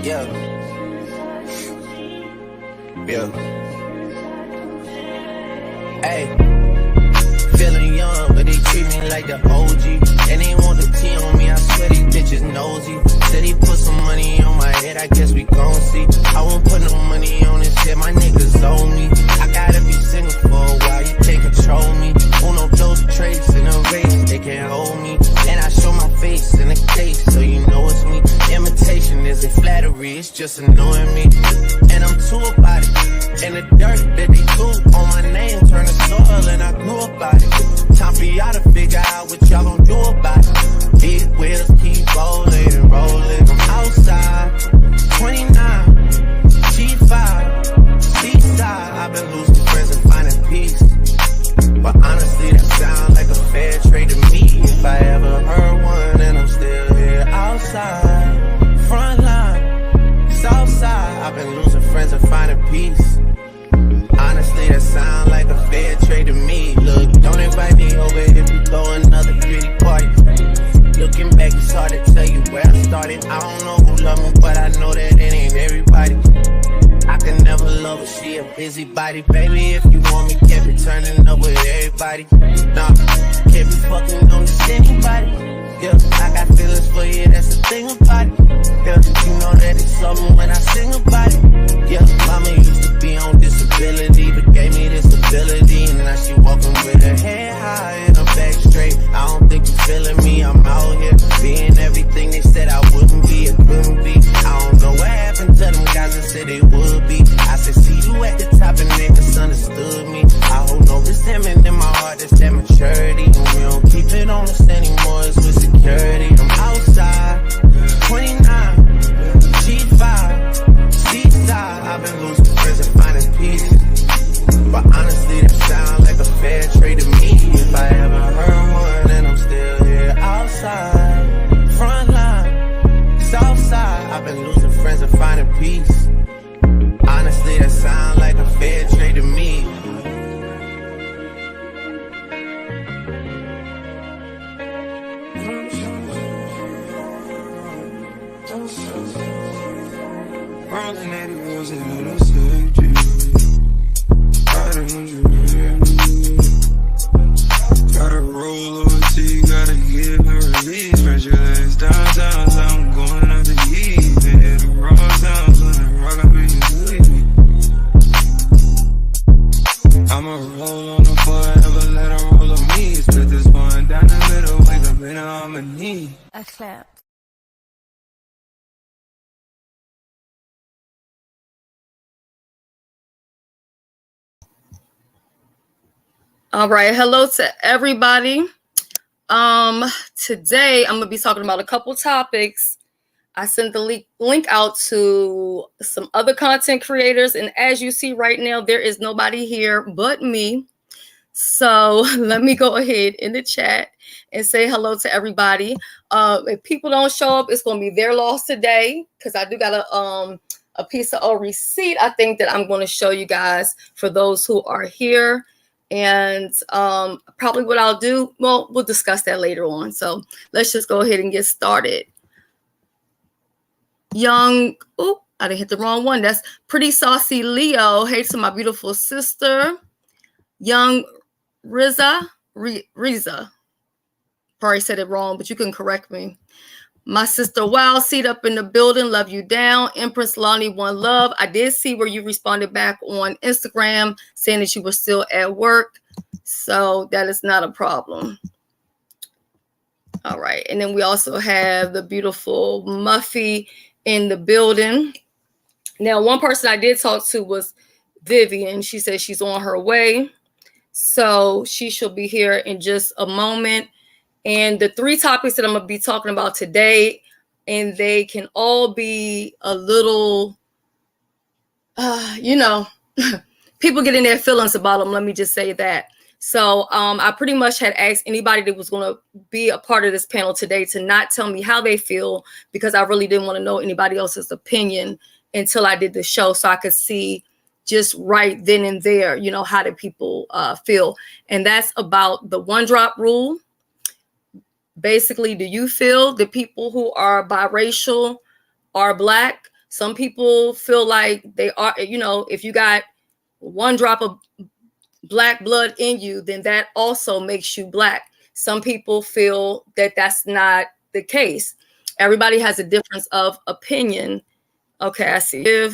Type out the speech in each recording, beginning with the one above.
Yeah. Yeah. Hey. Feeling young, but they treat me like the OG. And they want the T on me, I swear these bitches nosy. Said he put some money on my head, I guess we gon' see. I won't put no money on this shit, my niggas owe me. I gotta be single for a while, you can't control me. Uno, those traits in a race, they can't hold me. And I show my face in the case, so you know it's me. Imitation isn't flattery, it's just annoying me. And I'm too about it. And the dirt that they threw on my name turned to soil, and I grew about it. Time for y'all to figure out what y'all gon' do about it. Big wheels keep rolling and rolling. I'm outside, 29, G5, seaside. I've been losing friends and finding peace. But honestly, that sound like a fair trade to me. If I ever heard one, and I'm still here outside, front line, south side. I've been losing friends and finding peace. Honestly, that sound like a fair trade to me. Look, don't invite me over if you throw another pretty party. Looking back, it's hard to tell you where I started. I don't know who love me, but I know that it ain't everybody. I can never love her, she a busybody. Baby, if you want me, can't be turning up with everybody. Nah, can't be fucking on this anybody. Yeah, I got feelings for you, that's the thing about it. Yeah, you know that it's something when I sing about it. Yeah, mama used to be on disability, but gave me this ability. And now she walking with her head high and her back straight. I don't think you feeling me, I'm out here being everything they said I wouldn't be, it couldn't be. I don't know what happened to them guys that said they would be. I said, see you at the top and they misunderstood me. I hold no resentment in my heart, that's that maturity. And we don't keep it on us anymore, it's with security. I'm outside, 29, G5, seaside. I've been losing friends and finding peace. But honestly, that sound like a fair trade to me. If I ever heard one, and I'm still here outside, front line, south side. I've been losing friends and finding peace. Honestly, that sound like a fair trade to me. Rolling 80 wheels and it'll save you. Riding when you hear me. Gotta roll over till you gotta give her release. Spread your legs downtown, so I'm going out to eat. They hit the raw sounds when I rock up in your sleep. I'ma roll on the forever, let her roll on me. Split this one down the middle, wake up in harmony. A clap. All right, hello to everybody. Today I'm gonna be talking about a couple topics. I sent the link out to some other content creators, and as you see right now, there is nobody here but me. So let me go ahead in the chat and say hello to everybody. If people don't show up, it's gonna be their loss today, because I do got a piece of a receipt I think that I'm going to show you guys for those who are here. And probably what I'll do, well, we'll discuss that later on. So let's just go ahead and get started. I didn't hit the wrong one. That's Pretty Saucy Leo. Hey to my beautiful sister. Young Riza. Probably said it wrong, but you can correct me. My sister Wow, seat up in the building. Love you down. Empress Lonnie, one love. I did see where you responded back on Instagram saying that you were still at work. So that is not a problem. All right. And then we also have the beautiful Muffy in the building. Now, one person I did talk to was Vivian. She said she's on her way. So she shall be here in just a moment. And the three topics that I'm going to be talking about today, and they can all be a little, people getting their feelings about them. Let me just say that. So I pretty much had asked anybody that was going to be a part of this panel today to not tell me how they feel, because I really didn't want to know anybody else's opinion until I did the show, so I could see just right then and there, how do people feel. And that's about the one drop rule. Basically, do you feel the people who are biracial are Black? Some people feel like they are, you know, if you got one drop of black blood in you, then that also makes you black. Some people feel that that's not the case. Everybody has a difference of opinion. Okay, I see.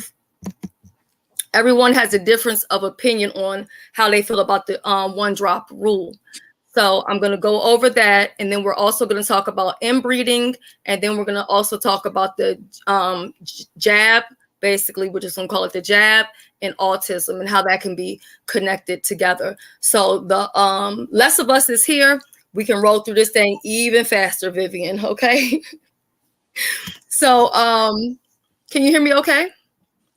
Everyone has a difference of opinion on how they feel about the one drop rule. So I'm going to go over that, and then we're also going to talk about inbreeding, and then we're going to also talk about the jab, basically, we're just going to call it the jab, and autism, and how that can be connected together. So the less of us is here, we can roll through this thing even faster, Vivian, okay? So can you hear me okay?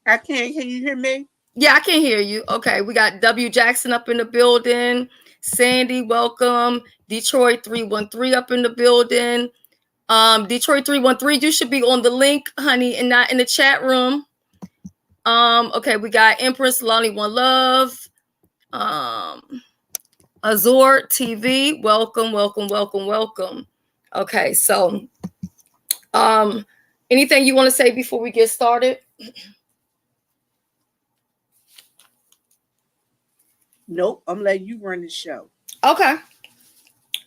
I can. Can you hear me? Yeah, I can hear you. Okay, we got W. Jackson up in the building. Sandy, welcome. Detroit 313 up in the building. Detroit 313, you should be on the link, honey, and not in the chat room. Okay, we got Empress Lonnie One Love. Azor TV, welcome, welcome, welcome, welcome. Okay, so anything you want to say before we get started? Nope, I'm letting you run the show. Okay.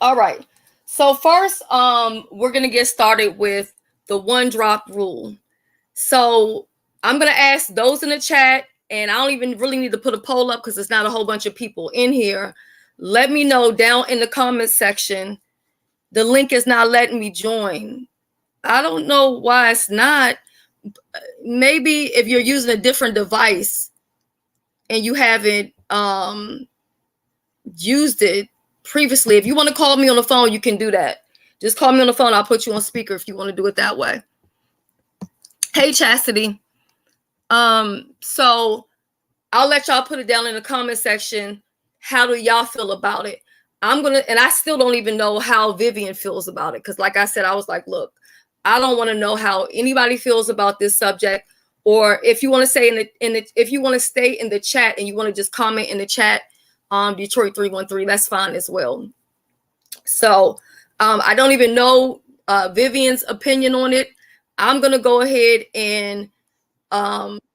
All right. So first, we're gonna get started with the one drop rule. So I'm gonna ask those in the chat, and I don't even really need to put a poll up because it's not a whole bunch of people in here. Let me know down in the comment section. The link is not letting me join. I don't know why it's not. Maybe if you're using a different device and you haven't used it previously, if you want to call me on the phone, you can do that. Just call me on the phone. I'll put you on speaker if you want to do it that way. Hey, Chastity. So I'll let y'all put it down in the comment section. How do y'all feel about it? And I still don't even know how Vivian feels about it. Because like I said, I was like, look, I don't want to know how anybody feels about this subject. Or if you want to say if you want to stay in the chat and you want to just comment in the chat, Detroit 313, that's fine as well. So I don't even know Vivian's opinion on it. I'm going to go ahead and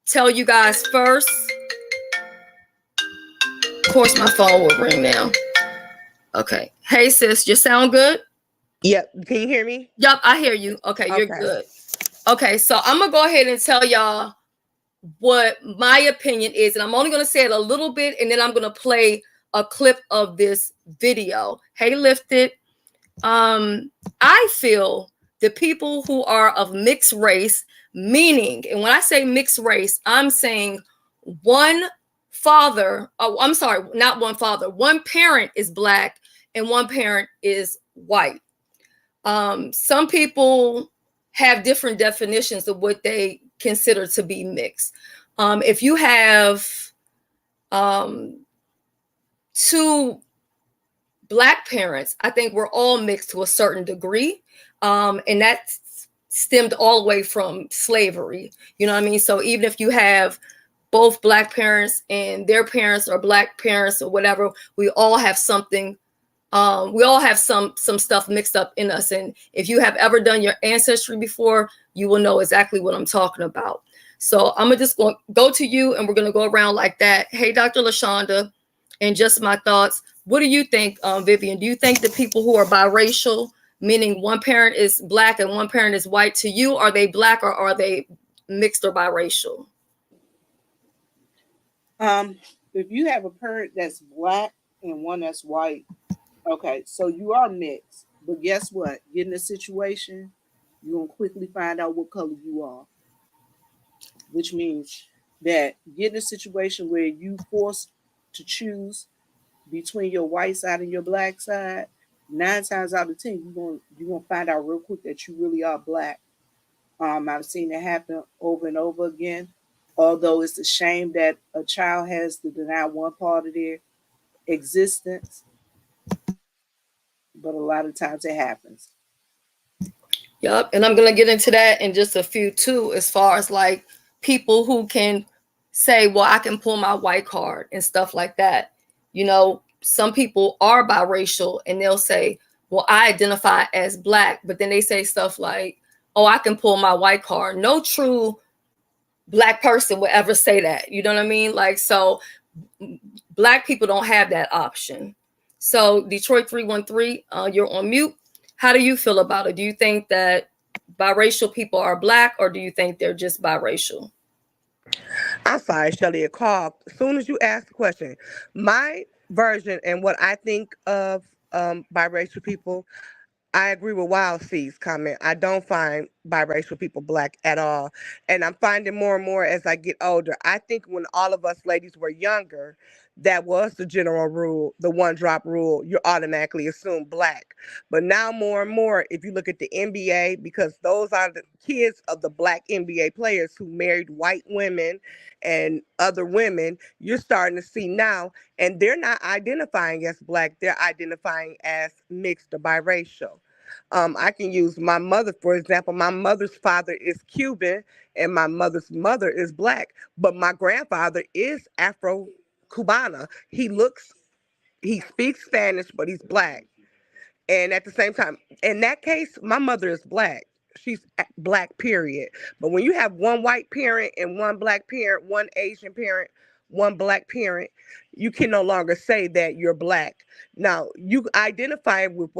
tell you guys first. Of course, my phone will ring now. Okay. Hey, sis, you sound good? Yep. Can you hear me? Yep, I hear you. Okay, you're good. Okay, so I'm going to go ahead and tell y'all what my opinion is. And I'm only going to say it a little bit, and then I'm going to play a clip of this video. Hey, Lifted. I feel the people who are of mixed race, meaning, and when I say mixed race, I'm saying one father, I'm sorry, not one father, one parent is black and one parent is white. Some people have different definitions of what they consider to be mixed. If you have two black parents, I think we're all mixed to a certain degree. And that stemmed all the way from slavery. You know what I mean? So even if you have both black parents and their parents are black parents or whatever, we all have something. We all have some stuff mixed up in us. And if you have ever done your ancestry before, you will know exactly what I'm talking about. So I'm gonna just go to you and we're gonna go around like that. Hey, Dr. LaShonda, and just my thoughts. What do you think, Vivian? Do you think the people who are biracial, meaning one parent is black and one parent is white, to you, are they black or are they mixed or biracial? If you have a parent that's black and one that's white, okay, so you are mixed. But guess what? Get in a situation, you're going to quickly find out what color you are. Which means that get in a situation where you forced to choose between your white side and your black side, 9 times out of 10, you're gonna find out real quick that you really are black. I've seen it happen over and over again. Although it's a shame that a child has to deny one part of their existence, but a lot of times it happens. Yep, and I'm gonna get into that in just a few too, as far as like people who can say, well, I can pull my white card and stuff like that. You know, some people are biracial and they'll say, well, I identify as black, but then they say stuff like, oh, I can pull my white card. No true Black person would ever say that. You know what I mean? Like, so Black people don't have that option. So Detroit 313, you're on mute. How do you feel about it? Do you think that biracial people are Black, or do you think they're just biracial? I'm sorry, Shelly, a call. As soon as you ask the question, my version and what I think of biracial people, I agree with Wild C's comment. I don't find biracial people Black at all. And I'm finding more and more as I get older. I think when all of us ladies were younger, that was the general rule, the one drop rule. You automatically assume Black. But now more and more, if you look at the NBA, because those are the kids of the Black NBA players who married white women and other women, you're starting to see now, and they're not identifying as Black, they're identifying as mixed or biracial. I can use my mother, for example. My mother's father is Cuban and my mother's mother is Black, but my grandfather is Afro Cubana. He speaks Spanish, but he's Black. And at the same time, in that case, my mother is Black. She's Black, period. But when you have one white parent and one Black parent, one Asian parent, one Black parent, you can no longer say that you're Black. Now, you identify with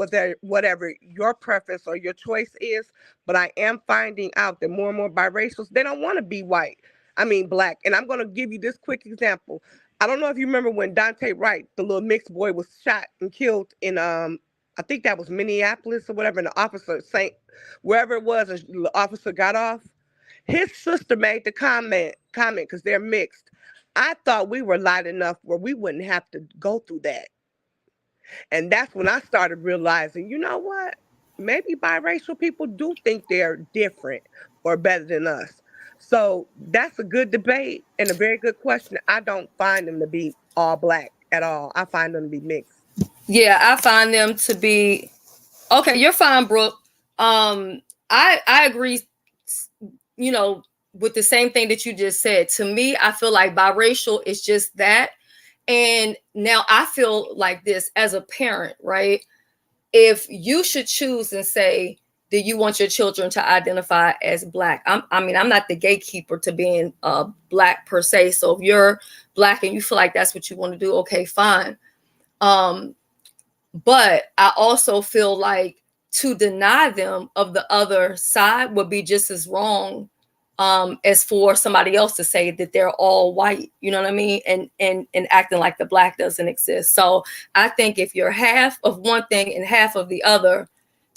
whatever your preference or your choice is, but I am finding out that more and more biracials, they don't want to be white. I mean, Black. And I'm going to give you this quick example. I don't know if you remember when Dante Wright, the little mixed boy, was shot and killed in I think that was Minneapolis or whatever, and the officer, wherever it was, and the officer got off. His sister made the comment, because they're mixed. I thought we were light enough where we wouldn't have to go through that. And that's when I started realizing, you know what? Maybe biracial people do think they're different or better than us. So that's a good debate and a very good question. I don't find them to be all Black at all. I find them to be mixed. Yeah, I find them to be okay. You're fine, Brooke. I agree. You know, with the same thing that you just said. To me, I feel like biracial is just that. And now I feel like this as a parent, right? If you should choose and say, do you want your children to identify as Black? I'm not the gatekeeper to being Black per se. So if you're Black and you feel like that's what you want to do, okay, fine. But I also feel like to deny them of the other side would be just as wrong as for somebody else to say that they're all white, you know what I mean? And acting like the Black doesn't exist. So I think if you're half of one thing and half of the other,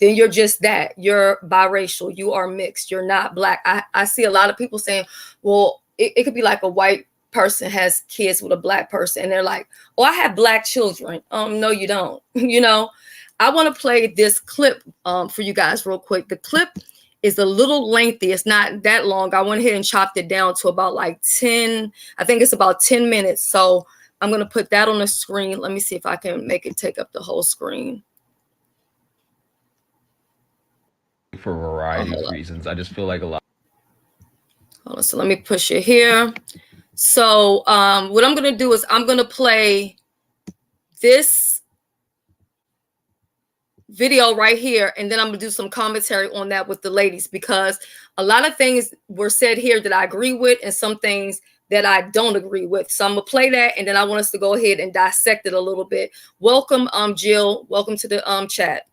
then you're just that. You're biracial. You are mixed. You're not Black. I see a lot of people saying, well, it could be like a white person has kids with a Black person and they're like, oh, I have Black children. No, you don't. You know, I want to play this clip for you guys real quick. The clip is a little lengthy. It's not that long. I went ahead and chopped it down to about like 10. I think it's about 10 minutes. So I'm going to put that on the screen. Let me see if I can make it take up the whole screen. For a variety of reasons. I just feel like a lot. Hold on. So let me push it here. So what I'm going to do is I'm going to play this video right here, and then I'm going to do some commentary on that with the ladies, because a lot of things were said here that I agree with and some things that I don't agree with. So I'm going to play that, and then I want us to go ahead and dissect it a little bit. Welcome, Jill. Welcome to the chat.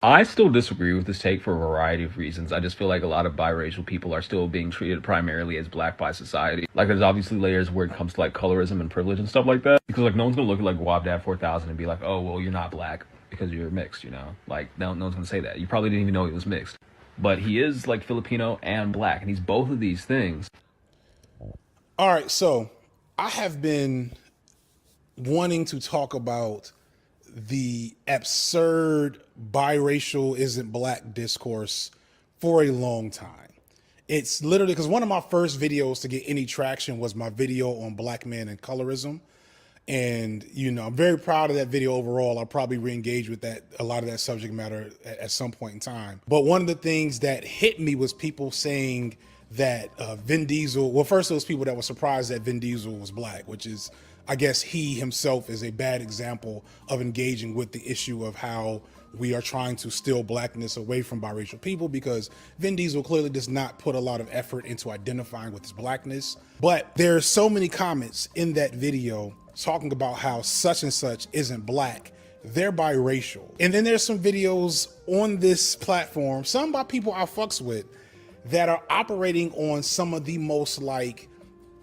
I still disagree with this take for a variety of reasons. I just feel like a lot of biracial people are still being treated primarily as Black by society. Like, there's obviously layers where it comes to like colorism and privilege and stuff like that. Because like no one's gonna look at like Wabdad 4000 and be like, oh, well, you're not Black because you're mixed, you know? Like, no one's gonna say that. You probably didn't even know he was mixed. But he is like Filipino and Black, and he's both of these things. All right, so I have been wanting to talk about the absurd biracial isn't Black discourse for a long time. It's literally because one of my first videos to get any traction was my video on Black men and colorism. And, you know, I'm very proud of that video overall. I'll probably re-engage with that, a lot of that subject matter at some point in time. But one of the things that hit me was people saying that Vin Diesel, well, first it was people that were surprised that Vin Diesel was Black, which is I guess he himself is a bad example of engaging with the issue of how we are trying to steal blackness away from biracial people, because Vin Diesel clearly does not put a lot of effort into identifying with his blackness. But there's so many comments in that video talking about how such and such isn't black, they're biracial. And then there's some videos on this platform, some by people I fucks with, that are operating on some of the most like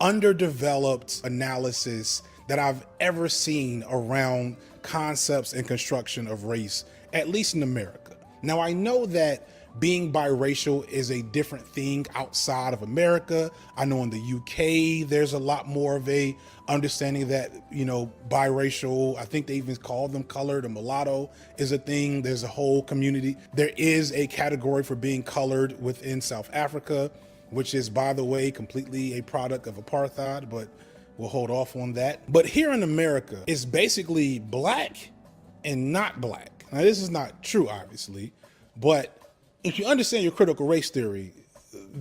underdeveloped analysis that I've ever seen around concepts and construction of race, at least in America. Now, I know that being biracial is a different thing outside of America. I know in the UK, there's a lot more of a understanding that, you know, biracial, I think they even call them colored or mulatto, is a thing. There's a whole community. There is a category for being colored within South Africa, which is, by the way, completely a product of apartheid, but we'll hold off on that. But here in America, it's basically black and not black. Now, this is not true, obviously, but if you understand your critical race theory,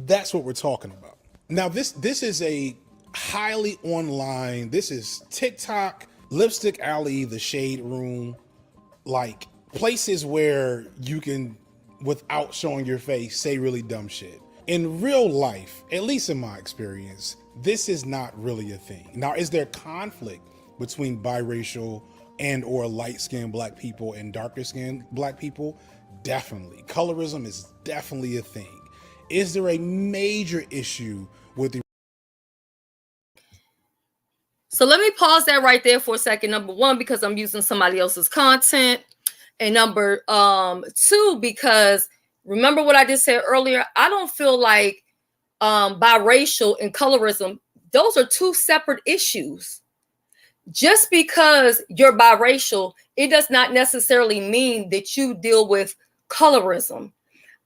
that's what we're talking about. Now, this is a highly online, this is TikTok, Lipstick Alley, the Shade Room, like places where you can, without showing your face, say really dumb shit. In real life, at least in my experience, this is not really a thing. Now, is there conflict between biracial and or light-skinned black people and darker-skinned black people? Definitely. Colorism is definitely a thing. Is there a major issue with the... So let me pause that right there for a second. Number one, because I'm using somebody else's content. And number two, because remember what I just said earlier, I don't feel like biracial and colorism, those are two separate issues. Just because you're biracial, it does not necessarily mean that you deal with colorism.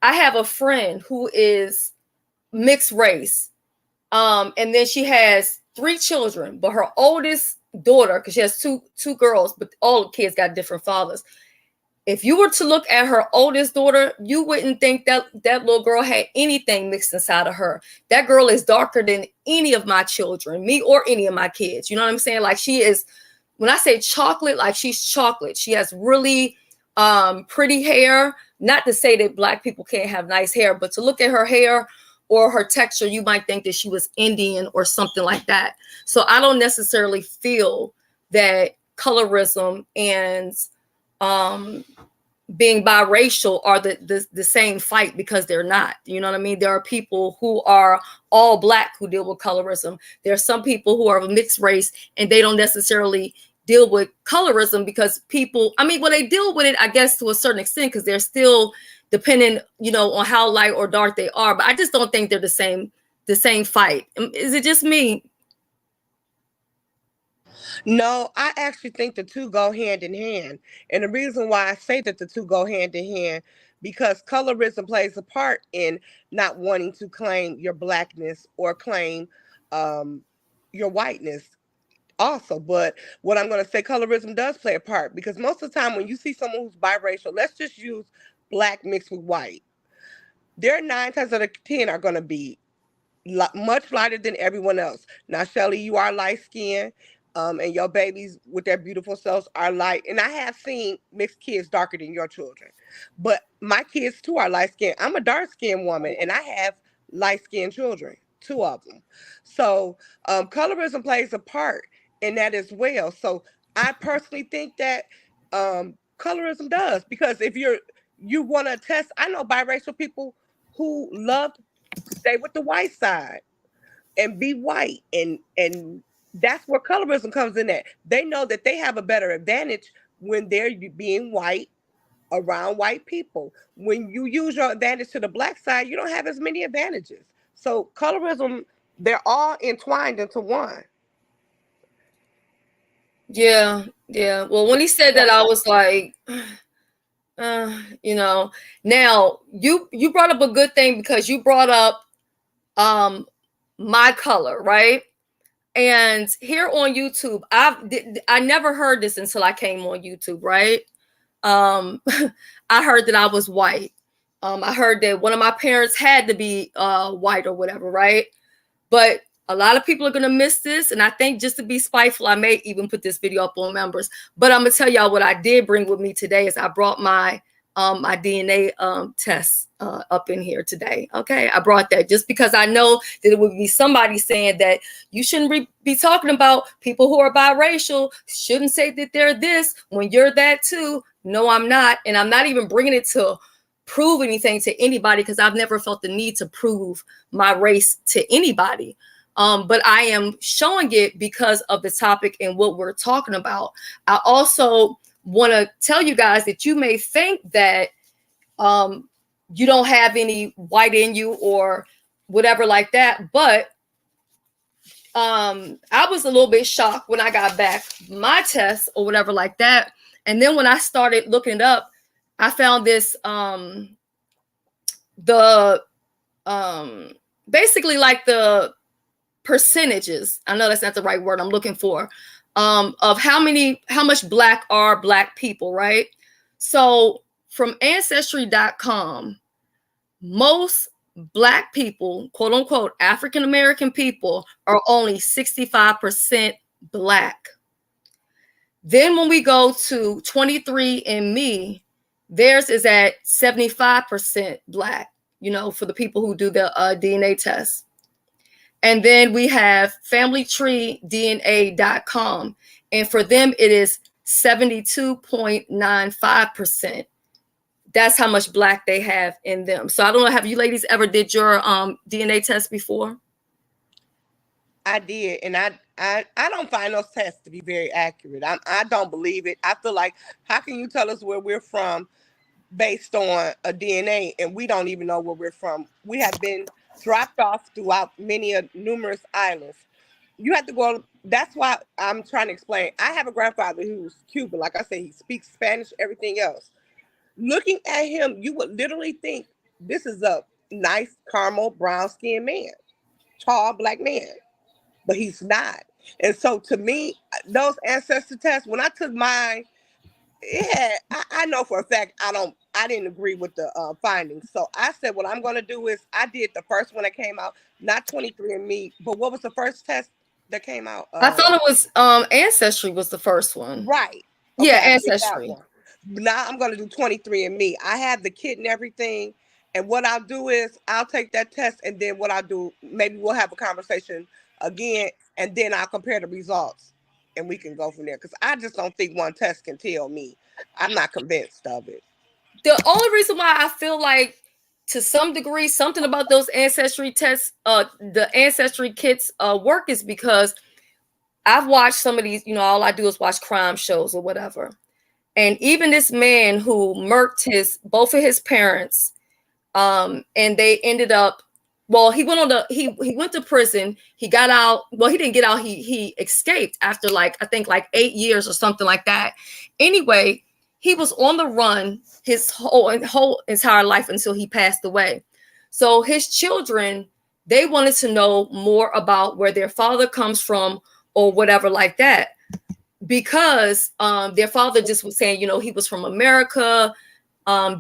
I have a friend who is mixed race, and then she has 3 children, but her oldest daughter, because she has two girls, but all the kids got different fathers. If you were to look at her oldest daughter, you wouldn't think that that little girl had anything mixed inside of her. That girl is darker than any of my children, me or any of my kids. You know what I'm saying? Like, she is, when I say chocolate, like she's chocolate. She has really pretty hair. Not to say that black people can't have nice hair, but to look at her hair or her texture, you might think that she was Indian or something like that. So I don't necessarily feel that colorism and being biracial are the same fight, because they're not. You know what I mean? There are people who are all black who deal with colorism. There are some people who are of mixed race and they don't necessarily deal with colorism, because people, I mean, well, they deal with it, I guess, to a certain extent, because they're still dependent, you know, on how light or dark they are. But I just don't think they're the same fight. Is it just me? No, I actually think the two go hand in hand. And the reason why I say that the two go hand in hand, because colorism plays a part in not wanting to claim your blackness or claim your whiteness also. But what I'm going to say, colorism does play a part, because most of the time when you see someone who's biracial, let's just use black mixed with white, their 9 times out of 10 are going to be much lighter than everyone else. Now, Shelly, you are light skinned, and your babies with their beautiful selves are light. And I have seen mixed kids darker than your children, but my kids too are light skinned. I'm a dark skinned woman, and I have light skinned children, 2 of them. So colorism plays a part in that as well. So I personally think that colorism does, because if you want to test, I know biracial people who love to stay with the white side and be white, and that's where colorism comes in at. They know that they have a better advantage when they're being white around white people. When you use your advantage to the black side, you don't have as many advantages. So colorism, they're all entwined into one. Yeah. Well, when he said that, I was like, you know. Now you brought up a good thing, because you brought up my color, right? And here on YouTube, I never heard this until I came on YouTube, right? I heard that I was white. I heard that one of my parents had to be white or whatever, right? But A lot of people are going to miss this. And I think just to be spiteful, I may even put this video up on members. But I'm going to tell y'all what I did bring with me today is I brought my DNA test up in here today. Okay, I brought that just because I know that it would be somebody saying that you shouldn't be talking about people who are biracial, shouldn't say that they're this when you're that too. No, I'm not. And I'm not even bringing it to prove anything to anybody because I've never felt the need to prove my race to anybody. But I am showing it because of the topic and what we're talking about. I also want to tell you guys that you may think that you don't have any white in you or whatever like that. But I was a little bit shocked when I got back my test or whatever like that. And then when I started looking it up, I found this basically like the percentages. I know that's not the right word I'm looking for. Of how much black are black people, right? So from ancestry.com, most black people, quote unquote, African American people are only 65% black. Then when we go to 23andMe, theirs is at 75% black, for the people who do the DNA test. And then we have familytreedna.com. And for them, it is 72.95%. That's how much black they have in them. So I don't know, have you ladies ever did your DNA test before? I did. And I don't find those tests to be very accurate. I don't believe it. I feel like, how can you tell us where we're from based on a DNA and we don't even know where we're from? We have been dropped off throughout numerous islands. You have to go. That's why I'm trying to explain. I have a grandfather who's Cuban. Like I said, he speaks Spanish, everything else. Looking at him, you would literally think this is a nice caramel brown skinned man, tall black man, but he's not. And so to me, those ancestor tests, when I took mine, I know for a fact I didn't agree with the findings. So I said what I'm going to do is I did the first one that came out, not 23andMe, but what was the first test that came out? I thought it was Ancestry was the first one. Right. Okay, yeah, Ancestry. Now I'm going to do 23andMe. I have the kit and everything. And what I'll do is I'll take that test, and then what I'll do, maybe we'll have a conversation again, and then I'll compare the results. And we can go from there, because I just don't think one test can tell me. I'm not convinced of it. The only reason why I feel like, to some degree, something about those ancestry tests, the ancestry kits work is because I've watched some of these, all I do is watch crime shows or whatever. And even this man who murked both of his parents, and they ended up, well, he went to prison. He got out. Well, he didn't get out. He escaped after I think 8 years or something like that. Anyway, he was on the run his whole entire life until he passed away. So his children, they wanted to know more about where their father comes from or whatever like that, because their father just was saying, he was from America,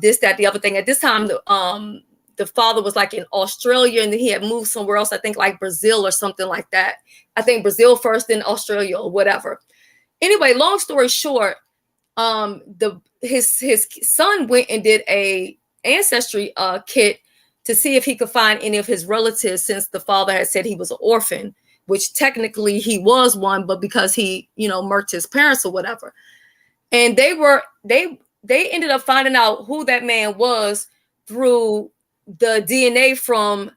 this, that, the other thing. At this time, the father was in Australia, and then he had moved somewhere else, I think Brazil or something like that. I think Brazil first, then Australia or whatever. Anyway, long story short, his son went and did a ancestry kit to see if he could find any of his relatives, since the father had said he was an orphan, which technically he was one, but because he, murked his parents or whatever. And they ended up finding out who that man was through the DNA from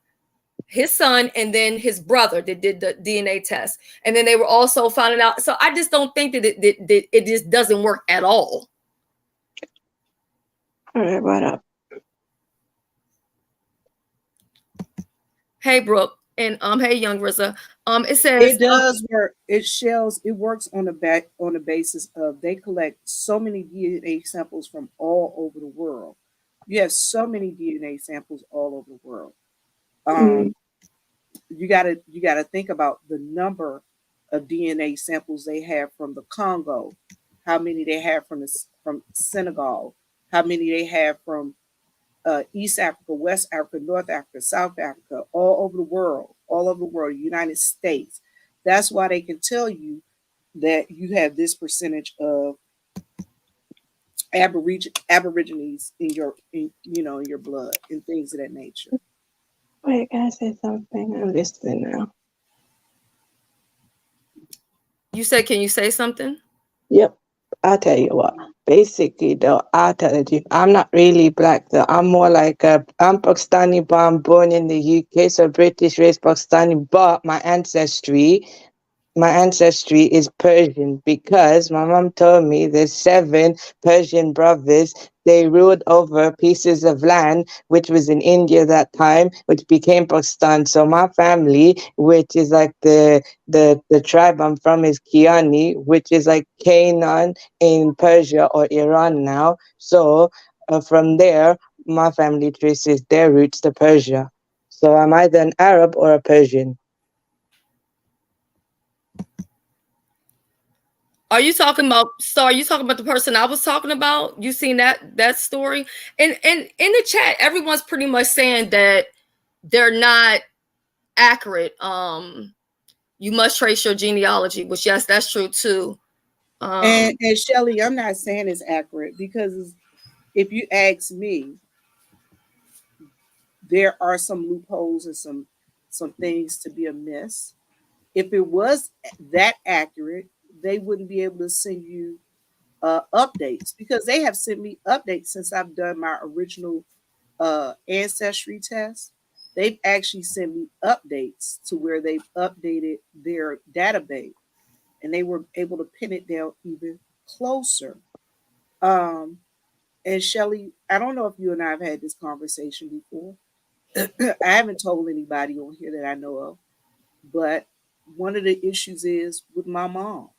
his son and then his brother that did the DNA test. And then they were also finding out. So I just don't think that it just doesn't work at all. All right, what up? Hey, Brooke, and hey, Young Rizza. It says it does work. It works on the basis of they collect so many DNA samples from all over the world. You have so many DNA samples all over the world. You gotta think about the number of DNA samples they have from the Congo, how many they have from Senegal, how many they have from East Africa, West Africa, North Africa, South Africa, all over the world. all over the world, United States. That's why they can tell you that you have this percentage of aborigines in in your blood and things of that nature. Wait, can I say something? I'm listening now. You said, can you say something? Yep. I'll tell you what. Basically, though, I'll tell you, I'm not really black, though. I'm more like I'm Pakistani, born in the UK, so British race Pakistani, but my ancestry is Persian because my mom told me there's 7 Persian brothers. They ruled over pieces of land which was in India that time, which became Pakistan. So my family, which is like the tribe I'm from, is Kiani, which is like Canaan in Persia or Iran now. So from there, my family traces their roots to Persia. So I'm either an Arab or a Persian. Are you talking about? So are you talking about the person I was talking about? You seen that story? And in the chat, everyone's pretty much saying that they're not accurate. You must trace your genealogy, which yes, that's true too. And Shelly, I'm not saying it's accurate because if you ask me, there are some loopholes and some things to be amiss. If it was that accurate, they wouldn't be able to send you updates because they have sent me updates since I've done my original ancestry test. They've actually sent me updates to where they've updated their database and they were able to pin it down even closer. Um, and Shelly, I don't know if you and I have had this conversation before. I haven't told anybody on here that I know of, but one of the issues is with my mom.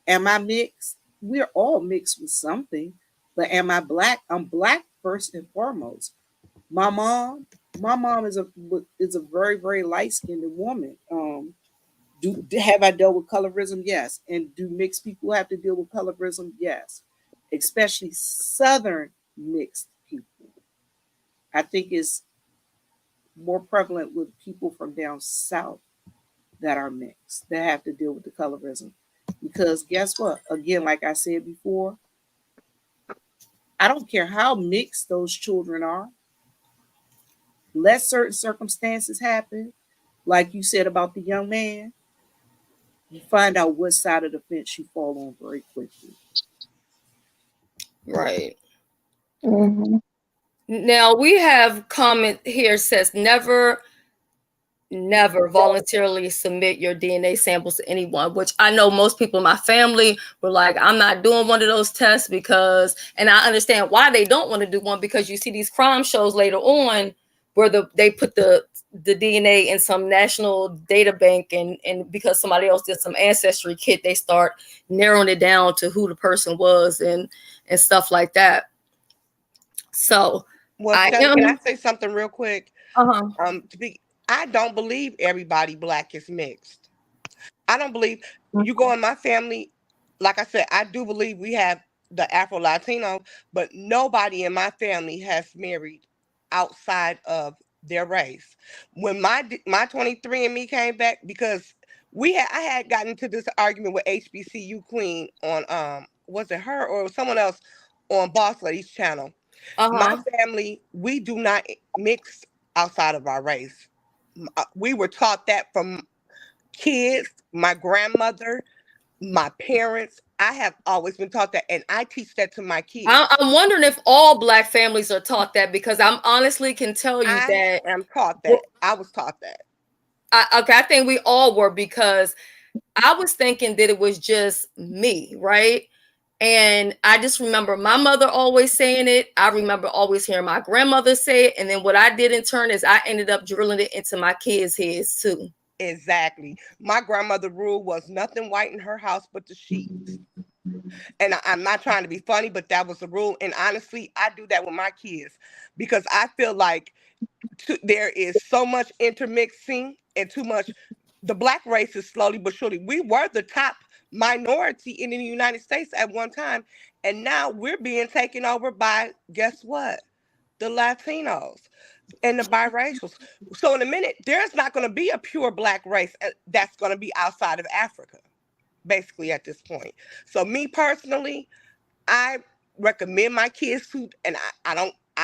Am I mixed? We're all mixed with something, but am I black? I'm black first and foremost. My mom, my mom is a very very light skinned woman. Have I dealt with colorism? Yes. And do mixed people have to deal with colorism? Yes. Especially Southern mixed people. I think it's more prevalent with people from down south that are mixed that have to deal with the colorism. Because guess what? Again, like I said before, I don't care how mixed those children are. Let certain circumstances happen, like you said about the young man, you find out what side of the fence you fall on very quickly. Right. Mm-hmm. Now we have comment here says never voluntarily submit your DNA samples to anyone, which I know most people in my family were like, I'm not doing one of those tests because, and I understand why they don't want to do one, because you see these crime shows later on where they put the DNA in some national data bank, and because somebody else did some ancestry kit, they start narrowing it down to who the person was and stuff like that. So Well, I Shelly, am. can I say something real quick? Uh-huh. I don't believe everybody black is mixed. I don't believe you go in my family. Like I said, I do believe we have the Afro Latino, but nobody in my family has married outside of their race. When my 23andMe came back, because I had gotten into this argument with HBCU Queen on was it her or someone else on Boss Lady's channel. My Uh-huh. family, we do not mix outside of our race. We were taught that from kids, my grandmother, my parents. I have always been taught that, and I teach that to my kids. I'm wondering if all black families are taught that, because I'm honestly can tell you I that. am taught that. I was taught that. I think we all were, because I was thinking that it was just me, right? And I just remember my mother always saying it. I remember always hearing my grandmother say it. And then what I did in turn is I ended up drilling it into my kids' heads too. Exactly. My grandmother rule was nothing white in her house but the sheets. And I'm not trying to be funny, but that was the rule. And honestly, I do that with my kids because I feel like there is so much intermixing and too much. The black race is slowly but surely. We were the top minority in the United States at one time, and now we're being taken over by, guess what? the Latinos and the biracials. So in a minute, there's not going to be a pure black race that's going to be outside of Africa, basically at this point. So me personally, I recommend my kids to, and I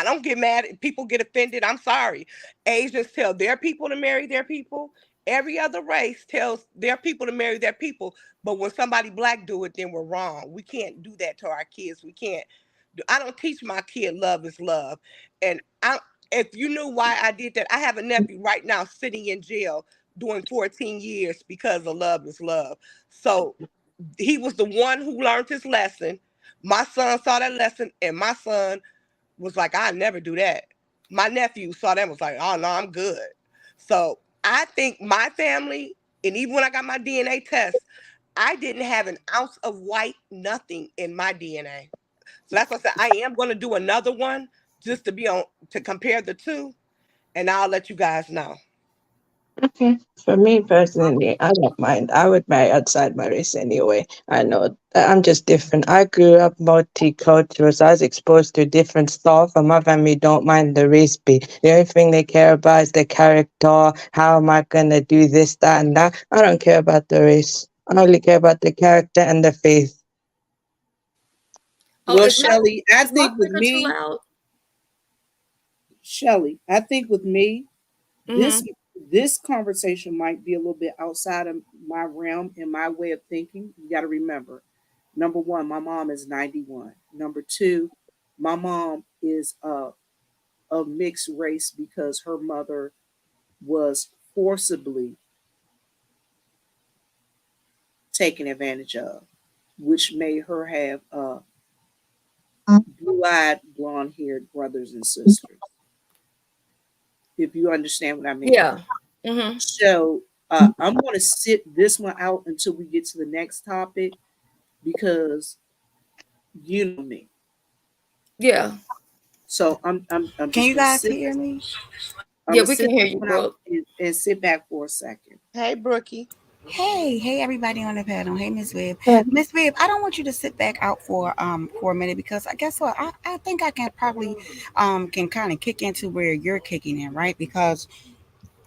don't get mad if people get offended. I'm sorry. Asians tell their people to marry their people. Every other race tells their people to marry their people. But when somebody black do it, then we're wrong. We can't do that to our kids. We can't. I don't teach my kid love is love. And if you knew why I did that, I have a nephew right now sitting in jail doing 14 years because of love is love. So he was the one who learned his lesson. My son saw that lesson, and my son was like, I never do that. My nephew saw that and was like, oh no, I'm good. So I think my family, and even when I got my DNA test, I didn't have an ounce of white, nothing in my DNA. So that's what I said. I am going to do another one just to be on to compare the two, and I'll let you guys know. Okay. For me personally, I don't mind. I would marry outside my race anyway. I know that I'm just different. I grew up multicultural, so I was exposed to different stuff, and my family don't mind the race bit. The only thing they care about is the character. How am I gonna do this, that, and that? I don't care about the race. I only care about the character and the faith. Oh, Well, is my Shelly, I is my think with speaker too me, loud? Shelly, I think with me, Mm-hmm. this conversation might be a little bit outside of my realm and my way of thinking. You got to remember, number one, my mom is 91. Number two, my mom is of mixed race because her mother was forcibly taken advantage of, which made her have blue-eyed, blonde-haired brothers and sisters. If you understand what I mean. Yeah. Mm-hmm. So I'm going to sit this one out until we get to the next topic because you know me. Yeah. So I'm Can just you going to guys sit hear this. me? I'm Yeah, gonna we can sit hear this you, one out Brooke. and sit back for a second. Hey, Brookie. Hey, everybody on the panel. Hey, Miss Webb. Miss Webb, I don't want you to sit back out for a minute because I guess what I think I can probably can kind of kick into where you're kicking in, right? Because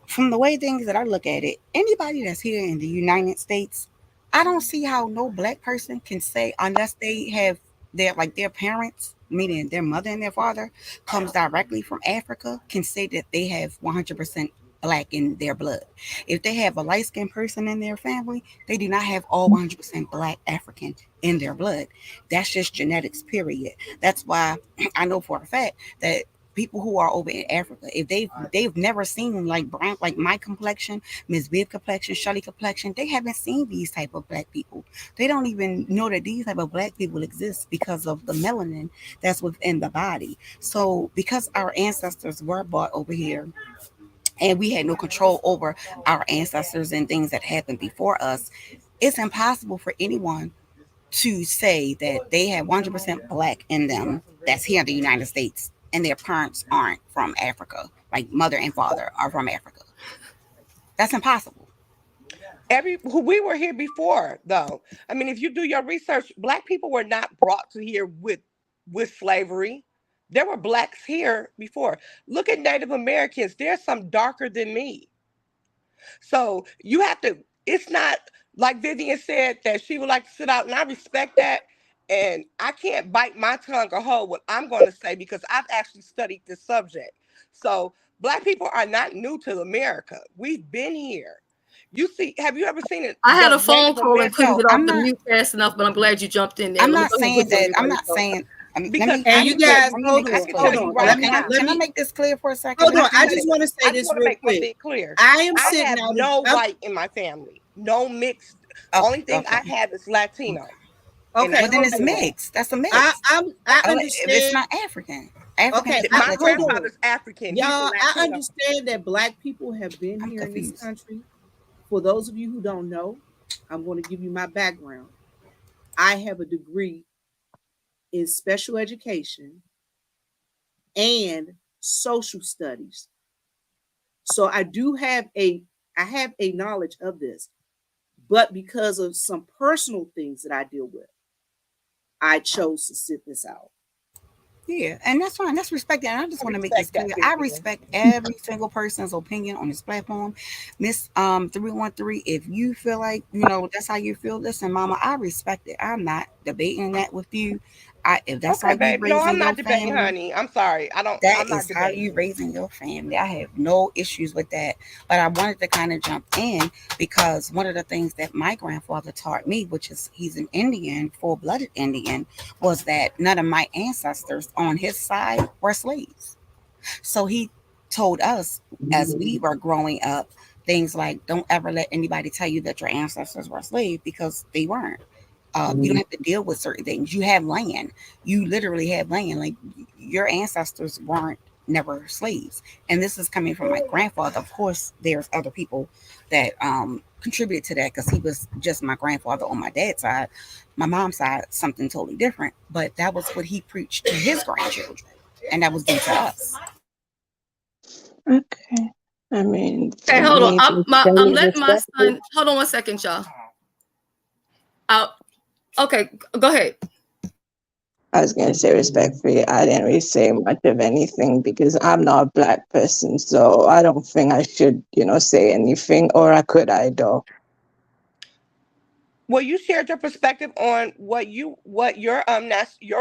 from the way things that I look at it, anybody that's here in the United States, I don't see how no black person can say unless they have their parents, meaning their mother and their father, comes directly from Africa, can say that they have 100% black in their blood. If they have a light skinned person in their family, they do not have all 100% black African in their blood. That's just genetics, period. That's why I know for a fact that people who are over in Africa, if they've never seen like brown, like my complexion, Miss Viv complexion, Shelly complexion, they haven't seen these type of black people. They don't even know that these type of black people exist because of the melanin that's within the body. So because our ancestors were brought over here and we had no control over our ancestors and things that happened before us, it's impossible for anyone to say that they have 100% black in them that's here in the United States and their parents aren't from Africa, like mother and father are from Africa. That's impossible. We were here before, though. I mean, if you do your research, black people were not brought to here with slavery. There were blacks here before. Look at Native Americans. There's some darker than me. So you have to, it's not like Vivian said that she would like to sit out, and I respect that. And I can't bite my tongue or hold what I'm going to say because I've actually studied this subject. So black people are not new to America. We've been here. You see, have you ever seen it? I had The a phone Native call and American, couldn't No, get off I'm the not. mute fast enough, but I'm glad you jumped in there. I'm Let me not go ahead and saying get to that. I'm everybody not else. saying. Let because me And I let you me can make tell guys, you, let me hold make I this on, can clear. tell hold you on. right No, Let can me I now. let can I me make this clear for a second? hold Can on. I can I I just say want to say I just this want to real make one quick. thing clear. I am I sitting have out. no I'm, white in my family, no mixed. okay, Only thing I okay. have is Latino, and I okay, Well, then hold it's still on. have. mixed. That's a mix. I If it's understand. not African, African Okay, is not My hold Latino. on, grandfather's African. He's a y'all. I Latino. understand that Black people have been I'm here in this confused. country. For those of you who don't know, I'm going to give you my background. I have a degree in special education and social studies. So I have a knowledge of this, but because of some personal things that I deal with, I chose to sit this out. Yeah, and that's fine. That's respected. And I just I want to make this respect clear. that I opinion. respect every single person's opinion on this platform. Miss 313, if you feel like, that's how you feel, listen, mama, I respect it. I'm not debating that with you. If that's how Okay, you babe. No, raising I'm your not debating, family, honey. I'm sorry. that I'm not is how debating. you raising your family. I have no issues with that. But I wanted to kind of jump in because one of the things that my grandfather taught me, which is he's an Indian, full-blooded Indian, was that none of my ancestors on his side were slaves. So he told us as we were growing up things like don't ever let anybody tell you that your ancestors were slaves because they weren't. You don't have to deal with certain things. You have land. You literally have land. Like your ancestors weren't never slaves. And this is coming from my grandfather. Of course, there's other people that contributed to that because he was just my grandfather on my dad's side. My mom's side, something totally different. But that was what he preached to his grandchildren, and that was due to us. Okay. I mean, Okay, for hold on. me, it's I'm very letting my respectful. son. Hold on one second, y'all. Okay, go ahead. I was going to say respectfully, I didn't really say much of anything because I'm not a black person, so I don't think I should, say anything, or I could, I don't. Well, you shared your perspective on what your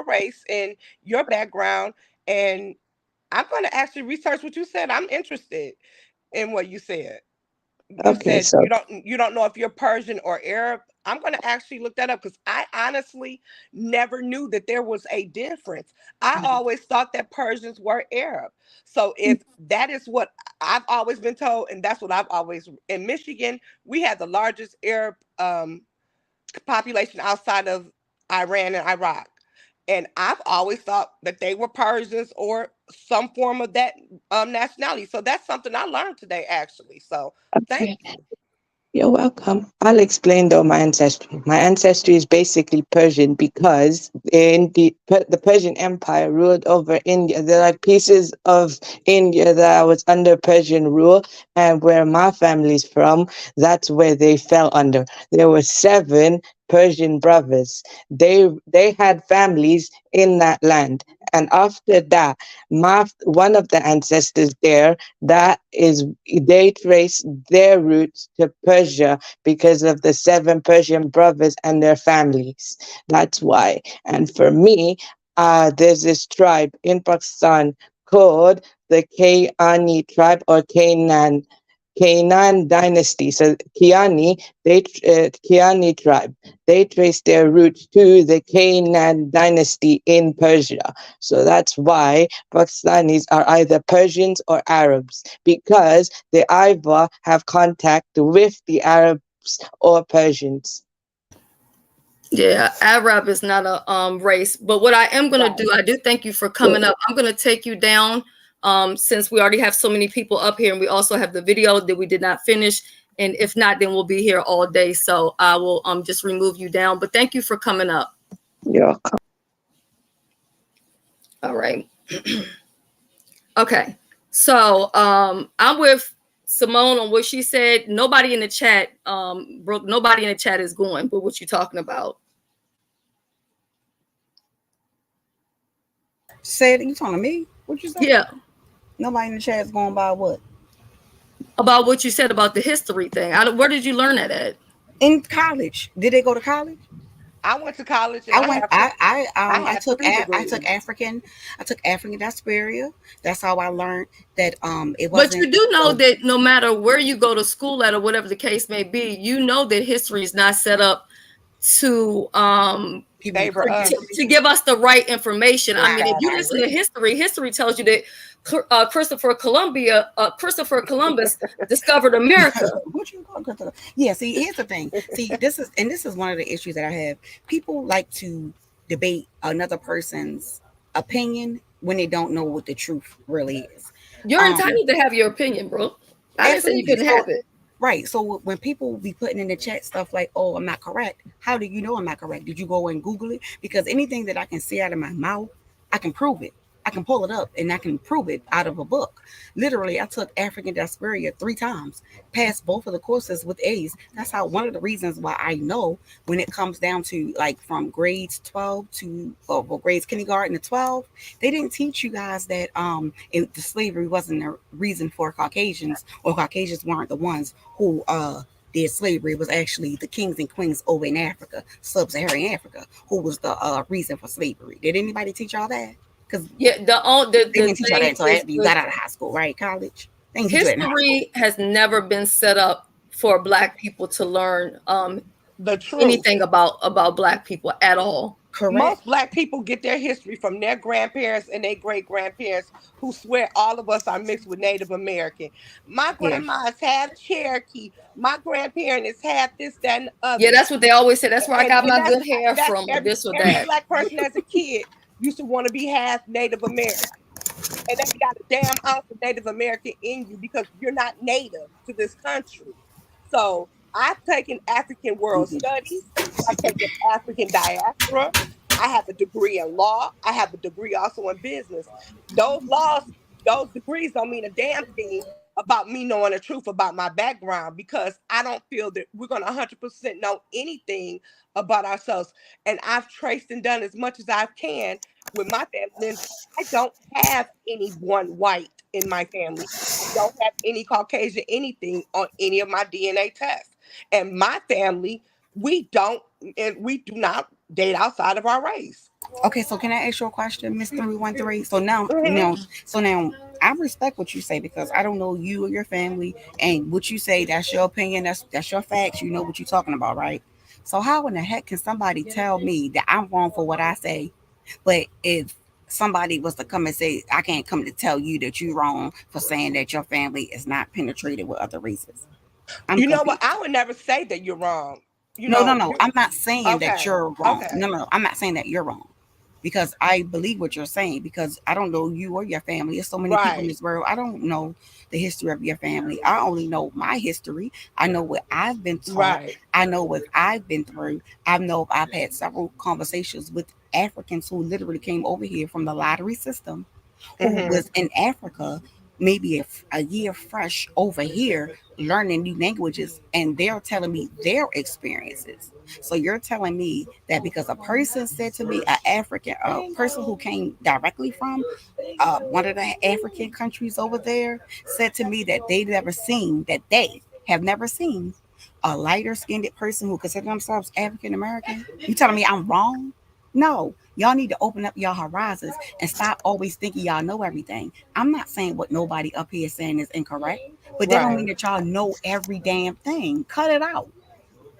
race and your background, and I'm going to actually research what you said. I'm interested in what you said. You Okay, said so you don't know if you're Persian or Arab. I'm going to actually look that up because I honestly never knew that there was a difference. I always thought that Persians were Arab. So if that is what I've always been told, and that's what I've always in Michigan, we have the largest Arab population outside of Iran and Iraq. And I've always thought that they were Persians or some form of that nationality. So that's something I learned today, actually. So thank okay. you. You're welcome. I'll explain though my ancestry. My ancestry is basically Persian because in the Persian Empire ruled over India. There are pieces of India that was under Persian rule, and where my family's from, that's where they fell under. There were 7 Persian brothers. They had families in that land, and after that, my one of the ancestors there that is they trace their roots to Persia because of the 7 Persian brothers and their families. That's why. And for me, there's this tribe in Pakistan called the Kaani tribe or Canaan dynasty. So Kiani tribe. They trace their roots to the Canaan dynasty in Persia. So that's why Pakistanis are either Persians or Arabs because they either have contact with the Arabs or Persians. Yeah, Arab is not a race, but what I am gonna do, I do thank you for coming up. I'm gonna take you down since we already have so many people up here, and we also have the video that we did not finish. And if not, then we'll be here all day. So I will just remove you down. But thank you for coming up. Yeah. All right. Okay. So I'm with Simone on what she said. Nobody in the chat, Brooke, nobody in the chat is going, but what you talking about? Said you talking to me? What you say? Yeah. Nobody in the chat is going by what? About what you said about the history thing. Where did you learn that at? In college. Did they go to college? I went to college and I went. I I have took three I degrees. took African. I took African diaspora. That's how I learned that it But wasn't. you do know that no matter where you go to school at or whatever the case may be, you know that history is not set up to People Favor us. to give us the right information. I mean, if you listen to exactly. history tells you that Christopher Columbus discovered America. What you going to? Yeah. See, here's the thing. See, this is one of the issues that I have. People like to debate another person's opinion when they don't know what the truth really is. You're entitled to have your opinion, bro. I didn't say you Absolutely. couldn't have it. Right. So when people be putting in the chat stuff like, "Oh, I'm not correct," how do you know I'm not correct? Did you go and Google it? Because anything that I can see out of my mouth, I can prove it. can pull it up and I can prove it out of a book. Literally, I took African diaspora 3 times, passed both of the courses with A's. That's how one of the reasons why I know when it comes down to like from grades 12 to grades kindergarten to 12, they didn't teach you guys that the slavery wasn't a reason for Caucasians, or Caucasians weren't the ones who did slavery. It was actually the kings and queens over in Africa, sub-Saharan Africa, who was the reason for slavery. Did anybody teach y'all that? Because Yeah, they didn't teach y'all that thing until is after you got out of high school, right? College. They didn't teach you that in high school. history has never been set up for Black people to learn The truth. anything about Black people at all. Correct. Most Black people get their history from their grandparents and their great grandparents, who swear all of us are mixed with Native American. My Yeah. grandma is half Cherokee. My grandparent is half this, that, and the other. Yeah, that's what they always say. That's where I got my that's, good hair that's from, or this or every that. Black person as a kid used to want to be half Native American. And they got a damn ounce of Native American in you because you're not native to this country. So I've taken African world studies. I've taken African diaspora. I have a degree in law. I have a degree also in business. Those degrees don't mean a damn thing about me knowing the truth about my background, because I don't feel that we're going to 100% know anything about ourselves. And I've traced and done as much as I can with my family. And I don't have anyone white in my family. I don't have any Caucasian anything on any of my DNA tests. And my family, we do not date outside of our race. Okay, so can I ask you a question, Miss 313? So now, I respect what you say, because I don't know you or your family, and what you say, that's your opinion, that's your facts. You know what you're talking about, right? So how in the heck can somebody tell me that I'm wrong for what I say, but if somebody was to come and say, I can't come to tell you that you're wrong for saying that your family is not penetrated with other races? You know what? I would never say that you're wrong. No. I'm not saying that you're wrong. Okay. No. I'm not saying that you're wrong, because I believe what you're saying, because I don't know you or your family. There's so many people in this world. I don't know the history of your family. I only know my history. I know what I've been taught. Right. I know what I've been through. I know I've had several conversations with Africans who literally came over here from the lottery system, who was in Africa maybe a year fresh over here learning new languages, and they're telling me their experiences. So you're telling me that because a person said to me, a person who came directly from one of the African countries over there, said to me that they have never seen a lighter skinned person who consider themselves African American? You telling me I'm wrong? No, y'all need to open up your horizons and stop always thinking y'all know everything. I'm not saying what nobody up here is saying is incorrect, but that don't mean that y'all know every damn thing. Cut it out.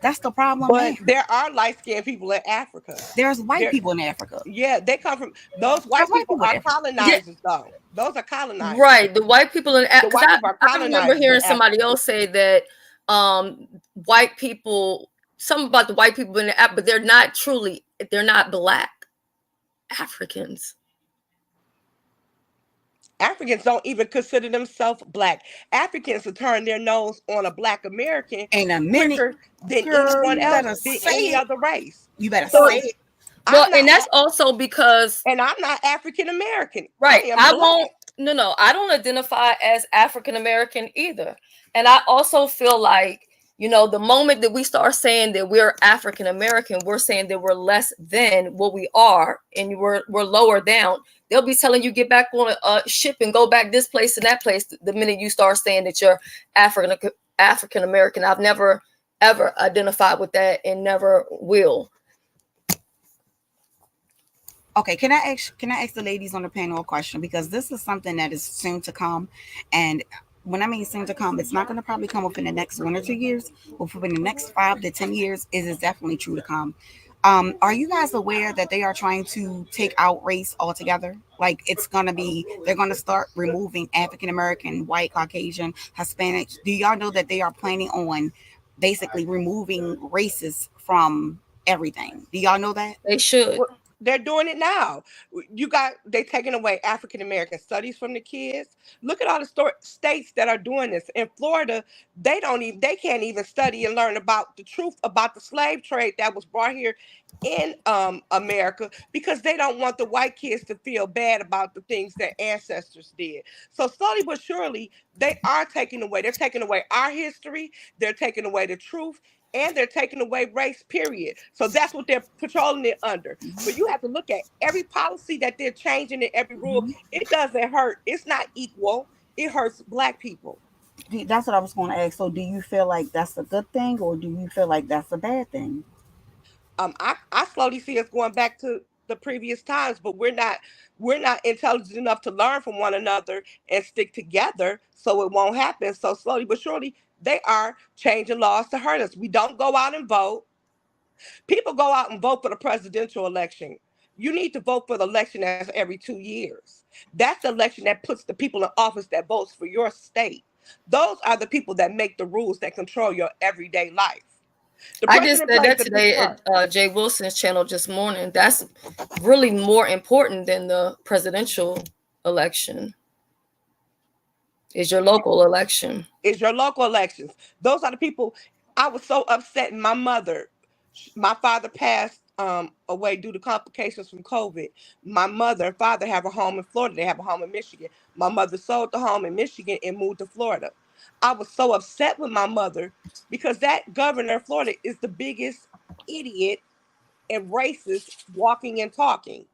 That's the problem. But there are light-skinned people in Africa. There's white people in Africa. Yeah, they come from those white people are colonizers, though. Those are colonizers. Right. The white people in Africa. I remember hearing somebody Africa. else say that white people, something about the white people in the app, but they're not Black Africans. Africans don't even consider themselves Black. Africans will turn their nose on a Black American in a minute quicker than anyone else, than any other race. You better say it. Well, and that's also because, and I'm not African American. Right. I don't identify as African American either. And I also feel like, the moment that we start saying that we're African American, we're saying that we're less than what we are, and we're lower down. They'll be telling you get back on a ship and go back this place and that place the minute you start saying that you're African American. I've never ever identified with that and never will. Okay, can I ask the ladies on the panel a question, because this is something that is soon to come, and when I mean soon to come, it's not going to probably come within the next 1 or 2 years, but within the next 5 to 10 years, it is definitely true to come. Are you guys aware that they are trying to take out race altogether? Like they're going to start removing African American, white, Caucasian, Hispanic. Do y'all know that they are planning on basically removing races from everything? Do y'all know that? They should. They're doing it now. They taking away African American studies from the kids. Look at all the states that are doing this. In Florida, they can't even study and learn about the truth about the slave trade that was brought here in America, because they don't want the white kids to feel bad about the things their ancestors did. So slowly but surely, they are taking away. They're taking away our history. They're taking away the truth, and they're taking away race, period. So that's what they're patrolling it under. But you have to look at every policy that they're changing in every rule. It doesn't hurt. It's not equal. It hurts Black people. That's what I was going to ask. So, do you feel like that's a good thing, or do you feel like that's a bad thing? I slowly see us going back to the previous times, but we're not intelligent enough to learn from one another and stick together, so it won't happen. So slowly but surely, they are changing laws to hurt us. We don't go out and vote. People go out and vote for the presidential election. You need to vote for the election that's every 2 years. That's the election that puts the people in office that votes for your state. Those are the people that make the rules that control your everyday life. The I just president said plays that a big today part. at Jay Wilson's channel this morning. That's really more important than the presidential election. Is your local election. Is your local elections. Those are the people. I was so upset. My father passed away due to complications from COVID. My mother and father have a home in Florida. They have a home in Michigan. My mother sold the home in Michigan and moved to Florida. I was so upset with my mother because that governor of Florida is the biggest idiot and racist walking and talking.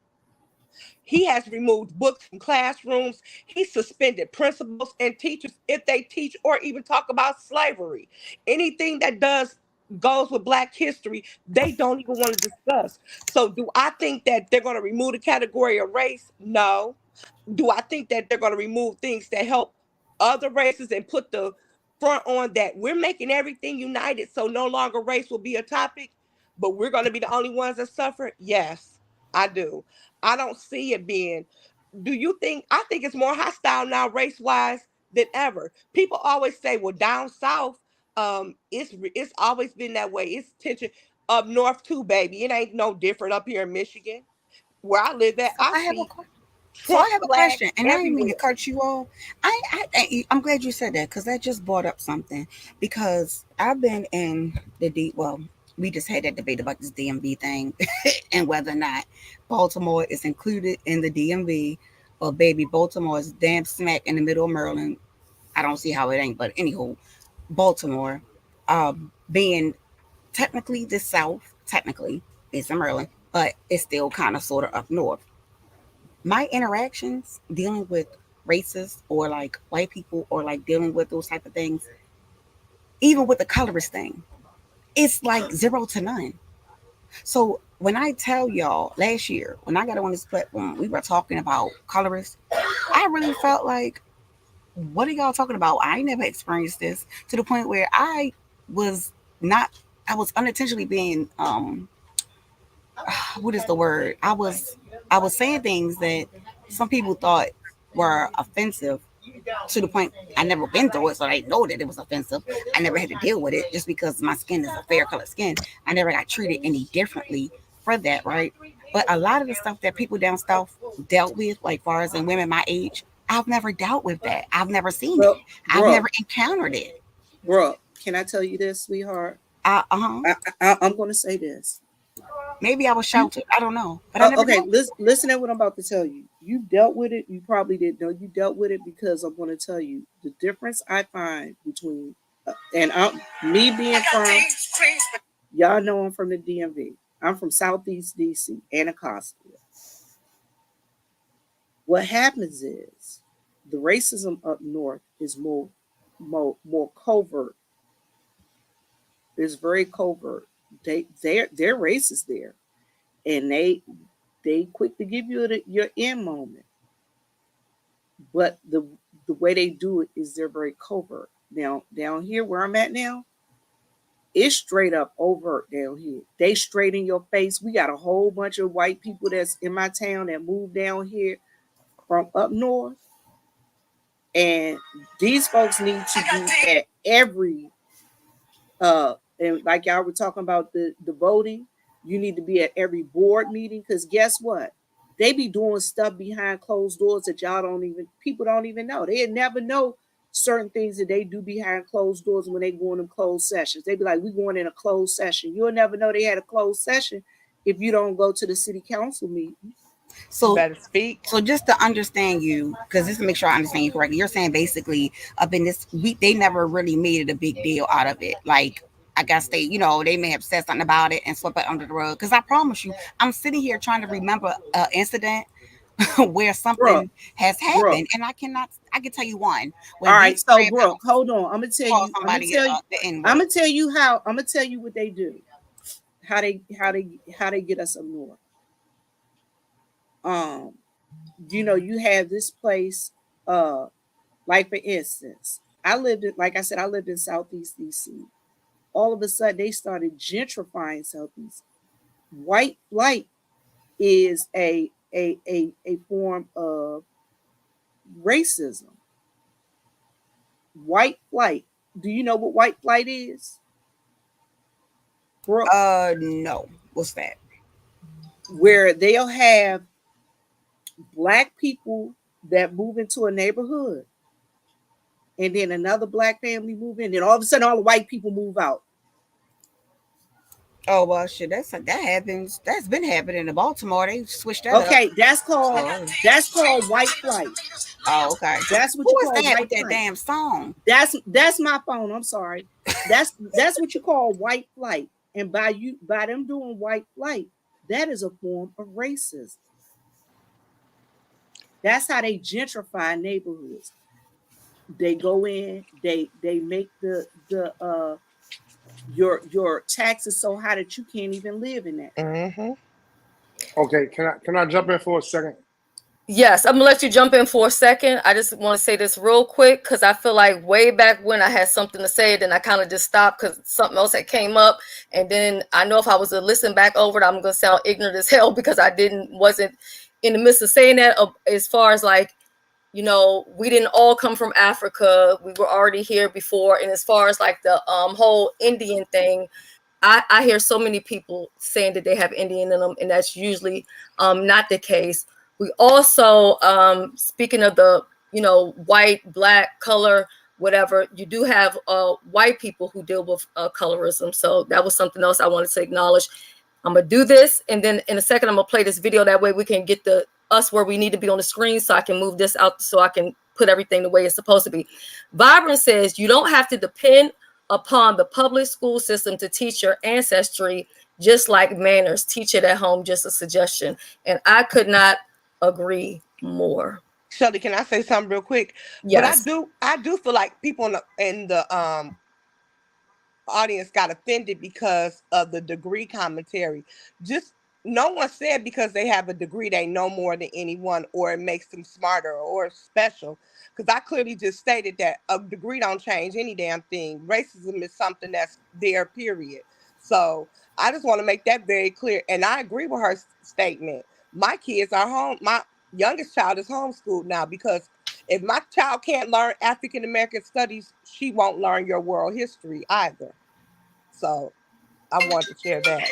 He has removed books from classrooms. He suspended principals and teachers if they teach or even talk about slavery. Anything that does goes with Black history, they don't even want to discuss. So do I think that they're going to remove the category of race? No. Do I think that they're going to remove things that help other races and put the front on that we're making everything united so no longer race will be a topic, but we're going to be the only ones that suffer? Yes, I do. I don't see it being. Do you think? I think it's more hostile now, race wise, than ever. People always say, "Well, down south, it's always been that way. It's tension up north too, baby. It ain't no different up here in Michigan, where I live at. So I I have a see question. So I Trump have a flags question, and I didn't mean to everywhere." cut you off. I'm glad you said that because that just brought up something. Because I've been in the D. Well, we just had that debate about this DMV thing and whether or not Baltimore is included in the DMV, or baby, Baltimore is damn smack in the middle of Maryland. I don't see how it ain't. But anywho, Baltimore, being technically the South, technically it's in Maryland, but it's still kind of sort of up north. My interactions dealing with racists or like white people or like dealing with those type of things, even with the colorist thing, it's like zero to none. So when I tell y'all last year, when I got on this platform, we were talking about colorists, I really felt like, what are y'all talking about? I never experienced this, to the point where was not, I was unintentionally being, what is the word? I was saying things that some people thought were offensive, to the point I never been through it, so I know that it was offensive. I never had to deal with it just because my skin is a fair colored skin. I never got treated any differently for that, right? But a lot of the stuff that people down south dealt with, like far as in women my age, I've never dealt with that. I've never seen it. Well, I've bro, never encountered it. bro, can I tell you this, sweetheart? Uh-huh. I'm going to say this. Maybe I was You sheltered. I don't know, but I never okay? dealt with Listen to what I'm about to tell you. You dealt with it. You probably didn't know you dealt with it, because I'm going to tell you the difference I find between and me being from, y'all know I'm from the DMV. I'm from Southeast DC, Anacostia. What happens is the racism up north is more covert. It's very covert. They're racist there, and they quick to give you your end moment. But the way they do it is they're very covert. Now down here where I'm at now, it's straight up overt down here. They straight in your face. We got a whole bunch of white people that's in my town that moved down here from up north, and these folks need to be at every and like y'all were talking about the voting. You need to be at every board meeting because guess what? They be doing stuff behind closed doors that people don't even know. They never know certain things that they do behind closed doors when they go in them closed sessions. They be like, we going in a closed session. You'll never know they had a closed session if you don't go to the city council meeting. You So better speak. So just to understand you, because just to make sure I understand you correctly, you're saying basically up in this week they never really made it a big deal out of it. Like I guess they may have said something about it and swept it under the rug. Because I promise you, I'm sitting here trying to remember an incident where Brooke, something has Brooke. happened, and I cannot. I can tell you one All when right, Vivi's so Brooke, grandparents hold on. I'm gonna tell called you. somebody the N I'm word. gonna tell you how. I'm gonna tell you what they do. How they get us up north. Um, you have this place. Like for instance, like I said, I lived in Southeast DC. All of a sudden, they started gentrifying Southeast. White flight is a form of racism. White flight. Do you know what white flight is? Brooke? No, what's that? Where they'll have black people that move into a neighborhood and then another black family move in, then all of a sudden all the white people move out. Oh well, shit. That happens. That's been happening in Baltimore. They switched that up. Okay, that's called So, white flight. oh okay. That's what Who you is call that with white that flight. damn song? That's my phone. I'm sorry. That's what you call white flight. And by them doing white flight, that is a form of racism. That's how they gentrify neighborhoods. They go in, they make the your taxes so high that you can't even live in that. Mm-hmm. Okay, can I jump in for a second? Yes, I'm gonna let you jump in for a second. I just want to say this real quick because I feel like way back when I had something to say, then I kind of just stopped because something else had came up, and then I know if I was to listen back over it, I'm gonna sound ignorant as hell because I wasn't in the midst of saying that. As far as like, we didn't all come from Africa. We were already here before, and as far as like the whole Indian thing, I hear so many people saying that they have Indian in them, and that's usually not the case. We also, speaking of the, white, black, color, whatever, you do have white people who deal with colorism. So that was something else I wanted to acknowledge. I'm going to do this, and then in a second, I'm going to play this video. That way we can get us where we need to be on the screen so I can move this out so I can put everything the way it's supposed to be. Vibrant says you don't have to depend upon the public school system to teach your ancestry, just like manners. Teach it at home, just a suggestion. And I could not agree more. Shelly, can I say something real quick? Yes. But I do feel like people in the audience got offended because of the degree commentary. Just no one said because they have a degree they know more than anyone or it makes them smarter or special. Because I clearly just stated that a degree don't change any damn thing. Racism is something that's there, period. So I just want to make that very clear. And I agree with her statement. My kids are home. My youngest child is homeschooled now because if my child can't learn African American studies, she won't learn your world history either. So I wanted to share that.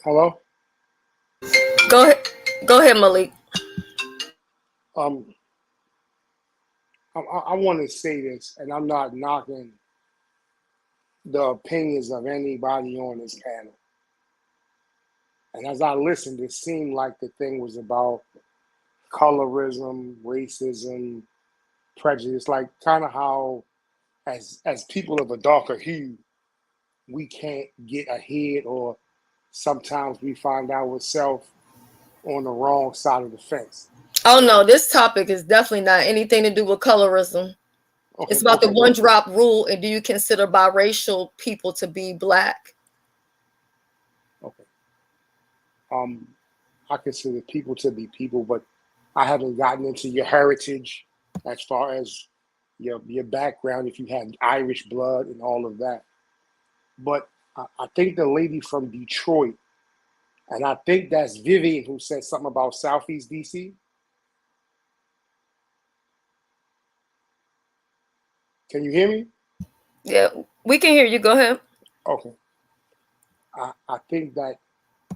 Hello. Go ahead, Malik. Um, I want to say this, and I'm not knocking the opinions of anybody on this panel. And as I listened, it seemed like the thing was about colorism, racism, prejudice, like kind of how as people of a darker hue, we can't get ahead, or sometimes we find ourselves on the wrong side of the fence. Oh no, this topic is definitely not anything to do with colorism. Okay, It's about the okay, one drop rule, and do you consider biracial people to be black? okay. I consider people to be people, but I haven't gotten into your heritage as far as your background, if you had Irish blood and all of that. But I think the lady from Detroit, and I think that's Vivian who said something about Southeast DC. Can you hear me? Yeah, we can hear you. Go ahead. Okay. I think that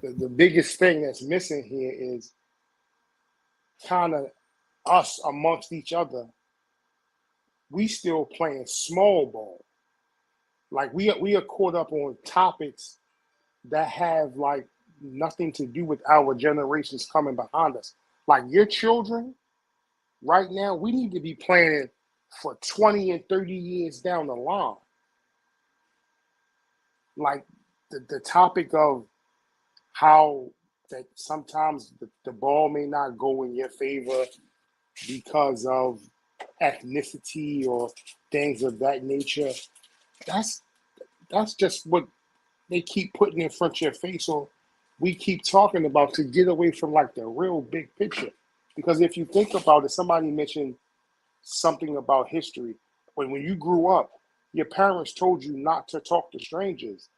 the biggest thing that's missing here is kind of us amongst each other. We still playing small ball. Like we are caught up on topics that have like nothing to do with our generations coming behind us. Like your children right now, we need to be planning for 20 and 30 years down the line. Like the topic of how that sometimes the ball may not go in your favor because of ethnicity or things of that nature. That's that's just what they keep putting in front of your face, or we keep talking about to get away from like the real big picture. Because if you think about it, somebody mentioned something about history. When you grew up, your parents told you not to talk to strangers.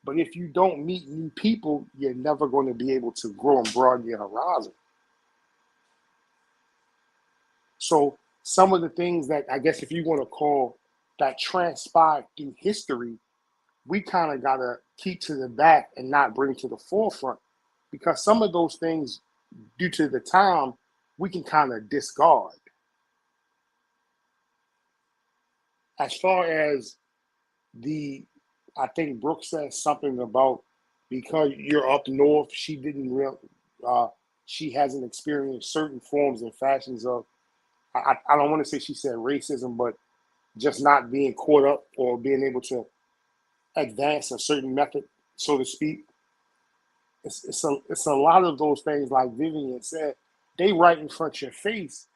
But if you don't meet new people, you're never going to be able to grow and broaden your horizon. So some of the things that I guess if you want to call that transpired through history, we kind of got to keep to the back and not bring to the forefront, because some of those things, due to the time, we can kind of discard. As far as I think Brooke said something about because you're up north, she hasn't experienced certain forms and fashions of, I don't want to say she said racism, but just not being caught up or being able to advance a certain method, so to speak. It's a lot of those things, like Vivian said, they right in front of your face,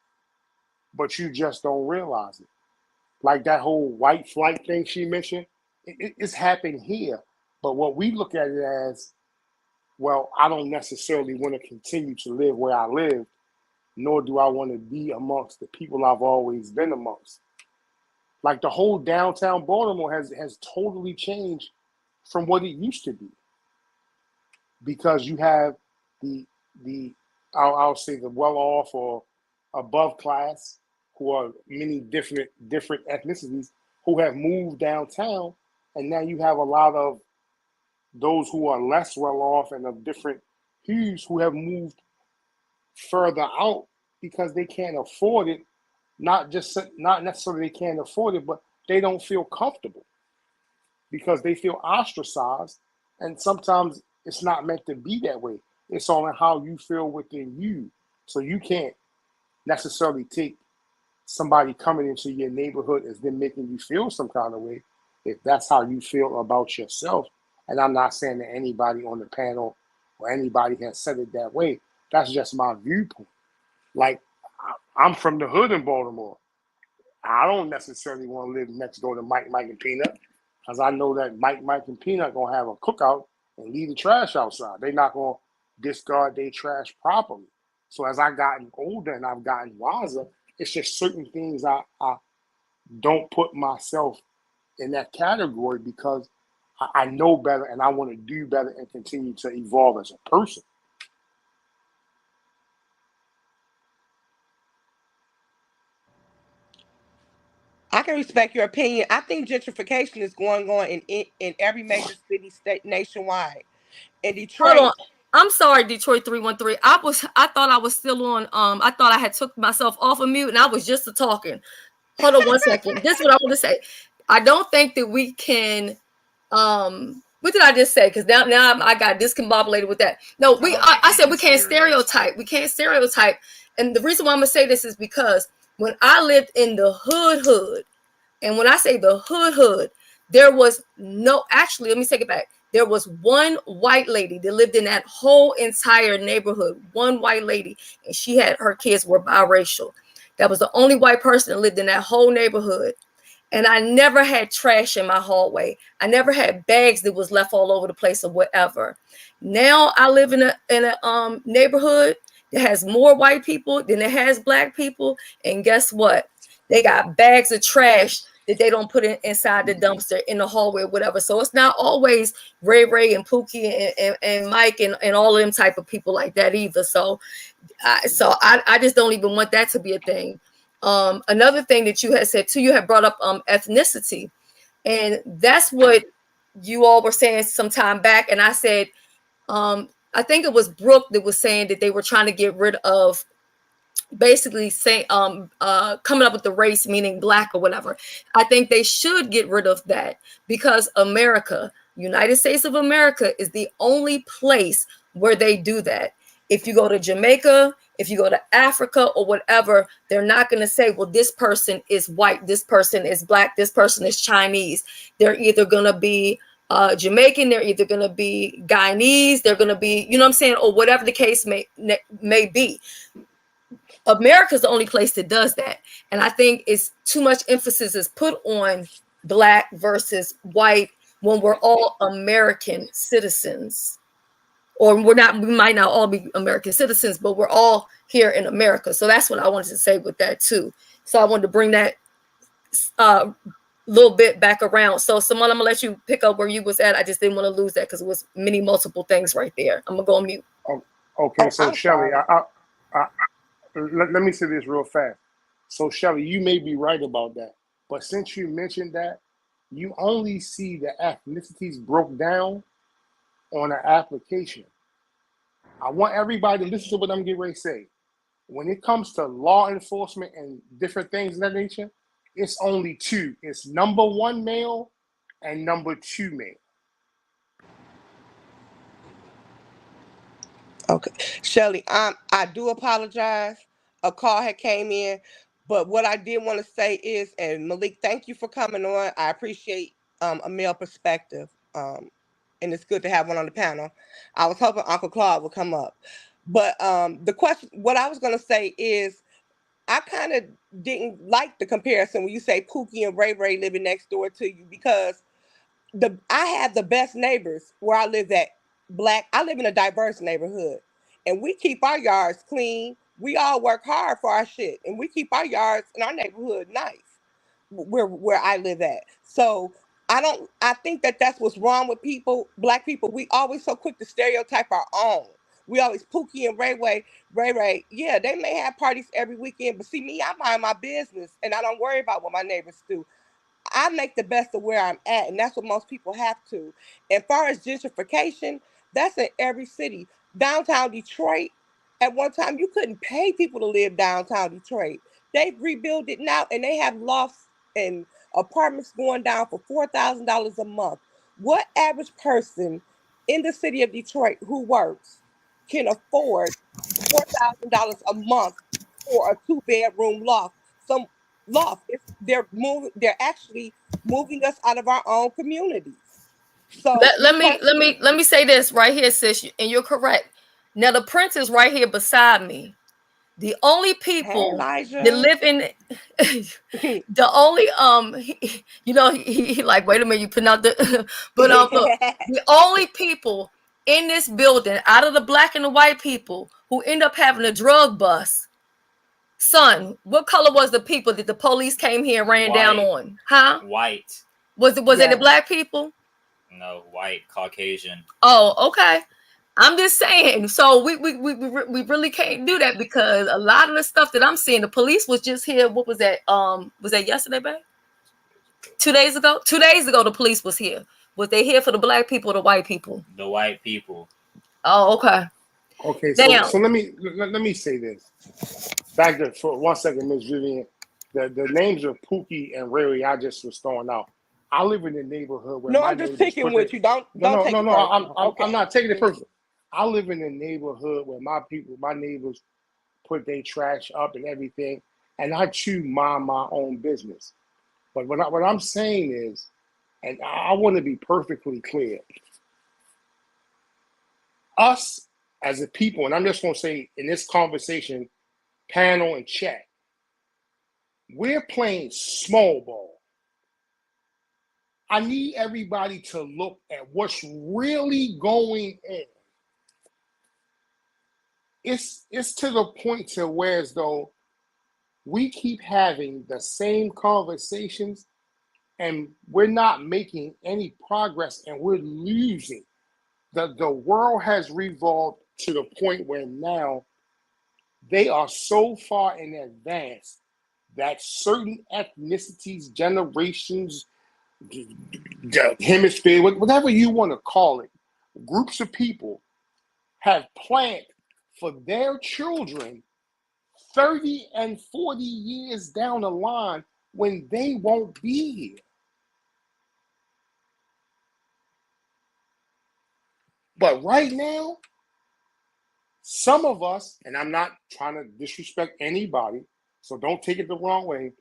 but you just don't realize it. Like that whole white flight thing she mentioned, it's happened here. But what we look at it as, well, I don't necessarily want to continue to live where I live, nor do I want to be amongst the people I've always been amongst. Like the whole downtown Baltimore has totally changed from what it used to be, because you have the I'll say the well off or above class, who are many different ethnicities, who have moved downtown, and now you have a lot of those who are less well off and of different hues who have moved further out because they can't afford it. Not necessarily they can't afford it, but they don't feel comfortable because they feel ostracized. And sometimes it's not meant to be that way. It's only how you feel within you. So you can't necessarily take somebody coming into your neighborhood as them making you feel some kind of way if that's how you feel about yourself. And I'm not saying that anybody on the panel or anybody has said it that way. That's just my viewpoint. Like, I'm from the hood in Baltimore. I don't necessarily want to live next door to Mike, and Peanut, because I know that Mike, and Peanut gonna have a cookout and leave the trash outside. They're not gonna discard their trash properly. So as I've gotten older and I've gotten wiser, it's just certain things I don't put myself in that category, because I know better and I want to do better and continue to evolve as a person. I can respect your opinion. I think gentrification is going on in every major city, state, nationwide. In Hold Detroit, on. I'm sorry, Detroit 313. I thought I was still on. I thought I had took myself off of mute and I was just talking. Hold on one second. This is what I want to say. I don't think that we can. What did I just say? Because now I got discombobulated with that. No, I said we can't stereotype. We can't stereotype. And the reason why I'm gonna say this is because when I lived in the hood, and when I say the hood, there was no. Actually, let me take it back. There was one white lady that lived in that whole entire neighborhood. One white lady, and she had her kids were biracial. That was the only white person that lived in that whole neighborhood. And I never had trash in my hallway. I never had bags that was left all over the place or whatever. Now I live in a neighborhood that has more white people than it has black people. And guess what? They got bags of trash that they don't put inside the dumpster in the hallway or whatever. So it's not always Ray and Pookie and Mike and all of them type of people like that either. So I just don't even want that to be a thing. Another thing that you had said too, you had brought up ethnicity. And that's what you all were saying some time back. And I said, I think it was Brooke that was saying that they were trying to get rid of basically say coming up with the race meaning black or whatever. I think they should get rid of that because America, United States of America, is the only place where they do that. If you go to Jamaica, if you go to Africa or whatever, they're not going to say, well, this person is white, this person is black, this person is Chinese. They're either going to be Jamaican, they're either going to be Guyanese, they're going to be, you know what I'm saying, or whatever the case may be. America's the only place that does that. And I think it's too much emphasis is put on black versus white when we're all American citizens. Or we might not all be American citizens, but we're all here in America. So that's what I wanted to say with that too. So I wanted to bring that little bit back around. So Simone, I'm gonna let you pick up where you was at. I just didn't want to lose that because it was multiple things right there. I'm gonna go on mute. Okay, so Shelly, let me say this real fast. So Shelly, you may be right about that, but since you mentioned that, you only see the ethnicities broke down on an application. I want everybody to listen to what I'm getting ready to say. When it comes to law enforcement and different things of that nature, it's only two. It's number one male and number two male. Okay, Shelly, I do apologize. A call had came in, but what I did want to say is, and Malik, thank you for coming on. I appreciate a male perspective, and it's good to have one on the panel. I was hoping Uncle Claude would come up, but the question, what I was going to say is, I kind of didn't like the comparison when you say Pookie and Ray Ray living next door to you, because I have the best neighbors where I live at. I live in a diverse neighborhood, and we keep our yards clean. We all work hard for our shit, and we keep our yards in our neighborhood nice where I live at. So I think that that's what's wrong with people, black people. We always so quick to stereotype our own. We always Pookie and Ray. Yeah, they may have parties every weekend, but see me, I mind my business and I don't worry about what my neighbors do. I make the best of where I'm at, and that's what most people have to. As far as gentrification, that's in every city. Downtown Detroit, at one time, you couldn't pay people to live downtown Detroit. They've rebuilt it now, and they have lofts and apartments going down for $4,000 a month. What average person in the city of Detroit who works can afford $4,000 a month for a two-bedroom loft? Some loft. They're actually moving us out of our own communities. So Let me say this right here, sis, and you're correct. Now the prince is right here beside me. The only people that live in the only he like, wait a minute, you putting out the but look, the only people in this building out of the black and the white people who end up having a drug bust. Son, what color was the people that the police came here and ran down on? Huh? White. Was it the black people? No, white, Caucasian. Oh, okay. I'm just saying. So we really can't do that because a lot of the stuff that I'm seeing, the police was just here. What was that? Was that yesterday, babe? 2 days ago? 2 days ago, the police was here. Was they here for the black people or the white people? The white people. Oh, okay. Okay, so let me say this. Back there for 1 second, Ms. Vivian. The names of Pookie and Ray I just was throwing out. I live in a neighborhood where I'm just picking with you. Don't take it personal. I'm not taking it personal. I live in a neighborhood where my neighbors put their trash up and everything, and I too mind my own business. But what I'm saying is, and I want to be perfectly clear, us as a people, and I'm just going to say in this conversation, panel and chat, we're playing small ball. I need everybody to look at what's really going on. It's to the point to where as though we keep having the same conversations and we're not making any progress and we're losing. The world has revolved to the point where now they are so far in advance that certain ethnicities, generations, the hemisphere, whatever you want to call it, groups of people have planned for their children 30 and 40 years down the line when they won't be here. But right now, some of us, and I'm not trying to disrespect anybody, so don't take it the wrong way,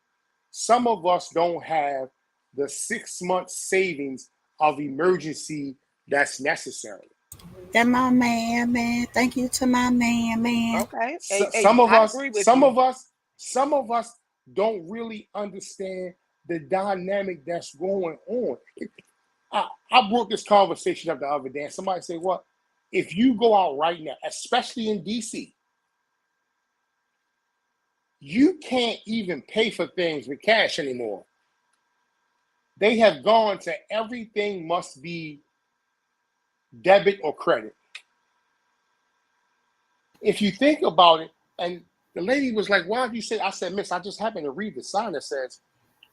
some of us don't have the 6 month savings of emergency that's necessary. That my man. Thank you to my man. Okay. Some of I us, agree with some you. of us don't really understand the dynamic that's going on. I brought this conversation up the other day, and somebody said, "Well, if you go out right now, especially in DC, you can't even pay for things with cash anymore. They have gone to everything must be debit or credit." If you think about it, and the lady was like, "Why did you say?" I said, "Miss, I just happened to read the sign that says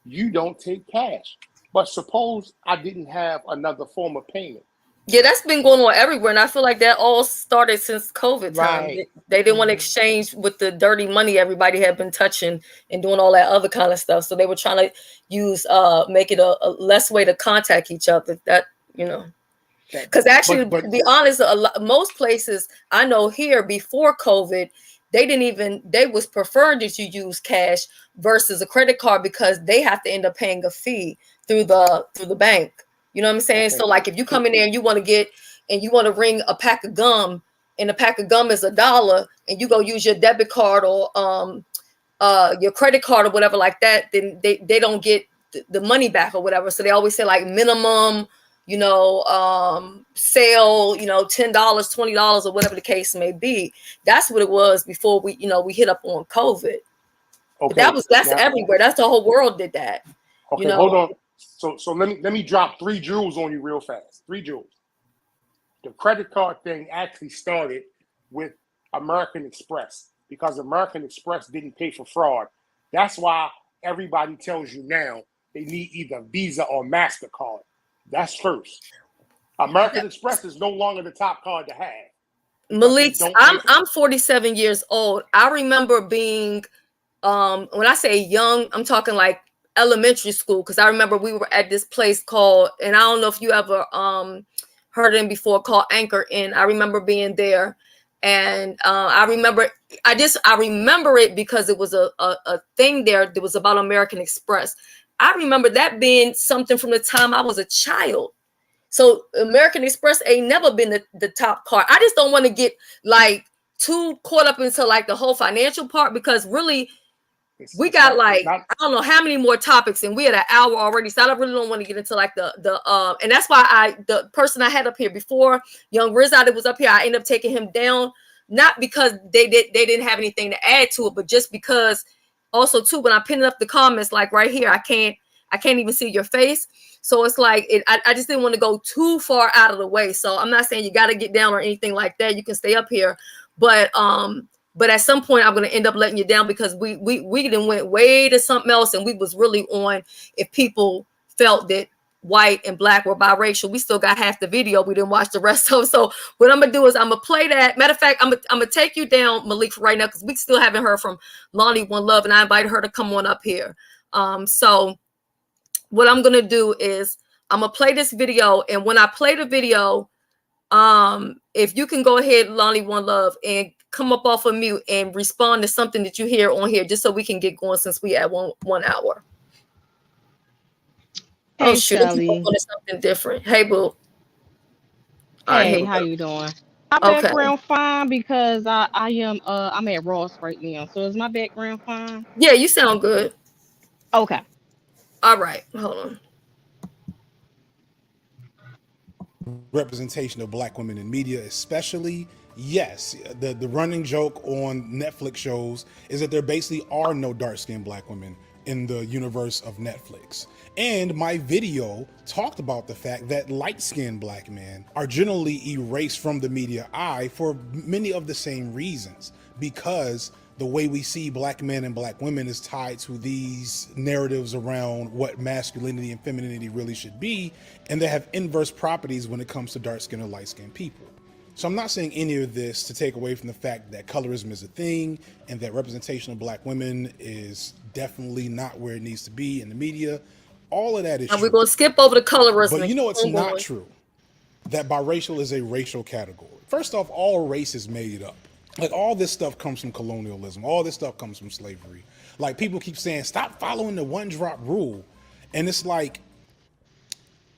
you don't take cash. But suppose I didn't have another form of payment." Yeah, that's been going on everywhere, and I feel like that all started since COVID time. Right. They didn't want to exchange with the dirty money everybody had been touching and doing all that other kind of stuff. So they were trying to use make it a less way to contact each other. That because actually, to be honest, most places I know here before COVID, they was preferring that you use cash versus a credit card because they have to end up paying a fee through the bank. You know what I'm saying? Okay. So like if you come in there and you want to ring a pack of gum, and the pack of gum is $1, and you go use your debit card or your credit card or whatever like that, then they don't get the money back or whatever. So they always say like minimum, sale, $10, $20 or whatever the case may be. That's what it was before we hit up on COVID. Okay, that's everywhere. That's the whole world did that. Okay, hold on. So let me drop 3 jewels on you real fast. 3 jewels. The credit card thing actually started with American Express because American Express didn't pay for fraud. That's why everybody tells you now they need either Visa or MasterCard. That's first. American Express is no longer the top card to have. Malik, I'm 47 years old. I remember being when I say young, I'm talking like elementary school, because I remember we were at this place called, and I don't know if you ever heard of it before, called Anchor Inn. I remember being there, and I remember it because it was a thing there that was about American Express. I remember that being something from the time I was a child. So American Express ain't never been the top card. I just don't want to get like too caught up into like the whole financial part, because really we got like I don't know how many more topics, and we had an hour already. So I really don't want to get into like the and that's why the person I had up here before, Young Rizza, that was up here, I ended up taking him down, not because they didn't have anything to add to it, but just because also too, when I pinned up the comments, like right here, I can't even see your face. So it's like I just didn't want to go too far out of the way. So I'm not saying you got to get down or anything like that. You can stay up here, but at some point I'm going to end up letting you down, because we then went way to something else, and we was really on if people felt that white and black were biracial. We still got half the video. We didn't watch the rest of it. So what I'm gonna do is I'm gonna play that. Matter of fact, I'm gonna take you down, Malik, for right now, because we still haven't heard from Lonnie One Love, and I invited her to come on up here. So what I'm gonna do is I'm gonna play this video, and when I play the video, if you can go ahead, Lonnie One Love, and come up off of mute and respond to something that you hear on here, just so we can get going, since we at one hour. Hey, oh shoot, Shelly. Something different. Hey, boo. Hey, how you doing? My background fine, because I am I'm at Ross right now. So is my background fine? Yeah, you sound good. Okay. All right, hold on. Representation of black women in media, especially, yes, the running joke on Netflix shows is that there basically are no dark-skinned black women in the universe of Netflix. And my video talked about the fact that light-skinned black men are generally erased from the media eye for many of the same reasons, because the way we see black men and black women is tied to these narratives around what masculinity and femininity really should be, and they have inverse properties when it comes to dark-skinned or light-skinned people. So I'm not saying any of this to take away from the fact that colorism is a thing and that representation of black women is definitely not where it needs to be in the media. All of that is And true. we're going to skip over the colorism. But you know it's not true that biracial is a racial category. First off, all race is made up. Like, all this stuff comes from colonialism. All this stuff comes from slavery. Like, people keep saying, stop following the one drop rule. And it's like,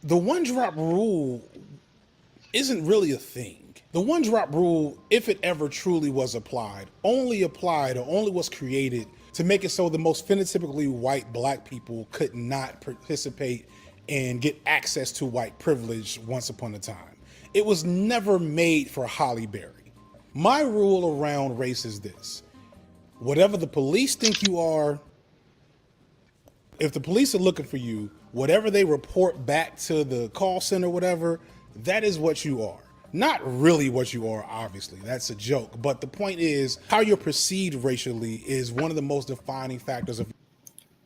the one drop rule isn't really a thing. The one drop rule, if it ever truly was applied or only was created to make it so the most phenotypically white black people could not participate and get access to white privilege once upon a time. It was never made for Holly Berry. My rule around race is this: whatever the police think you are, if the police are looking for you, whatever they report back to the call center, whatever, that is what you are. Not really what you are, obviously. That's a joke. But the point is, how you're perceived racially is one of the most defining factors of.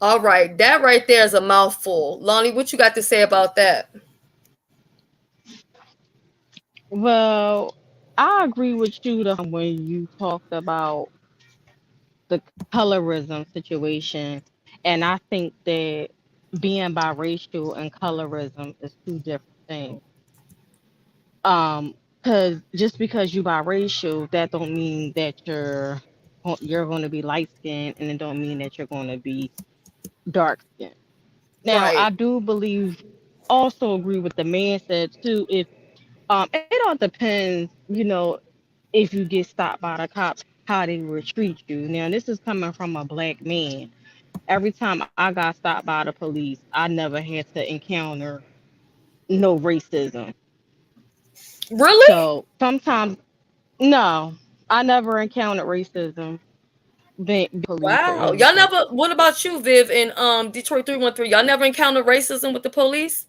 All right. That right there is a mouthful. Lonnie, what you got to say about that? Well, I agree with you when you talked about the colorism situation. And I think that being biracial and colorism is two different things. Because just because you biracial, that don't mean that you're going to be light skinned, and it don't mean that you're going to be dark skinned. Now, Right. I do believe, also agree with the man said too. If it all depends, if you get stopped by the cops, how they will treat you. Now, this is coming from a black man. Every time I got stopped by the police, I never had to encounter no racism. Really? So sometimes, no, I never encountered racism. Police or Wow. Y'all anything. never, what about you, Viv, in Detroit 313? Y'all never encountered racism with the police?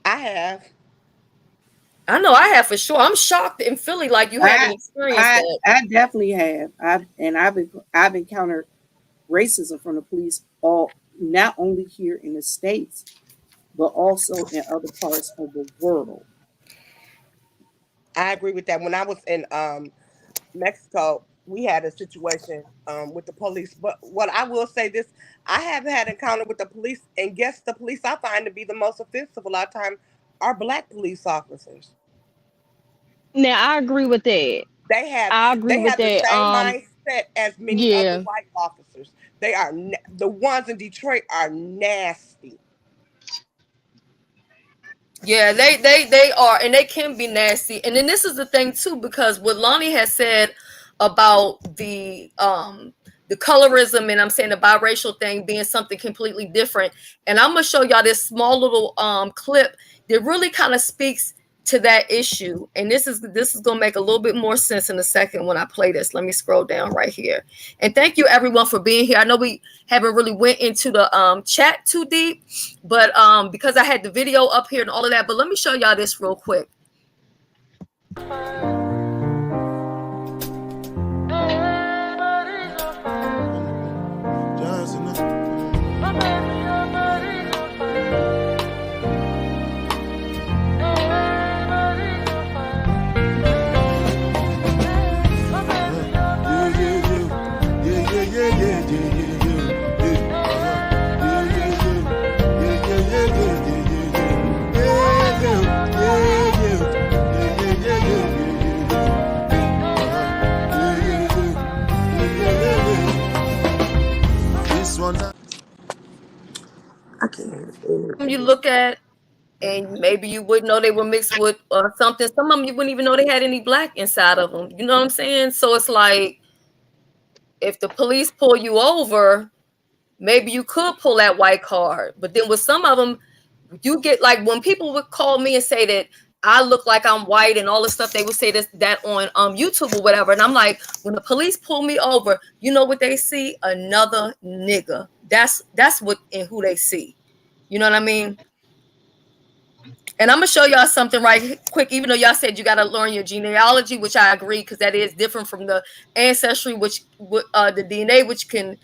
I have. I know I have for sure. I'm shocked in Philly like you haven't experienced that. I definitely have. I've encountered racism from the police, all not only here in the States, but also in other parts of the world. I agree with that. When I was in Mexico, we had a situation with the police. But what I will say this, I have had encounter with the police, and guess the police I find to be the most offensive a lot of time are black police officers. Now I agree with that. They have I agree with the that. same mindset as many other Yeah. white officers. They are the ones in Detroit are nasty. Yeah, they are, and they can be nasty. And then this is the thing too, because what Lonnie has said about the colorism, and I'm saying the biracial thing being something completely different. And I'm gonna show y'all this small little clip that really kind of speaks to that issue. And this is gonna make a little bit more sense in a second when I play this. Let me scroll down right here. And thank you everyone for being here. I know we haven't really went into the chat too deep, but because I had the video up here and all of that. But let me show y'all this real quick. You look at, and maybe you wouldn't know they were mixed with something. Some of them you wouldn't even know they had any black inside of them. You know what I'm saying? So it's like, if the police pull you over, maybe you could pull that white card. But then with some of them, you get like when people would call me and say that I look like I'm white and all the stuff, they would say that on YouTube or whatever. And I'm like, when the police pull me over, you know what they see? Another nigga. That's what and who they see. You know what I mean? And I'm gonna show y'all something right quick, even though y'all said you gotta learn your genealogy, which I agree, because that is different from the ancestry, which the DNA, which can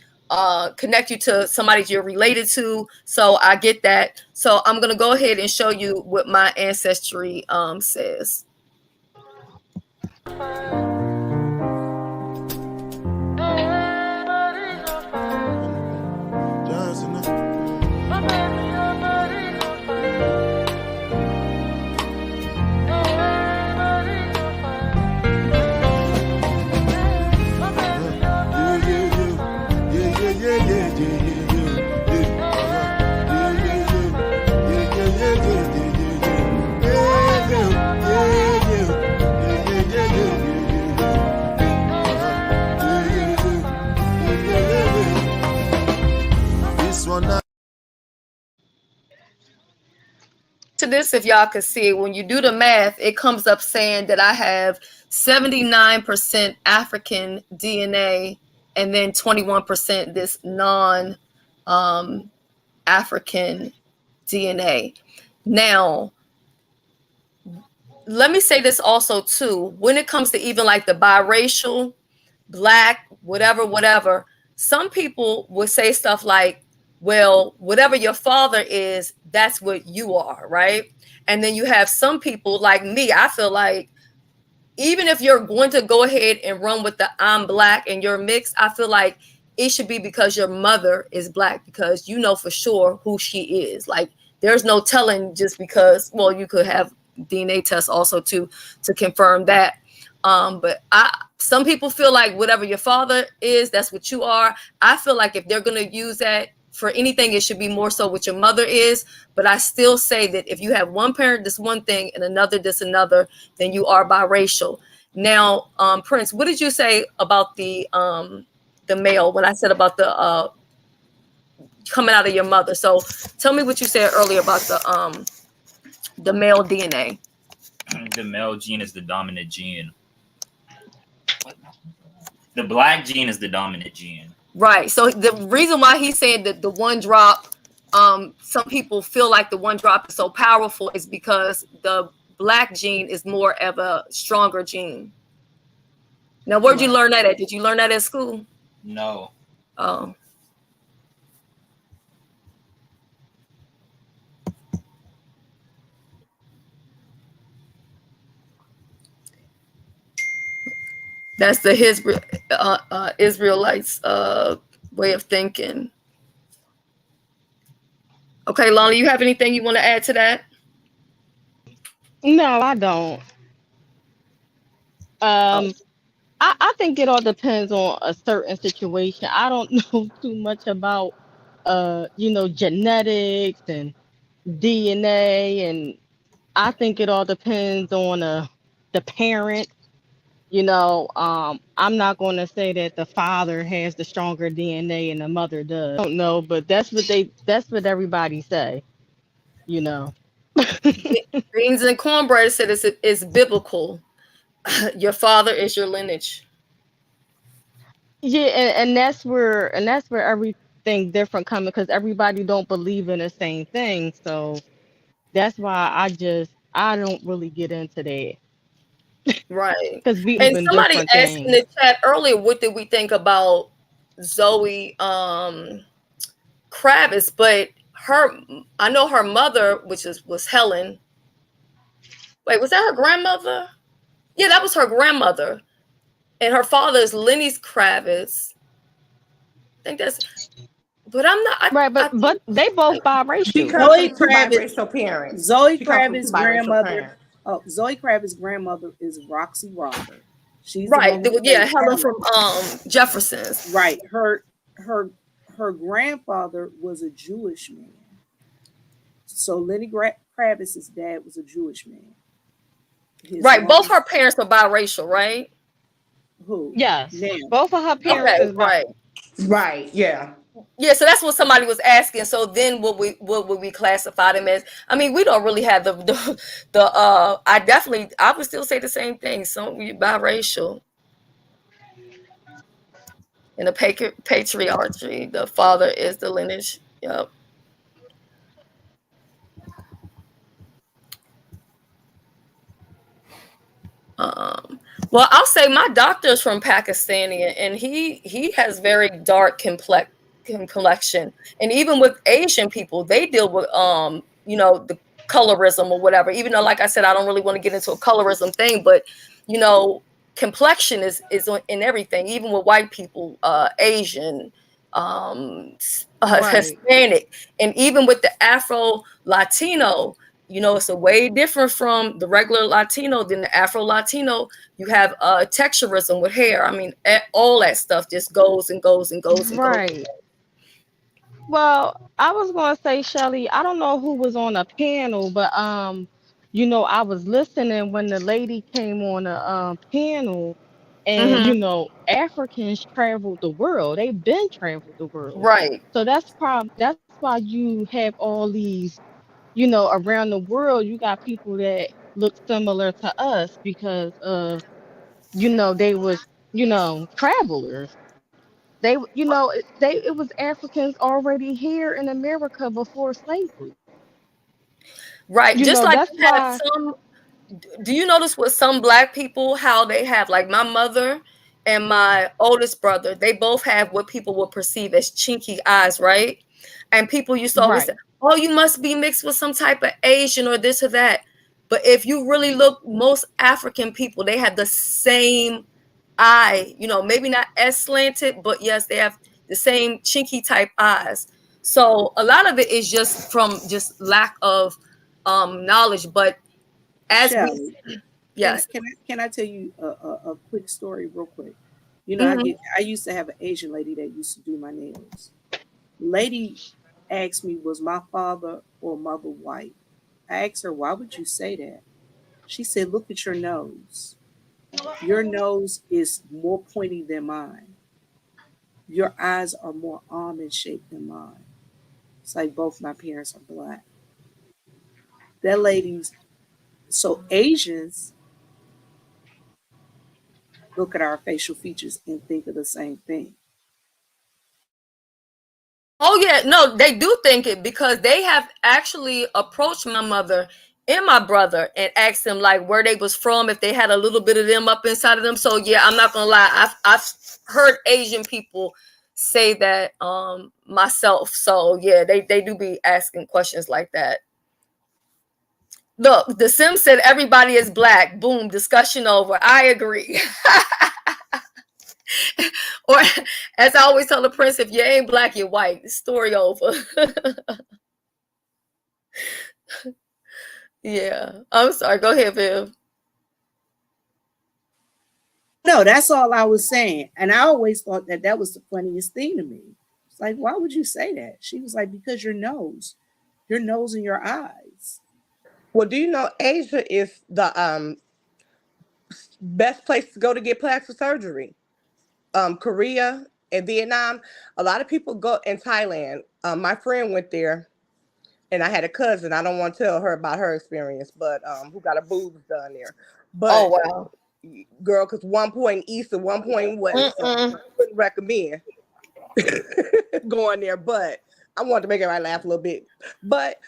connect you to somebody you're related to. So I get that. So I'm gonna go ahead and show you what my ancestry says. To this, if y'all could see it, when you do the math, it comes up saying that I have 79% African DNA and then 21% this non-African DNA. Now, let me say this also too. When it comes to even like the biracial, black, whatever, some people would say stuff like, well, whatever your father is, that's what you are, right? And then you have some people like me, I feel like even if you're going to go ahead and run with the I'm black and you're mixed, I feel like it should be because your mother is black, because you know for sure who she is. Like there's no telling just because, well, you could have DNA tests also to confirm that. But some people feel like whatever your father is, that's what you are. I feel like if they're going to use that for anything, it should be more so what your mother is. But I still say that if you have one parent, this one thing, and another, this another, then you are biracial. Now, Prince, what did you say about the male when I said about the coming out of your mother? So tell me what you said earlier about the male DNA. The male gene is the dominant gene. The black gene is the dominant gene. Right. So the reason why he's saying that the one drop, some people feel like the one drop is so powerful is because the black gene is more of a stronger gene. Now, where'd you learn that at? Did you learn that at school? No. Oh. That's the Israelites way of thinking. Okay, Lonnie, you have anything you want to add to that? No, I don't. I think it all depends on a certain situation. I don't know too much about genetics and DNA, and I think it all depends on the parent. I'm not going to say that the father has the stronger DNA and the mother does. I don't know, but that's what everybody say. Beans and cornbread said it's biblical. Your father is your lineage. Yeah, and that's where everything different coming, because everybody don't believe in the same thing. So that's why I don't really get into that. Right. Because we And even somebody different asked in things. the chat earlier, what did we think about Zoe Kravitz? But I know her mother, which was Helen. Wait, was that her grandmother? Yeah, that was her grandmother. And her father is Lenny Kravitz. I think that's, but I'm not. Right, but they both biracial. She comes from two biracial parents. Zoe She comes from Kravitz's two biracial grandmother. parents. Oh, Zoe Kravitz's grandmother is Roxy Robert. She's right. the one Yeah, Helen from Jefferson's. Right. Her grandfather was a Jewish man. So Lenny Kravitz's dad was a Jewish man. Right. Both her parents are biracial, right? Who? Yes. Now. Both of her parents is right. Right. Yeah. Yeah, so that's what somebody was asking. So then what would we classify them as? I mean, we don't really have the I would still say the same thing. So we biracial. In the patriarchy, the father is the lineage. Yep. Well, I'll say my doctor's from Pakistani, and he has very dark complexion, and even with Asian people, they deal with the colorism or whatever. Even though, like I said, I don't really want to get into a colorism thing, but you know, complexion is in everything. Even with white people, Asian, Right. Hispanic, and even with the Afro Latino. It's a way different from the regular Latino than the Afro Latino. You have texturism with hair. I mean, all that stuff just goes and goes and goes and goes. Right. Well, I was gonna say, Shelly, I don't know who was on a panel, but I was listening when the lady came on a panel, and Hmm. Africans traveled the world. They've been traveled the world. Right. So that's why you have all these, around the world, you got people that look similar to us because of, they was, travelers. It was Africans already here in America before slavery. Right. Just like That's you have why. some. Do you notice with some black people how they have, like my mother and my oldest brother, they both have what people would perceive as chinky eyes, right? And people used to always say, Right. oh, you must be mixed with some type of Asian or this or that. But if you really look, most African people, they have the same eye, maybe not as slanted, but yes, they have the same chinky type eyes. So a lot of it is just from just lack of knowledge. But as we, Shelly, yes. can I tell you a quick story real quick? Hmm. I used to have an Asian lady that used to do my nails. Lady asked me, was my father or mother white? I asked her, why would you say that? She said, look at your nose. Your nose is more pointy than mine. Your eyes are more almond shaped than mine. It's like both my parents are black. That lady's so Asians look at our facial features and think of the same thing. Oh yeah, no, they do think it because they have actually approached my mother and my brother and asked them like where they was from, if they had a little bit of them up inside of them. So yeah, I'm not gonna lie, I've heard Asian people say that myself. So yeah, they do be asking questions like that. Look, the Sim said everybody is black. Boom, discussion over. I agree. Or as I always tell the prince, if you ain't black, you're white. Story over. Yeah. I'm sorry. Go ahead, Viv. No, that's all I was saying. And I always thought that that was the funniest thing to me. It's like, why would you say that? She was like, because your nose and your eyes. Well, do you know Asia is the best place to go to get plastic surgery? Korea and Vietnam. A lot of people go in Thailand. My friend went there, and I had a cousin. I don't want to tell her about her experience, but who got her boobs done there. Oh, But wow. girl, because one point east and one point west, so Mm-mm. I wouldn't recommend going there. But I wanted to make everybody laugh a little bit. But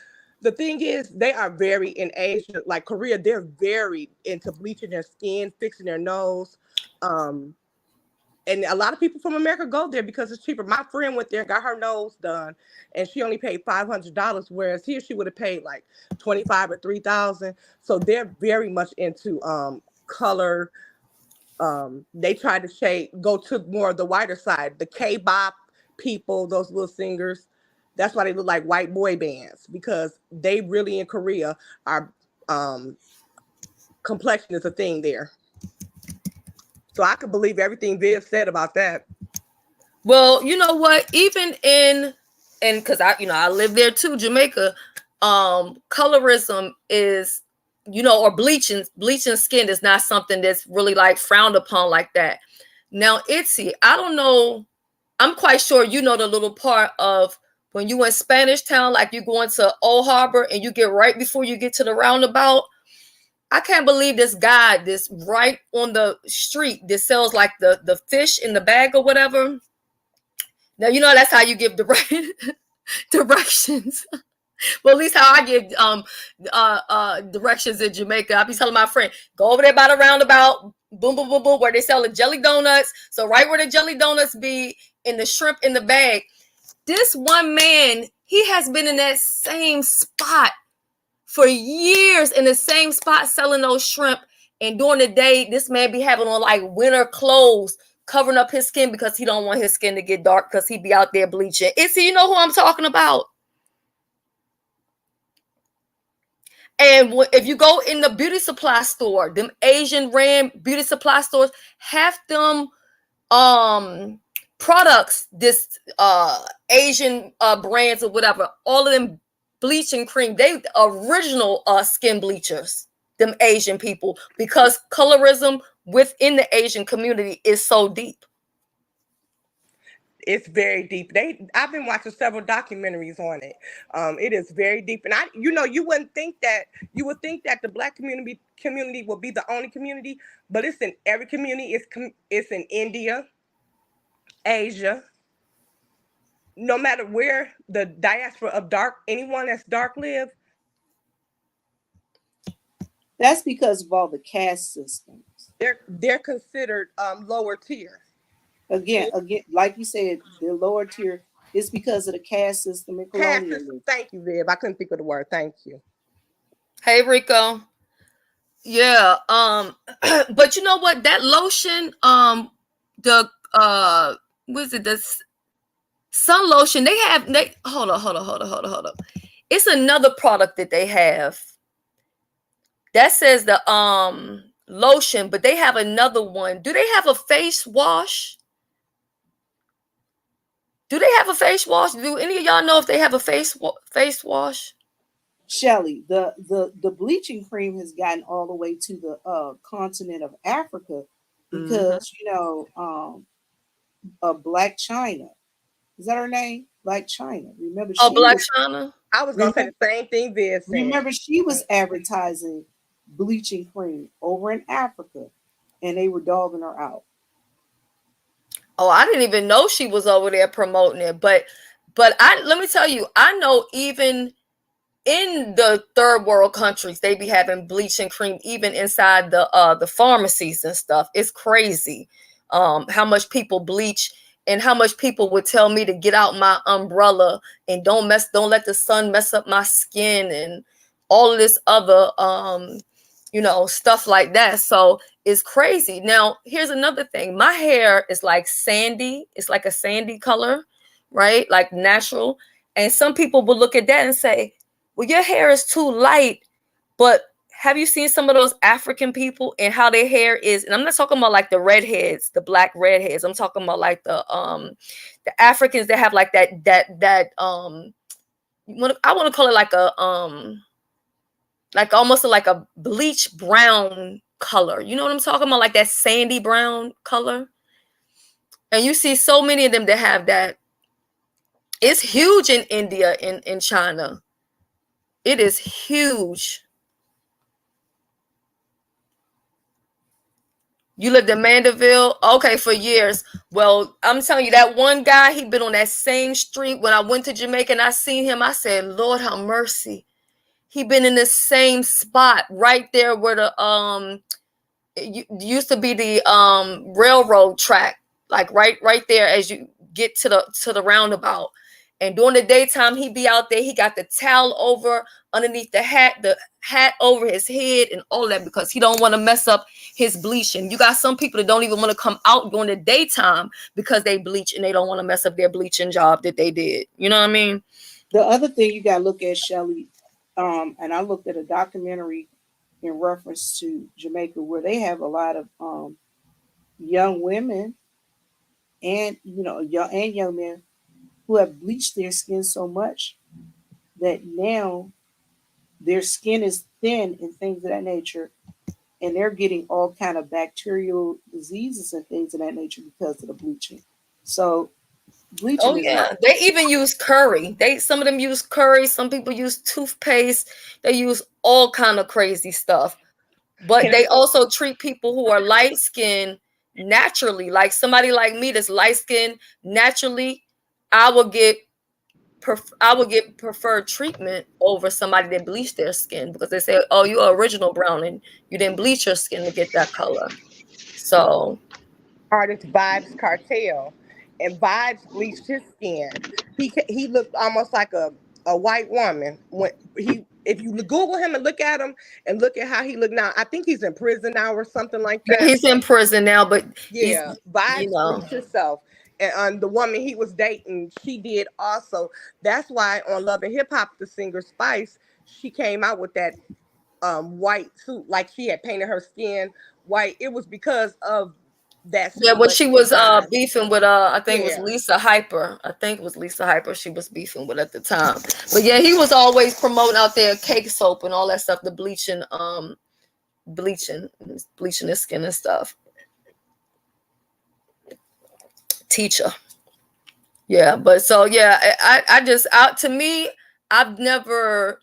the thing is, they are very in Asia, like Korea. They're very into bleaching their skin, fixing their nose. Um, and a lot of people from America go there because it's cheaper. My friend went there and got her nose done, and she only paid $500, whereas here she would have paid like 25 or 3,000. So they're very much into color. They try to go to more of the whiter side. The K-pop people, those little singers, that's why they look like white boy bands because they really in Korea are complexion is a thing there. So I could believe everything Viv said about that. Well, you know what? Even and because I live there too, Jamaica. Colorism is, or bleaching skin is not something that's really like frowned upon like that. Now, Itzy, I don't know. I'm quite sure you know the little part of when you in Spanish Town, like you going to Old Harbor and you get right before you get to the roundabout. I can't believe this guy, this right on the street, this sells like the fish in the bag or whatever. Now that's how you give directions. Well, at least how I give directions in Jamaica. I be telling my friend, go over there by the roundabout, boom, boom, boom, boom, where they sell the jelly donuts. So right where the jelly donuts be, in the shrimp in the bag. This one man, he has been in that same spot for years, in the same spot selling those shrimp. And during the day, this man be having on like winter clothes, covering up his skin because he don't want his skin to get dark because he be out there bleaching. You know who I'm talking about? And if you go in the beauty supply store, them Asian ran beauty supply stores, half them products, this Asian brands or whatever, all of them bleaching cream, they original skin bleachers, them Asian people, because colorism within the Asian community is so deep. It's very deep. I've been watching several documentaries on it. It is very deep, and you wouldn't think that. You would think that the Black community would be the only community, but it's in every community. It's in India, Asia. No matter where the diaspora of anyone that's dark live. That's because of all the caste systems. They're considered lower tier. Again, like you said, the lower tier is because of the caste system and colonialism. Thank you, Viv. I couldn't think of the word. Thank you. Hey, Rico. Yeah. But you know what? That lotion, what is it? This sun lotion. Hold up. It's another product that they have that says the lotion, but they have another one. Do they have a face wash? Do they have a face wash? Do any of y'all know if they have a face wash? Shelly, the bleaching cream has gotten all the way to the continent of Africa because Black China, is that her name? Black China. Remember? Black China. I was gonna say the same thing. Viv said. Remember, she was advertising bleaching cream over in Africa, and they were dogging her out. Oh, I didn't even know she was over there promoting it. But let me tell you, I know even in the third world countries, they be having bleaching cream even inside the pharmacies and stuff. It's crazy how much people bleach and how much people would tell me to get out my umbrella and don't let the sun mess up my skin and all of this other stuff like that. So it's crazy. Now, here's another thing. My hair is like sandy. It's like a sandy color, right? Like natural. And some people will look at that and say, well, your hair is too light. But have you seen some of those African people and how their hair is? And I'm not talking about like the redheads, the black redheads. I'm talking about like the Africans that have like that I want to call it like a like almost like a bleach brown color. You know what I'm talking about? Like that sandy brown color. And you see so many of them that have that. It's huge in India, in China. It is huge. You lived in Mandeville? Okay, for years. Well, I'm telling you, that one guy, he been on that same street. When I went to Jamaica and I seen him, I said, Lord have mercy. He been in the same spot right there where the it used to be the railroad track, like right there as you get to the roundabout. And during the daytime, he be out there. He got the towel over underneath the hat over his head and all that because he don't want to mess up his bleaching. You got some people that don't even want to come out during the daytime because they bleach and they don't want to mess up their bleaching job that they did. You know what I mean? The other thing you got to look at, Shelly, and I looked at a documentary in reference to Jamaica where they have a lot of young women and young men who have bleached their skin so much that now their skin is thin and things of that nature, and they're getting all kind of bacterial diseases and things of that nature because of the bleaching. So bleaching. Oh yeah, they even use curry. Some of them use curry. Some people use toothpaste. They use all kind of crazy stuff. But they also treat people who are light skinned naturally. Like somebody like me that's light skinned naturally, I will get preferred treatment over somebody that bleached their skin because they say, "Oh, you're original brown and you didn't bleach your skin to get that color." So Artist Vibes Cartel, and Vibes bleached his skin. He looked almost like a white woman. When he, if you Google him and look at him and look at how he looked now, I think he's in prison now or something like yeah, that. he's in prison now, but he's, Yeah, you Vibes know, bleached himself. And the woman he was dating, she did also. That's why on Love and Hip Hop, the singer Spice, she came out with that white suit, like she had painted her skin white. It was because of that yeah, when she situation with was Vibes. beefing with I think it was Yeah. Lisa Hyper. I think it was Lisa Hyper she was beefing with at the time. But yeah, he was always promoting out there cake soap and all that stuff, the bleaching his skin and stuff. Teacher. Yeah, but so yeah, I just out to me, I've never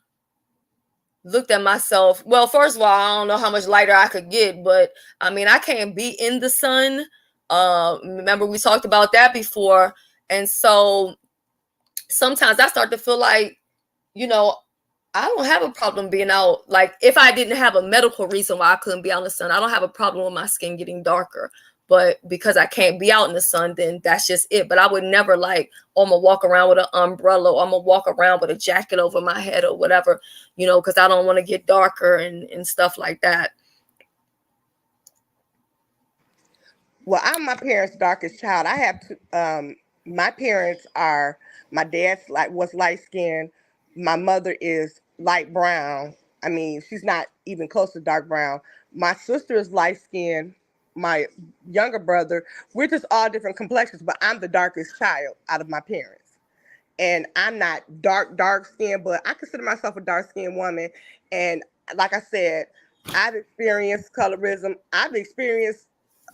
looked at myself. Well, first of all, I don't know how much lighter I could get, but I mean, I can't be in the sun. Remember we talked about that before, and so sometimes I start to feel like, you know, I don't have a problem being out. Like if I didn't have a medical reason why I couldn't be out in the sun, I don't have a problem with my skin getting darker. But because I can't be out in the sun, then that's just it. But I would never like, oh, I'm gonna walk around with an umbrella, or I'm gonna walk around with a jacket over my head or whatever, you know, because I don't want to get darker and stuff like that. Well, I'm my parents' darkest child. I have my parents are, my dad's was light skinned. My mother is light brown. I mean, she's not even close to dark brown. My sister is light skinned. My younger brother, we're just all different complexions, but I'm the darkest child out of my parents. And I'm not dark skinned, but I consider myself a dark skinned woman. And like I said, I've experienced colorism. I've experienced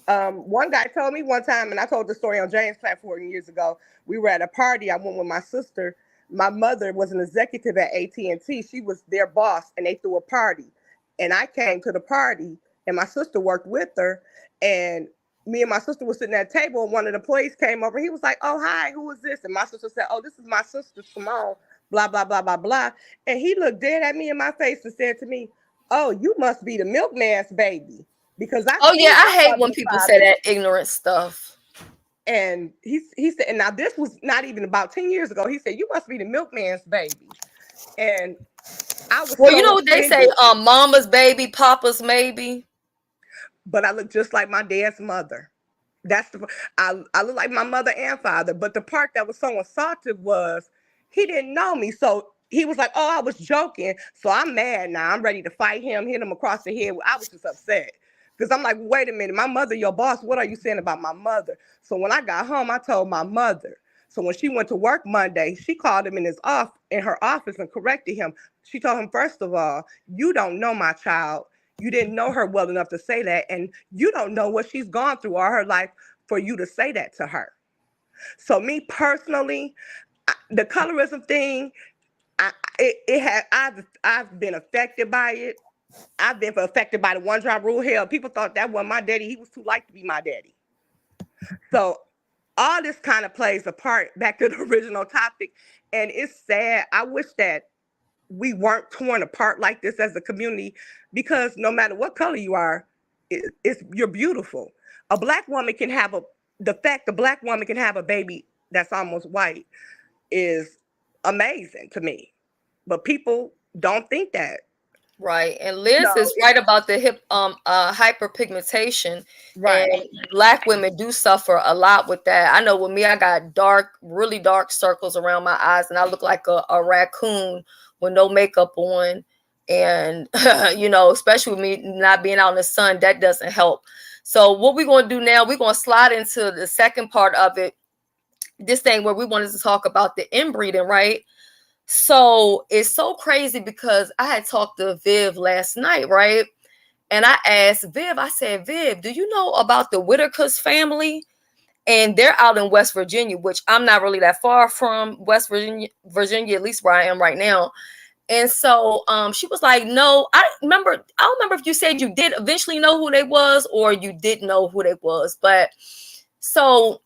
one guy told me one time, and I told the story on James' platform years ago. We were at a party. I went with my sister. My mother was an executive at AT&T. She was their boss, and they threw a party. And I came to the party, and my sister worked with her. And me and my sister were sitting at a table, and one of the employees came over. He was like, "Oh, hi, who is this?" And my sister said, "Oh, this is my sister, Simone, blah, blah, blah, blah, blah." And he looked dead at me in my face and said to me, "Oh, you must be the milkman's baby." Because I Oh yeah, see I my hate when mother's people say father. that ignorant stuff. And he said, and now this was not even about 10 years ago. He said, "You must be the milkman's baby." And I was Well, you know so what they say, offended, mama's baby, papa's maybe. but I look just like my dad's mother. That's I look like my mother and father. But the part that was so assaultive was he didn't know me. So he was like, "Oh, I was joking." So I'm mad now. I'm ready to fight him, hit him across the head. I was just upset. Because I'm like, wait a minute, my mother, your boss, what are you saying about my mother? So when I got home, I told my mother. So when she went to work Monday, she called him in her office and corrected him. She told him, first of all, you don't know my child. You didn't know her well enough to say that, and you don't know what she's gone through all her life for you to say that to her. So me personally, the colorism thing, I've been affected by it. I've been affected by the one drop rule. Hell, people thought that wasn't my daddy. He was too light to be my daddy. So all this kind of plays a part back to the original topic. And it's sad. I wish that we weren't torn apart like this as a community, because no matter what color you are, you're beautiful. A black woman can have the fact a black woman can have a baby that's almost white is amazing to me. But people don't think that. Right. And Liz No, is right about the hyperpigmentation. right. And black women do suffer a lot with that. I know with me, I got really dark circles around my eyes, and I look like a raccoon with no makeup on. And you know, especially with me not being out in the sun, that doesn't help. So what we're going to do now, we're going to slide into the second part of it, this thing where we wanted to talk about the inbreeding, right? So it's so crazy because I had talked to Viv last night, right? And I asked Viv, I said, "Viv, do you know about the Whitaker's family?" And they're out in West Virginia, which I'm not really that far from West Virginia, at least where I am right now. And so she was like, "No, I don't remember if you said you did eventually know who they was or you didn't know who they was." But so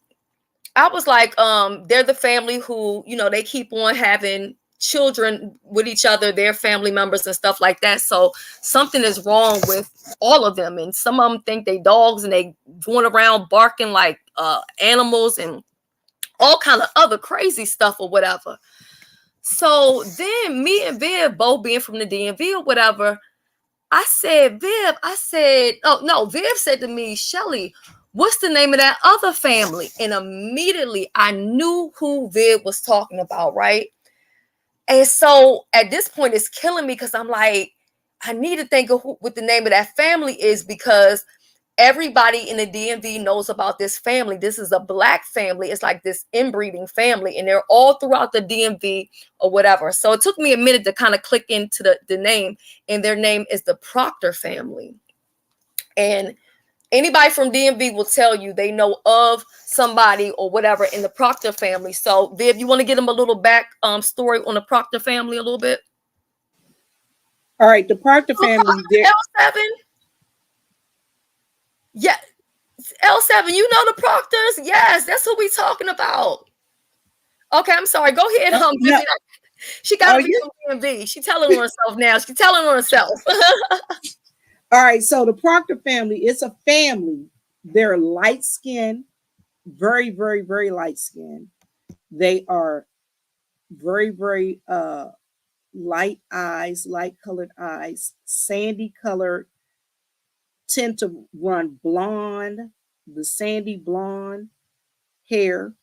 I was like, they're the family who, you know, they keep on having children with each other, their family members and stuff like that. So something is wrong with all of them. And some of them think they dogs and they going around barking like animals and all kind of other crazy stuff or whatever. So then me and Viv both being from the DMV or whatever, I said, Viv, Viv said to me, Shelly, what's the name of that other family? And immediately I knew who Viv was talking about, right? And so at this point, it's killing me because I'm like, I need to think of what the name of that family is, because everybody in the DMV knows about this family. This is a Black family. It's like this inbreeding family, and they're all throughout the DMV or whatever. So it took me a minute to kind of click into the name, and their name is the Proctor family. And anybody from DMV will tell you they know of somebody or whatever in the Proctor family. So Viv, you want to give them a little back story on the Proctor family a little bit? All right, the Proctor family. L7? Yeah, L7, you know the Proctors? Yes, that's what we talking about. Okay, I'm sorry. Go ahead. No. She got to be from DMV. She's telling on herself now. She's telling on herself. All right, so the Proctor family, it's a family. They're light skinned, very, very, very light skinned. They are very, very light eyes, light colored eyes, sandy colored, tend to run blonde, the sandy blonde hair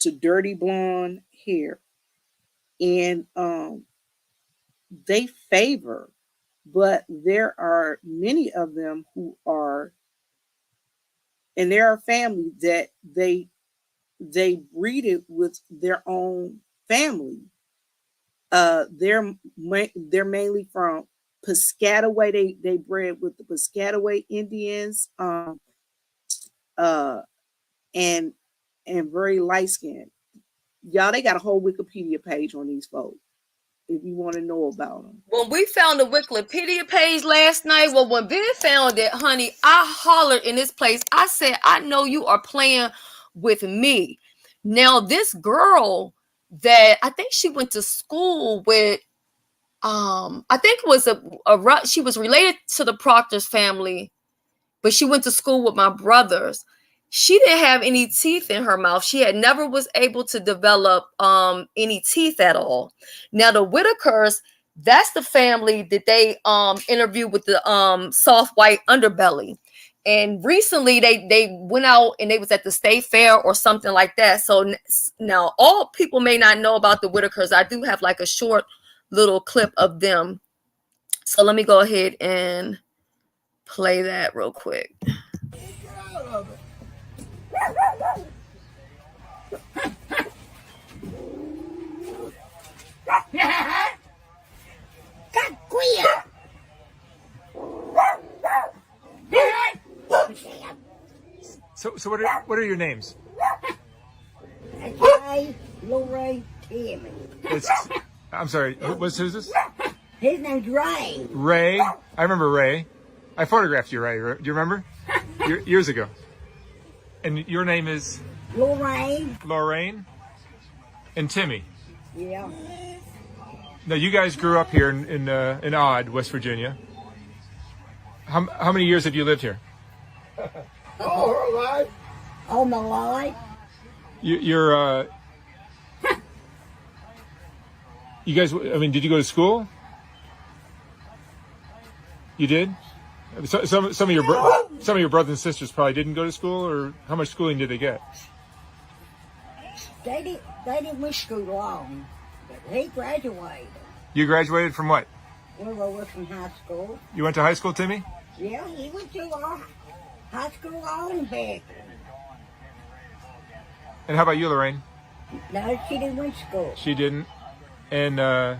to dirty blonde hair. And they favor, but there are many of them who are, and there are families that they breed it with their own family. They're mainly from Piscataway. They bred with the Piscataway Indians, and very light skinned. Y'all, they got a whole Wikipedia page on these folks if you want to know about them. When we found the Wikipedia page last night, well, when Viv found it, honey, I hollered in this place. I said, I know you are playing with me. Now, this girl that I think she went to school with, I think it was she was related to the Proctor's family, but she went to school with my brothers. She didn't have any teeth in her mouth. She had never was able to develop any teeth at all. Now, the Whitakers, that's the family that they interviewed with the soft white underbelly. And recently they went out and they was at the state fair or something like that. So now all people may not know about the Whitakers. I do have like a short little clip of them. So let me go ahead and play that real quick. So what are your names? Ray, Lori, Timmy. I'm sorry. Who's this? His name's Ray. Ray. I remember Ray. I photographed you, Ray. Do you remember? Years ago. And your name is? Lorraine. Lorraine. And Timmy. Yeah. Now you guys grew up here in Odd, West Virginia. How many years have you lived here? All her life. All my life. You're you guys, I mean, did you go to school? You did? Some of your brothers and sisters probably didn't go to school, or how much schooling did they get? They didn't wish school long, but he graduated. You graduated from what? We were from high school. You went to high school, Timmy? Yeah, he went to high school on back. And how about you, Lorraine? No, she didn't went to school. She didn't. And no,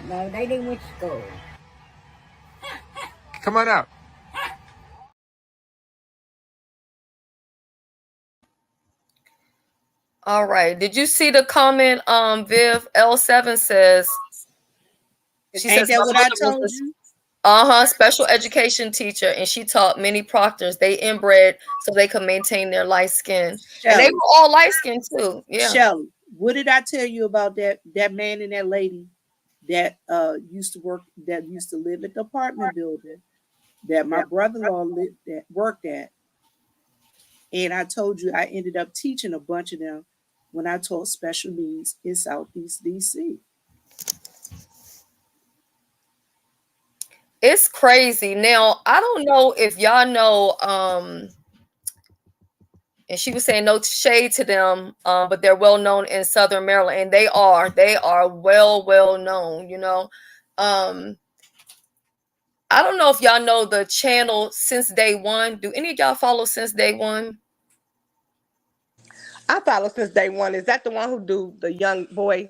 they didn't went to school. Come on out. All right. Did you see the comment? Viv L7 says. She Ain't says, that what I told you? Special education teacher, and she taught many proctors. They inbred so they could maintain their light skin. Shelly. And they were all light skinned too. Yeah. Shelly, What did I tell you about that man and that lady that used to work, that used to live at the apartment building that my Yeah. brother-in-law worked at? And I told you I ended up teaching a bunch of them when I taught special needs in Southeast DC. It's crazy. Now, I don't know if y'all know, and she was saying no shade to them, but they're well known in Southern Maryland, and they are well known, you know. I don't know if y'all know the channel Since Day One. Do any of y'all follow Since Day One? I follow Since Day One. Is that the one who do the young boy?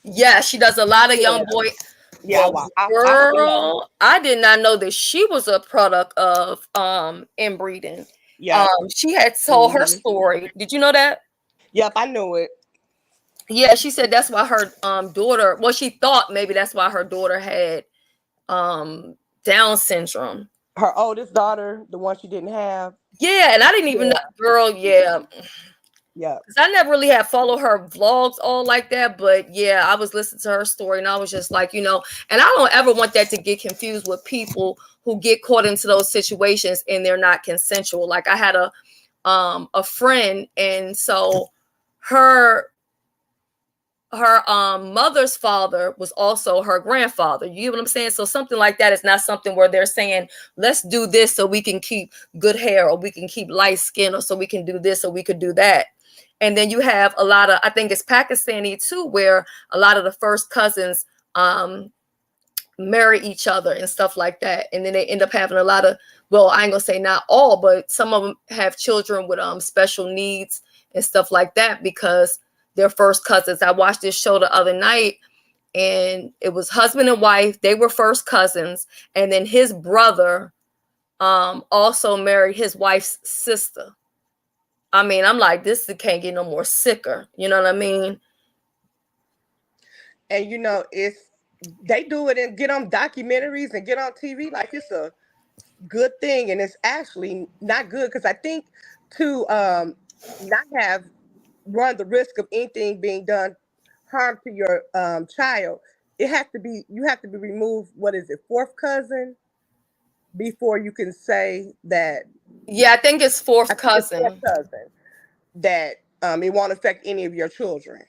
Yeah, she does a lot of Yeah. young boy. Yeah, Well, I follow. girl, I did not know that she was a product of inbreeding. Yep. She had told her Hmm. story. Did you know that? Yep, I knew it. Yeah, she said that's why her daughter, well, she thought maybe that's why her daughter had Down syndrome. Her oldest daughter, the one she didn't have. Yeah, and I didn't even know, girl, yeah. Yeah. Because I never really had followed her vlogs all like that. But yeah, I was listening to her story and I was just like, you know, and I don't ever want that to get confused with people who get caught into those situations and they're not consensual. Like I had a friend, and so her mother's father was also her grandfather. You know what I'm saying? So something like that is not something where they're saying, let's do this so we can keep good hair, or we can keep light skin, or so we can do this or we could do that. And then you have a lot of, I think it's Pakistani too, where a lot of the first cousins marry each other and stuff like that. And then they end up having a lot of, well, I ain't gonna say not all, but some of them have children with special needs and stuff like that because they're first cousins. I watched this show the other night and it was husband and wife. They were first cousins. And then his brother also married his wife's sister. I mean, I'm like, this can't get no more sicker. You know what I mean? And you know, they do it and get on documentaries and get on TV like it's a good thing, and it's actually not good because I think to not have run the risk of anything being done harm to your child, you have to be removed. What is it, fourth cousin, before you can say that. Yeah, I think it's fourth cousin. Fourth cousin, that it won't affect any of your children.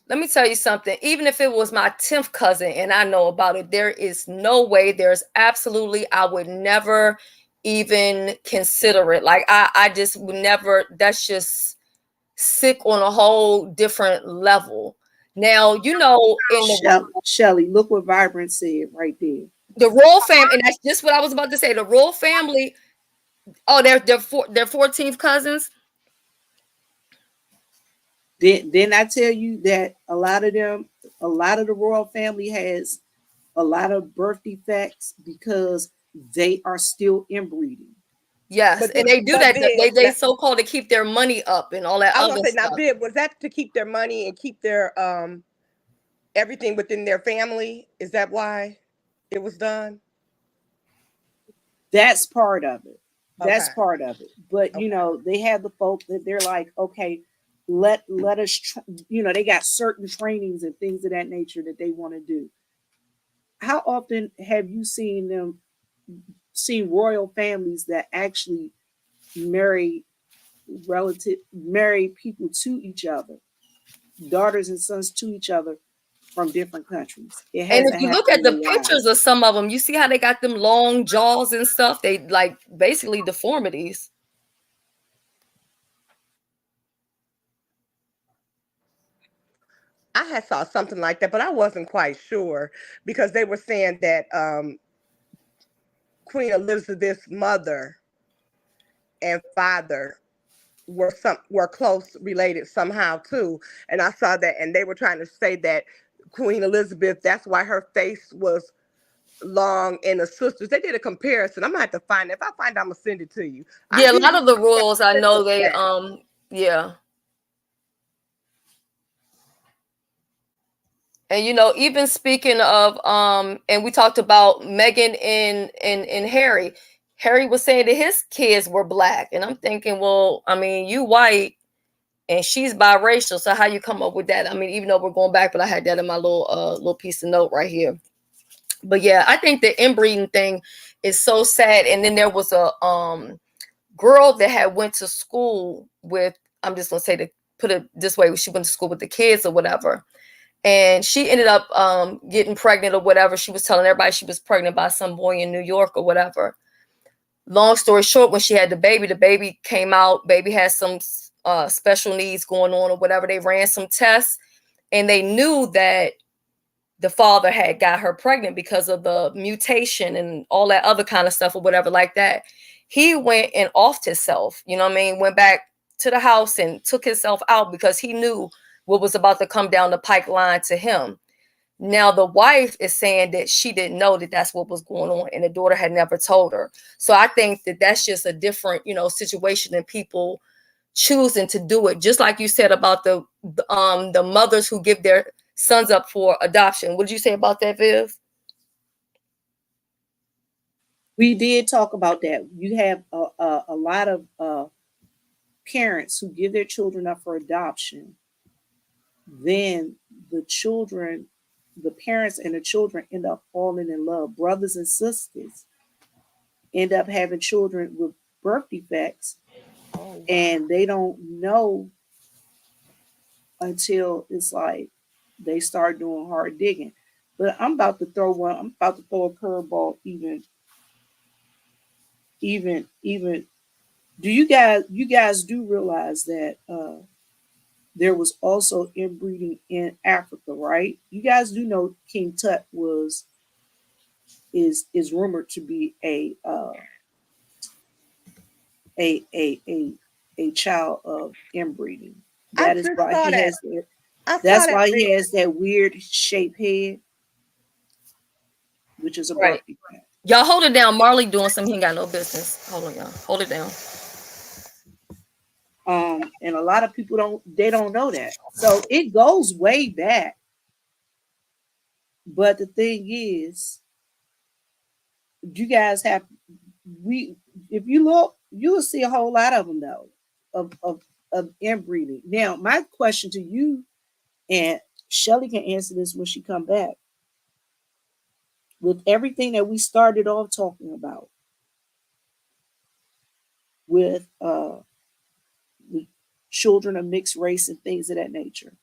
Let me tell you something. Even if it was my 10th cousin and I know about it, there is no way, there's absolutely, I would never even consider it. Like I just would never, that's just sick on a whole different level. Now, you know, in the Shelly, look what Vibrant said right there. The royal family, and that's just what I was about to say. The royal family, oh, they're 14th cousins. Didn't I tell you that a lot of the royal family has a lot of birth defects because they are still inbreeding. Yes, and they do that. They so-called to keep their money up and all that I other was gonna say, stuff. now, Bib, was that to keep their money and keep their everything within their family? Is that why it was done? That's part of it. That's Okay. part of it. But you know, they have the folk that they're like, okay, let us, you know, they got certain trainings and things of that nature that they want to do. How often have you seen royal families that actually marry people to each other, daughters and sons to each other from different countries? And if you look at the pictures of some of them, you see how they got them long jaws and stuff. They like basically deformities. I had saw something like that, but I wasn't quite sure because they were saying that Queen Elizabeth's mother and father were close related somehow too. And I saw that, and they were trying to say that Queen Elizabeth, that's why her face was long, and the sisters, they did a comparison. I'm gonna have to find it. If I find it, I'm gonna send it to you. Yeah, a lot of the royals, I know they yeah. And you know, even speaking of and we talked about Meghan and Harry. Harry was saying that his kids were black, and I'm thinking, well, I mean, you white and she's biracial. So how you come up with that? I mean, even though we're going back, but I had that in my little piece of note right here. But yeah, I think the inbreeding thing is so sad. And then there was a girl that had went to school with, I'm just gonna say, to put it this way, she went to school with the kids or whatever, and she ended up getting pregnant or whatever. She was telling everybody she was pregnant by some boy in New York or whatever. Long story short, when she had the baby came out. Baby had some special needs going on or whatever. They ran some tests, and they knew that the father had got her pregnant because of the mutation and all that other kind of stuff or whatever like that. He went and offed himself, you know what I mean? Went back to the house and took himself out because he knew what was about to come down the pipeline to him. Now the wife is saying that she didn't know that that's what was going on, and the daughter had never told her. So I think that that's just a different, situation than people choosing to do it. Just like you said about the mothers who give their sons up for adoption. What did you say about that, Viv? We did talk about that. You have a lot of parents who give their children up for adoption. Then the parents and the children end up falling in love. Brothers and sisters end up having children with birth defects, and they don't know until it's like they start doing hard digging. But I'm about to throw a curveball. Even. Do you guys do realize that there was also inbreeding in Africa, right? You guys do know King Tut is rumored to be a child of inbreeding. I That is just why saw he that. has that. I saw That's that why he video. has that weird shaped head, which is a birth Right. defect. Y'all hold it down. Marley doing something he ain't got no business. Hold on, y'all. Hold it down. And a lot of people don't know that. So it goes way back. But the thing is, you guys have we if you look, you will see a whole lot of them though, of inbreeding. Now, my question to you, and Shelly can answer this when she come back, with everything that we started off talking about, with the children of mixed race and things of that nature,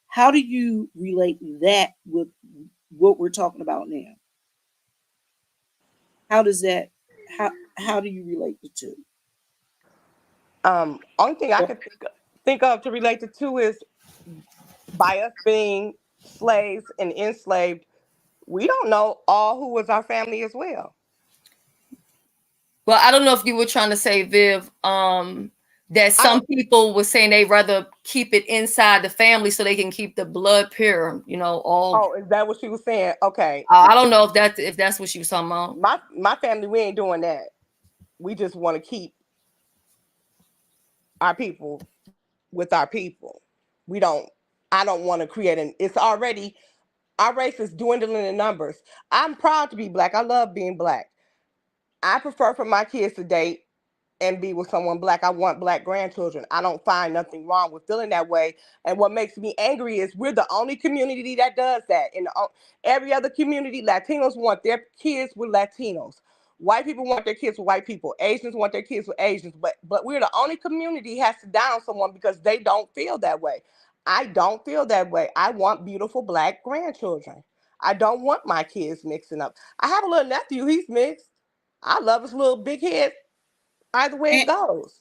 how do you relate that with what we're talking about now? How does that how do you relate the two? Only thing I could think of to relate the two is by us being slaves and enslaved, we don't know all who was our family as well. Well, I don't know if you were trying to say, Viv, that some people were saying they rather keep it inside the family so they can keep the blood pure. Oh, is that what she was saying? Okay. I don't know if that's what she was talking about. My family, we ain't doing that. We just want to keep our people with our people. We don't. I don't want to create it's already, our race is dwindling in numbers. I'm proud to be black. I love being black. I prefer for my kids to date and be with someone black. I want black grandchildren. I don't find nothing wrong with feeling that way. And what makes me angry is we're the only community that does that. In every other community, Latinos want their kids with Latinos. White people want their kids with white people. Asians want their kids with Asians. But we're the only community has to down someone because they don't feel that way. I don't feel that way. I want beautiful black grandchildren. I don't want my kids mixing up. I have a little nephew. He's mixed. I love his little big head either way it And, goes.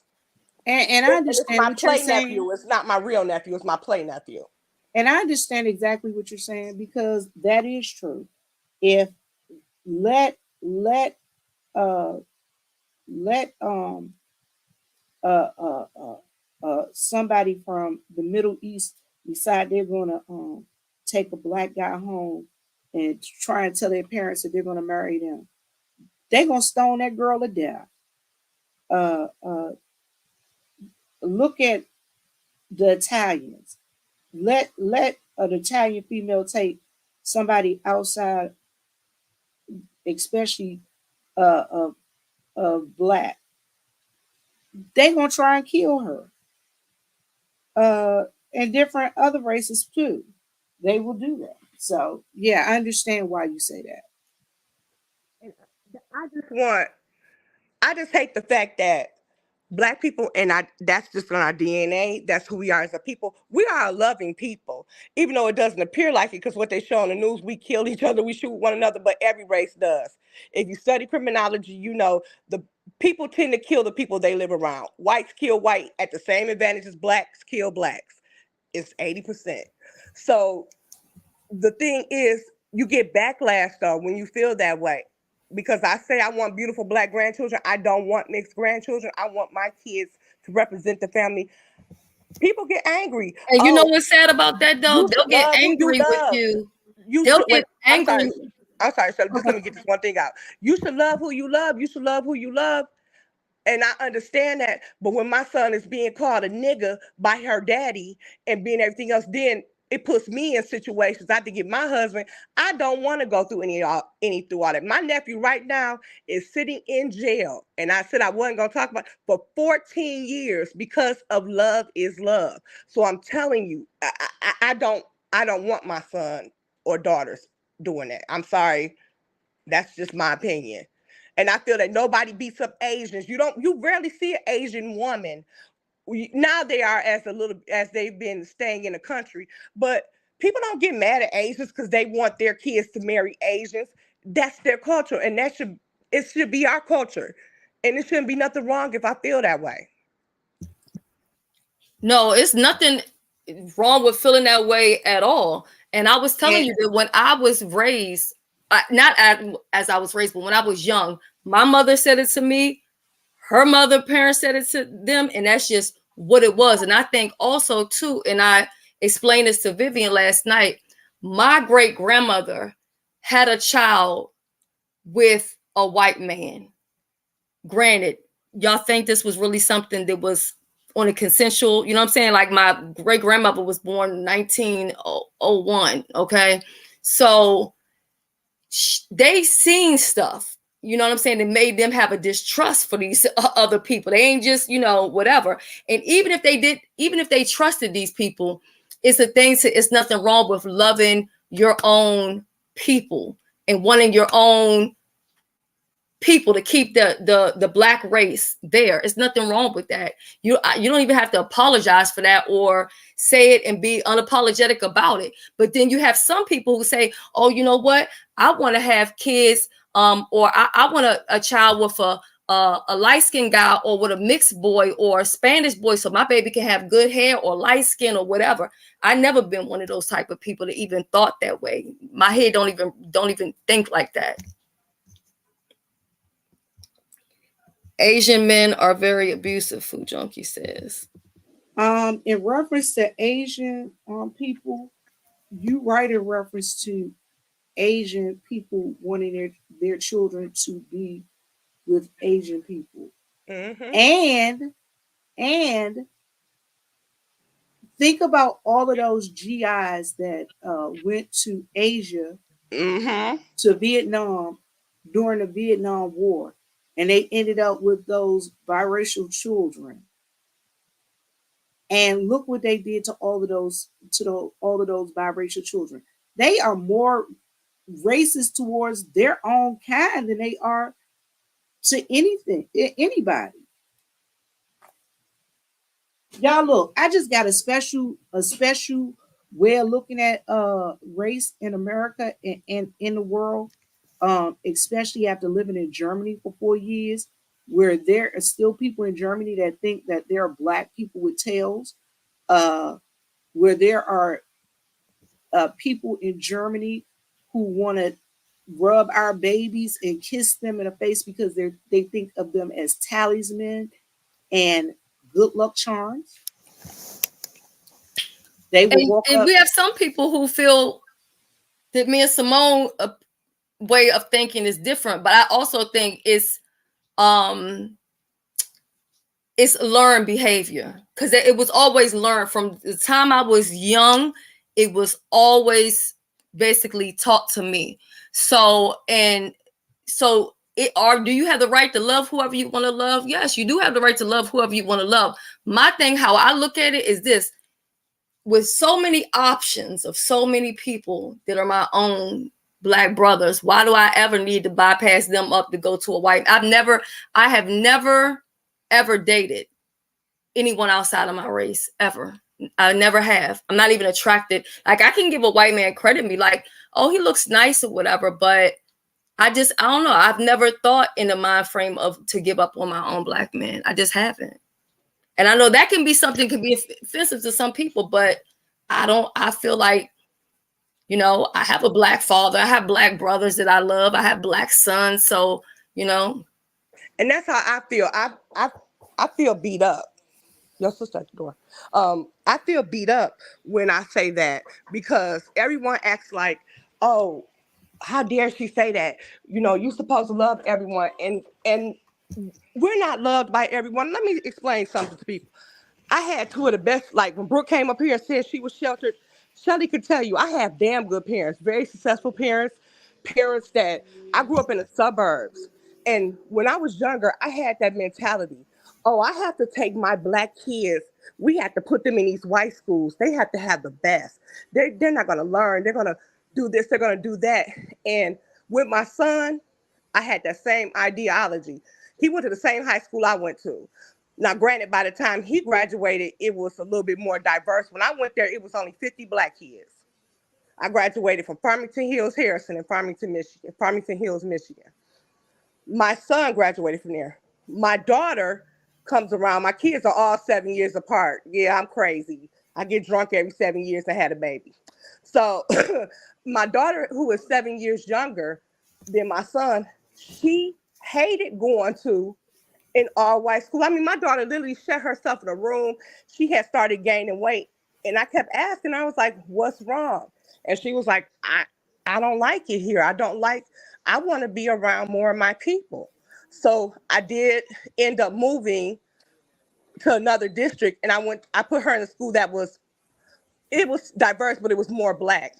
and I And it's understand my what you're play saying. nephew. It's not my real nephew. It's my play nephew. And I understand exactly what you're saying because that is true. If let uh let somebody from the Middle East decide they're gonna take a black guy home and try and tell their parents that they're gonna marry them, they're gonna stone that girl to death. Uh, uh, Look at the Italians. Let an Italian female take somebody outside, especially of black. They gonna try and kill her. And different other races too. They will do that. So yeah, I understand why you say that. I just hate the fact that Black people, and that's just on our DNA. That's who we are as a people. We are a loving people, even though it doesn't appear like it, because what they show on the news, we kill each other, we shoot one another, but every race does. If you study criminology, you know the people tend to kill the people they live around. Whites kill white at the same advantage as blacks kill blacks. It's 80%. So the thing is, you get backlash though when you feel that way. Because I say I want beautiful Black grandchildren. I don't want mixed grandchildren. I want my kids to represent the family. People get angry. And you know Oh, what's sad about that though? you They'll should get love who you angry with love. you. You They'll should get wait. I'm angry. sorry. I'm sorry, Shelly. Just let me get this one thing out. You should love who you love. You should love who you love. And I understand that, but when my son is being called a nigga by her daddy and being everything else, then it puts me in situations. I have to get my husband. I don't want to go through any through all that. My nephew right now is sitting in jail, and I said I wasn't gonna talk about for 14 years because of love is love. So I'm telling you, I don't want my son or daughters doing that. I'm sorry, that's just my opinion. And I feel that nobody beats up Asians. You rarely see an Asian woman. Now they are as they've been staying in the country, but people don't get mad at Asians because they want their kids to marry Asians. That's their culture, and it should be our culture. And it shouldn't be nothing wrong if I feel that way. No, it's nothing wrong with feeling that way at all. And I was telling you that when I was raised, not as I was raised, but when I was young, my mother said it to me, her mother, parents said it to them, and that's just what it was. And I think also too, and I explained this to Vivian last night, my great grandmother had a child with a white man. Granted, y'all think this was really something that was on a consensual, you know what I'm saying? Like my great grandmother was born in 1901. Okay. So they seen stuff, you know what I'm saying, that made them have a distrust for these other people. They ain't just, whatever. And even if they trusted these people, it's nothing wrong with loving your own people and wanting your own people to keep the Black race there. It's nothing wrong with that. You don't even have to apologize for that or say it and be unapologetic about it. But then you have some people who say, oh, you know what? I want to have kids, or I want a child with a light-skinned guy or with a mixed boy or a Spanish boy so my baby can have good hair or light skin or whatever. I never been one of those type of people that even thought that way. My head don't even think like that. Asian men are very abusive, Food Junkie says. In reference to Asian people, you write in reference to Asian people wanting their children to be with Asian people. Mm-hmm. And think about all of those GIs that went to Asia, mm-hmm, to Vietnam during the Vietnam War, and they ended up with those biracial children. And look what they did to all of those biracial children. They are more racist towards their own kind than they are to anybody. Y'all look, I just got a special way of looking at race in America and in the world, especially after living in Germany for 4 years, where there are still people in Germany that think that there are Black people with tails, where there are people in Germany who want to rub our babies and kiss them in the face because they think of them as talisman and good luck charms. They will walk up. We have some people who feel that me and Simone way of thinking is different, but I also think it's learned behavior, because it was always learned from the time I was young. It was always basically taught to me. So do you have the right to love whoever you want to love? Yes, you do have the right to love whoever you want to love. My thing, how I look at it is this: with so many options of so many people that are my own Black brothers, why do I ever need to bypass them up to go to a white? I have never ever dated anyone outside of my race ever. I never have. I'm not even attracted. Like, I can give a white man credit and be like, oh, he looks nice or whatever, but I don't know. I've never thought in the mind frame of to give up on my own Black man. I just haven't. And I know that can be offensive to some people, but I feel like, you know, I have a Black father. I have Black brothers that I love. I have Black sons. So, you know. And that's how I feel. I feel beat up. Your sister at the door. I feel beat up when I say that because everyone acts like, oh, how dare she say that? You know, you're supposed to love everyone, and we're not loved by everyone. Let me explain something to people. I had two of the best, like when Brooke came up here and said she was sheltered, Shelly could tell you I have damn good parents, very successful parents, parents that I grew up in the suburbs. And when I was younger, I had that mentality. Oh, I have to take my Black kids. We have to put them in these white schools. They have to have the best. They're not going to learn. They're going to do this. They're going to do that. And with my son, I had that same ideology. He went to the same high school I went to. Now, granted, by the time he graduated, it was a little bit more diverse. When I went there, it was only 50 Black kids. I graduated from Farmington Hills, Harrison, in Farmington Hills, Michigan. My son graduated from there. My daughter comes around. My kids are all 7 years apart. Yeah, I'm crazy. I get drunk every 7 years. I had a baby. So my daughter, who is 7 years younger than my son, she hated going to an all-white school. I mean, my daughter literally shut herself in a room. She had started gaining weight. And I kept asking, I was like, what's wrong? And she was like, I don't like it here. I want to be around more of my people. So I did end up moving to another district, and I put her in a school it was diverse, but it was more Black.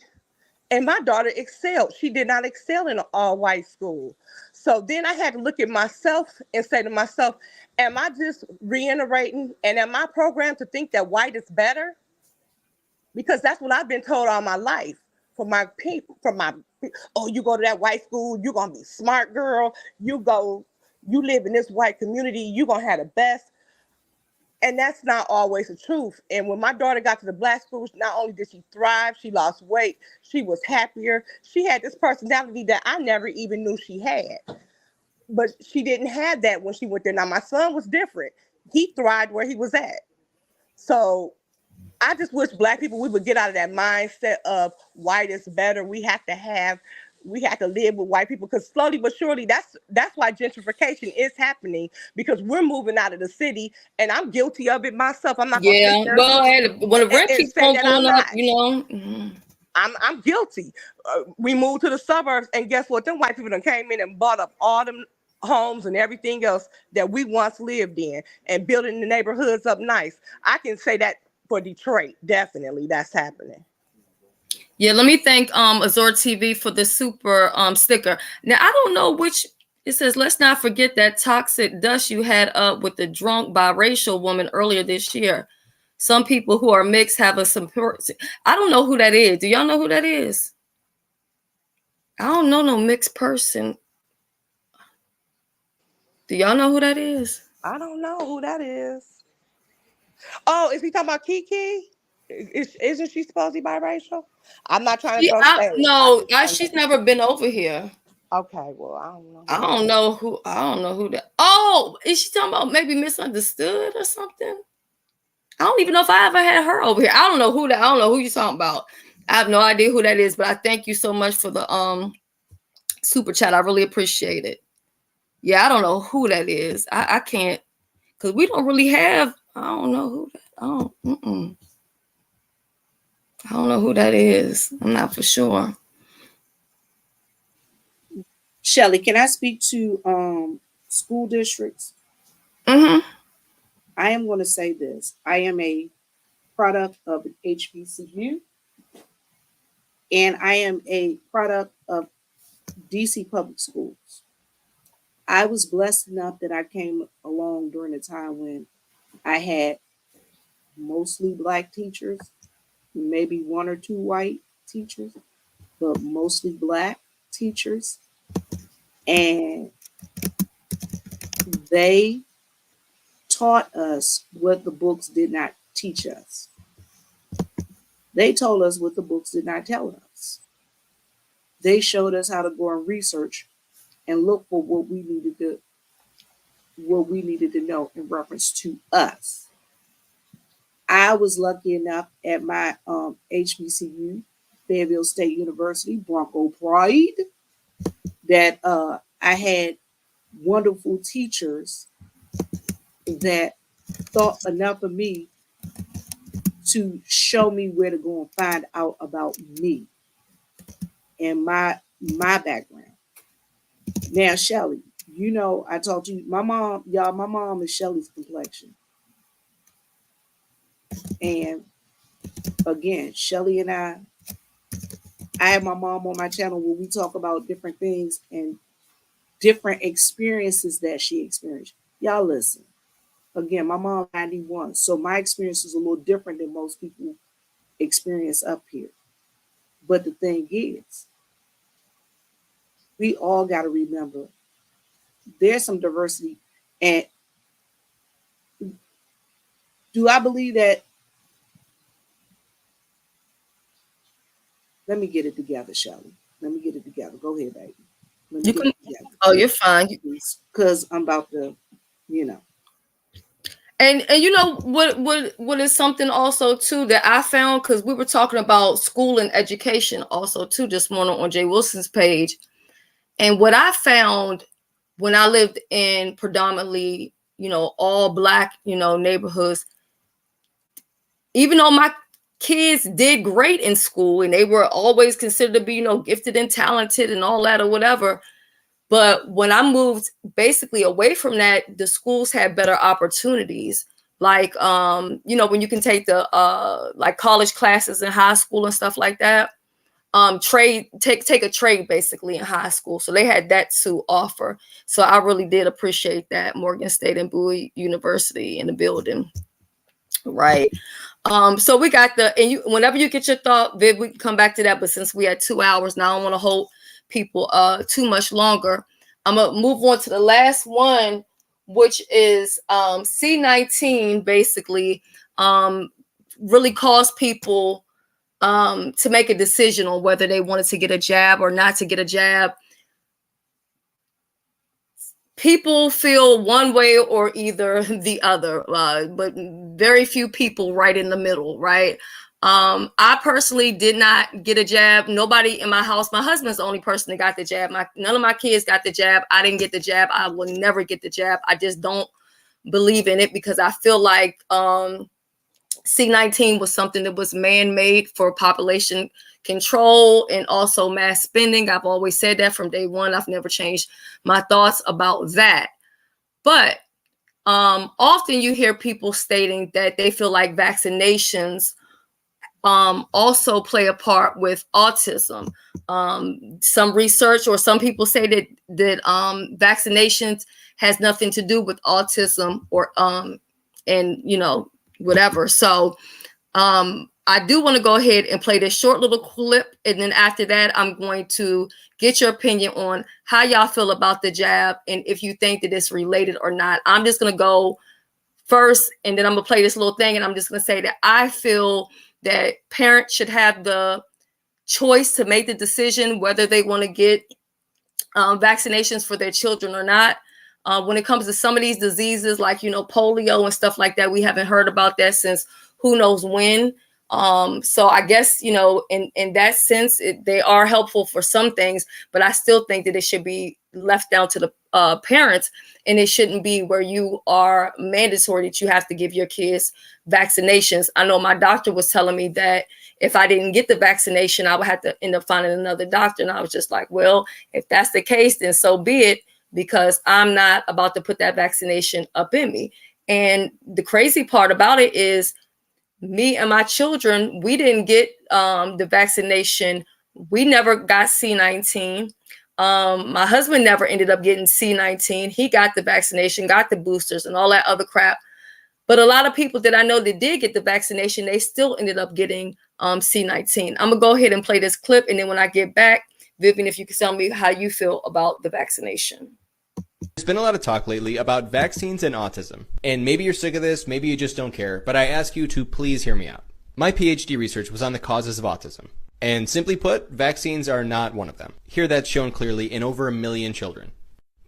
And my daughter excelled. She did not excel in an all-white school. So then I had to look at myself and say to myself, am I just reiterating and am I programmed to think that white is better? Because that's what I've been told all my life from my people, oh, you go to that white school, you're gonna be smart, girl. You live in this white community, you're gonna have the best. And that's not always the truth. And when my daughter got to the Black school, not only did she thrive, she lost weight, she was happier. She had this personality that I never even knew she had. But she didn't have that when she went there. Now, my son was different. He thrived where he was at. So I just wish Black people, we would get out of that mindset of white is better. We have to live with white people, because slowly but surely that's why gentrification is happening, because we're moving out of the city, and I'm guilty of it myself. I'm not gonna sit Yeah. there Well, hey, when the rent and keeps say on that I'm going up, not. you know. Mhm. I'm guilty. We moved to the suburbs, and guess what? Them white people done came in and bought up all them homes and everything else that we once lived in, and building the neighborhoods up nice. I can say that for Detroit, definitely that's happening. Yeah, let me thank Azor TV for the super sticker. Now I don't know which it says, let's not forget that toxic dust you had up with the drunk biracial woman earlier this year. Some people who are mixed have a support. I don't know who that is. Do y'all know who that is? I don't know no mixed person. Do y'all know who that is? I don't know who that is. Oh, is he talking about Kiki? Isn't she supposed to be biracial? I'm not trying to throw shade. She's never been over here. Okay, well, I don't know. I don't know who that. Oh, is she talking about maybe misunderstood or something? I don't even know if I ever had her over here. I don't know who you're talking about. I have no idea who that is, but I thank you so much for the super chat. I really appreciate it. Yeah, I don't know who that is. I can't, because we don't really have. I don't know who that. I don't know who that is. I'm not for sure. Shelly, can I speak to school districts? Mm-hmm. I am going to say this. I am a product of HBCU, and I am a product of DC Public Schools. I was blessed enough that I came along during a time when I had mostly Black teachers, maybe one or two white teachers, but mostly black teachers. And they taught us what the books did not teach us. They told us what the books did not tell us. They showed us how to go and research and look for what we needed to know in reference to us. I was lucky enough at my HBCU, Fayetteville State University, Bronco Pride, that I had wonderful teachers that thought enough of me to show me where to go and find out about me and my background. Now, Shelly, you know, I told you, my mom is Shelly's complexion. And again, Shelly and I have my mom on my channel where we talk about different things and different experiences that she experienced. Y'all listen. Again, my mom 91, so my experience is a little different than most people experience up here. But the thing is, we all got to remember there's some diversity. And do I believe that? Let me get it together, Shelly. Let me get it together. Go ahead, baby. You can. Oh, you're fine. Because I'm about to, you know. And you know what is something also too that I found, because we were talking about school and education also too this morning on Jay Wilson's page, and what I found when I lived in predominantly, you know, all black, you know, neighborhoods, even though my kids did great in school and they were always considered to be, you know, gifted and talented and all that or whatever. But when I moved basically away from that, the schools had better opportunities. Like, you know, when you can take the like college classes in high school and stuff like that. Take a trade basically in high school. So they had that to offer. So I really did appreciate that. Morgan State and Bowie University in the building. Right. So we got whenever you get your thought, Viv, we can come back to that. But since we had 2 hours now, I don't want to hold people too much longer. I'm gonna move on to the last one, which is C19 basically really caused people to make a decision on whether they wanted to get a jab or not to get a jab. People feel one way or either the other, but very few people right in the middle, right? I personally did not get a jab. Nobody in my house. My husband's the only person that got the jab. None of my kids got the jab. I didn't get the jab. I will never get the jab. I just don't believe in it because I feel like C19 was something that was man-made for population control and also mass spending. I've always said that from day one. I've never changed my thoughts about that. But often you hear people stating that they feel like vaccinations also play a part with autism. Some research or some people say that vaccinations has nothing to do with autism or and you know whatever. So I do want to go ahead and play this short little clip, and then after that I'm going to get your opinion on how y'all feel about the jab and if you think that it's related or not. I'm just going to go first, and then I'm going to play this little thing, and I'm just going to say that I feel that parents should have the choice to make the decision whether they want to get vaccinations for their children or not. When it comes to some of these diseases like, you know, polio and stuff like that, we haven't heard about that since who knows when. So I guess, you know, in that sense, they are helpful for some things, but I still think that it should be left down to the parents, and it shouldn't be where you are mandatory that you have to give your kids vaccinations. I know my doctor was telling me that if I didn't get the vaccination, I would have to end up finding another doctor. And I was just like, well, if that's the case, then so be it, because I'm not about to put that vaccination up in me. And the crazy part about it is me and my children, we didn't get the vaccination. We never got C19. My husband never ended up getting C19. He got the vaccination, got the boosters and all that other crap. But a lot of people that I know that did get the vaccination, they still ended up getting C19. I'm gonna go ahead and play this clip, and then when I get back, Vivian, if you can tell me how you feel about the vaccination. There's been a lot of talk lately about vaccines and autism, and maybe you're sick of this, maybe you just don't care, but I ask you to please hear me out. My PhD research was on the causes of autism, and simply put, vaccines are not one of them. Here that's shown clearly in over 1 million children.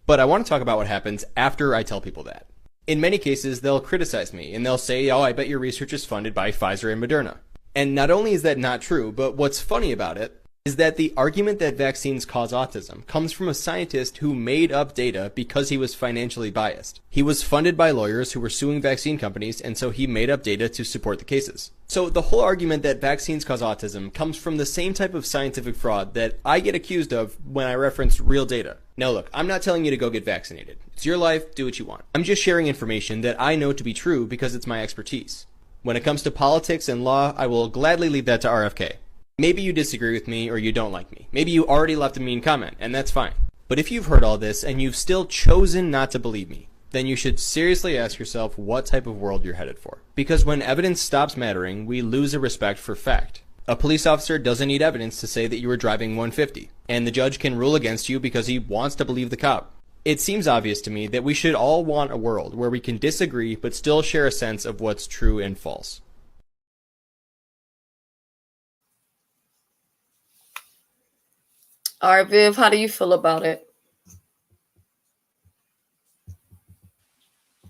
But I want to talk about what happens after I tell people that. In many cases, they'll criticize me, and they'll say, oh, I bet your research is funded by Pfizer and Moderna. And not only is that not true, but what's funny about it is that the argument that vaccines cause autism comes from a scientist who made up data because he was financially biased. He was funded by lawyers who were suing vaccine companies, and so he made up data to support the cases. So the whole argument that vaccines cause autism comes from the same type of scientific fraud that I get accused of when I reference real data. Now look, I'm not telling you to go get vaccinated. It's your life, do what you want. I'm just sharing information that I know to be true because it's my expertise. When it comes to politics and law, I will gladly leave that to RFK. Maybe you disagree with me or you don't like me. Maybe you already left a mean comment, and that's fine. But if you've heard all this and you've still chosen not to believe me, then you should seriously ask yourself what type of world you're headed for. Because when evidence stops mattering, we lose a respect for fact. A police officer doesn't need evidence to say that you were driving 150, and the judge can rule against you because he wants to believe the cop. It seems obvious to me that we should all want a world where we can disagree but still share a sense of what's true and false. All right, Viv, how do you feel about it?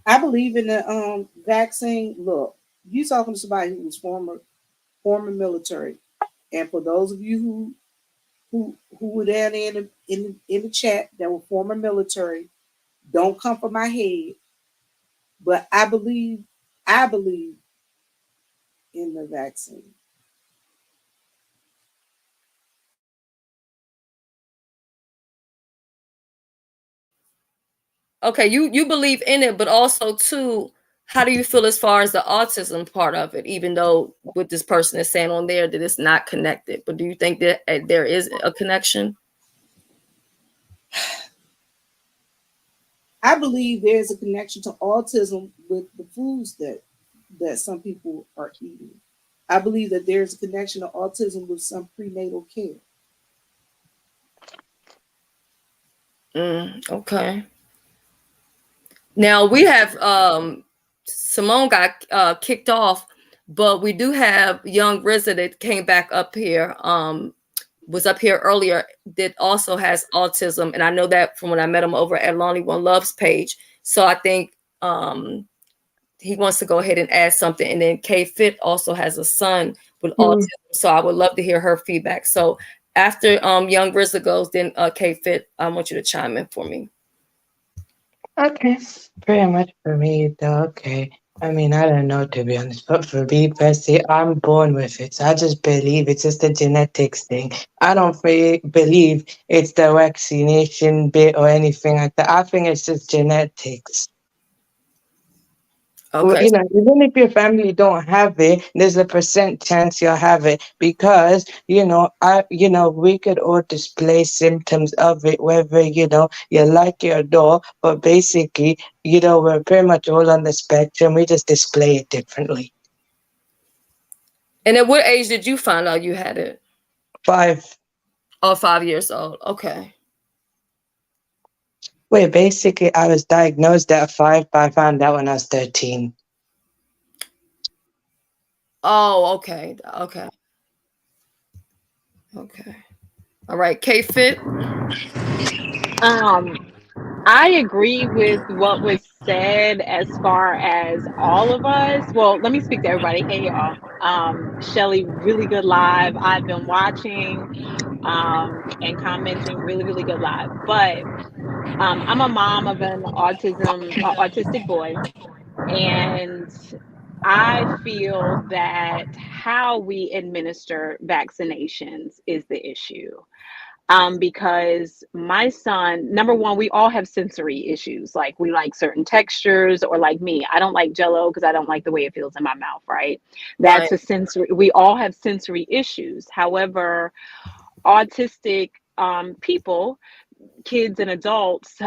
I believe in the vaccine. Look, you talking to somebody who was former military, and for those of you who were down in the chat that were former military, don't come for my head. But I believe in the vaccine. Okay, you believe in it, but also too, how do you feel as far as the autism part of it? Even though what this person is saying on there that it's not connected, but do you think that there is a connection? I believe there's a connection to autism with the foods that some people are eating. I believe that there's a connection to autism with some prenatal care. Okay. Now we have Simone got kicked off, but we do have young RZA that came back up here. Was up here earlier that also has autism, and I know that from when I met him over at Lonely One Love's page. So I think he wants to go ahead and add something. And then K Fit also has a son with autism, so I would love to hear her feedback. So after young RZA goes, then K Fit, I want you to chime in for me. Okay, pretty much for me, though. Okay. I mean, I don't know, to be honest, but for me personally, I'm born with it. So I just believe it's just a genetics thing. I don't believe it's the vaccination bit or anything like that. I think it's just genetics. Okay. Even if your family don't have it, there's a % chance you'll have it because, we could all display symptoms of it, whether, you like it or not, but basically, we're pretty much all on the spectrum. We just display it differently. And at what age did you find out you had it? 5. Oh, 5 years old. Okay. Wait, basically, I was diagnosed at 5, but I found out when I was 13. Oh, okay. Okay. All right, K-Fit. I agree with what was said as far as all of us. Well, let me speak to everybody. Hey, y'all. Shelly, really good live. I've been watching and commenting. Really, really good live. But I'm a mom of an autistic boy, and I feel that how we administer vaccinations is the issue. Because my son, number one, we all have sensory issues. Like we like certain textures, or like me, I don't like Jell-O because I don't like the way it feels in my mouth, right? That's a sensory, we all have sensory issues. However, autistic people, kids and adults,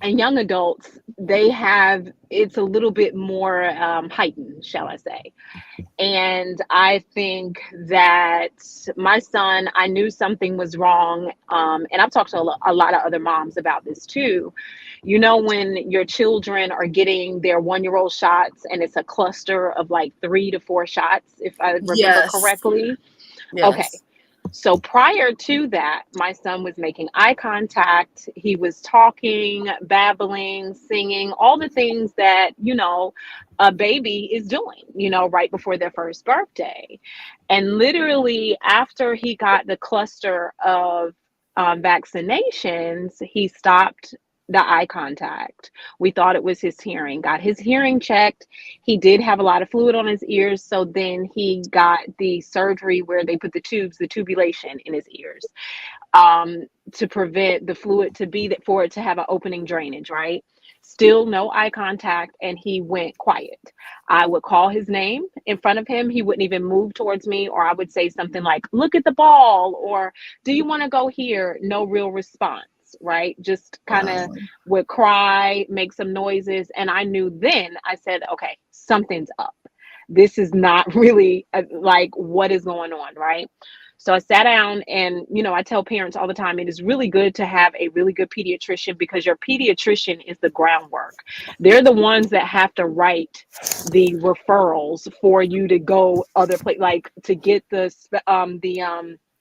and young adults, it's a little bit more heightened, shall I say. And I think that my son, I knew something was wrong. And I've talked to a lot of other moms about this too. You know, when your children are getting their 1-year-old shots and it's a cluster of like 3 to 4 shots, if I remember Yes. correctly. Okay. Yes. So prior to that, my son was making eye contact. He was talking, babbling, singing, all the things that, a baby is doing, right before their first birthday. And literally after he got the cluster of vaccinations, he stopped the eye contact. We thought it was his hearing, got his hearing checked. He did have a lot of fluid on his ears. So then he got the surgery where they put the tubulation in his ears, to prevent the fluid for it to have an opening drainage, right? Still no eye contact, and he went quiet. I would call his name in front of him. He wouldn't even move towards me, or I would say something like, look at the ball, or do you want to go here? No real response, right? Just kind of would cry, make some noises. And I knew then, I said, okay, something's up. This is not really like what is going on, right? So I sat down and, I tell parents all the time, it is really good to have a really good pediatrician, because your pediatrician is the groundwork. They're the ones that have to write the referrals for you to go other place, like to get the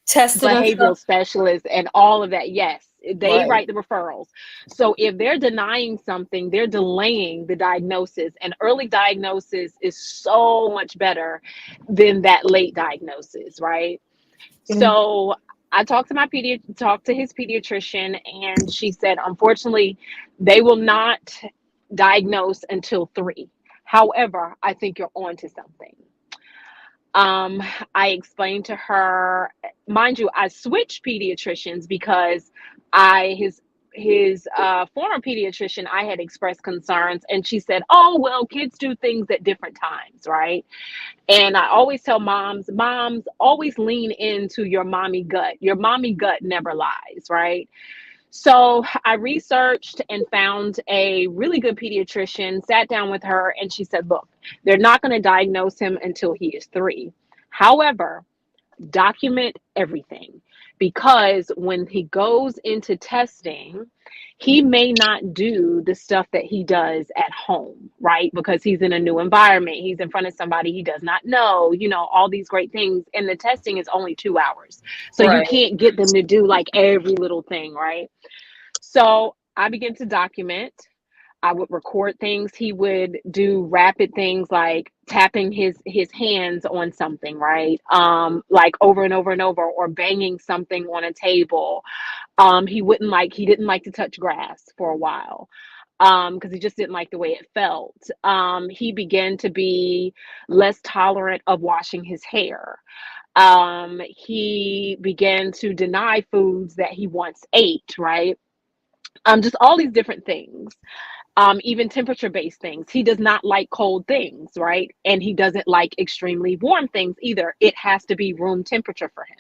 Tested and behavioral stuff. specialist and all of that. Yes, they Right. write the referrals. So if they're denying something, they're delaying the diagnosis, and early diagnosis is so much better than that late diagnosis, right? So I talked to his pediatrician, and she said, unfortunately, they will not diagnose until 3. However, I think you're onto something. I explained to her, mind you, I switched pediatricians because his former pediatrician, I had expressed concerns, and she said, oh, well, kids do things at different times, right? And I always tell moms always lean into your mommy gut. Your mommy gut never lies, right? So I researched and found a really good pediatrician, sat down with her, and she said, look, they're not going to diagnose him until he is 3. However, document everything, because when he goes into testing, he may not do the stuff that he does at home, right? Because he's in a new environment. He's in front of somebody he does not know, all these great things. And the testing is only 2 hours. So you Right. can't get them to do like every little thing, right? So I began to document. I would record things. He would do rapid things like tapping his hands on something, right? Like over and over and over, or banging something on a table. He didn't like to touch grass for a while, because he just didn't like the way it felt. He began to be less tolerant of washing his hair. He began to deny foods that he once ate, right? Just all these different things. Even temperature-based things. He does not like cold things, right? And he doesn't like extremely warm things either. It has to be room temperature for him.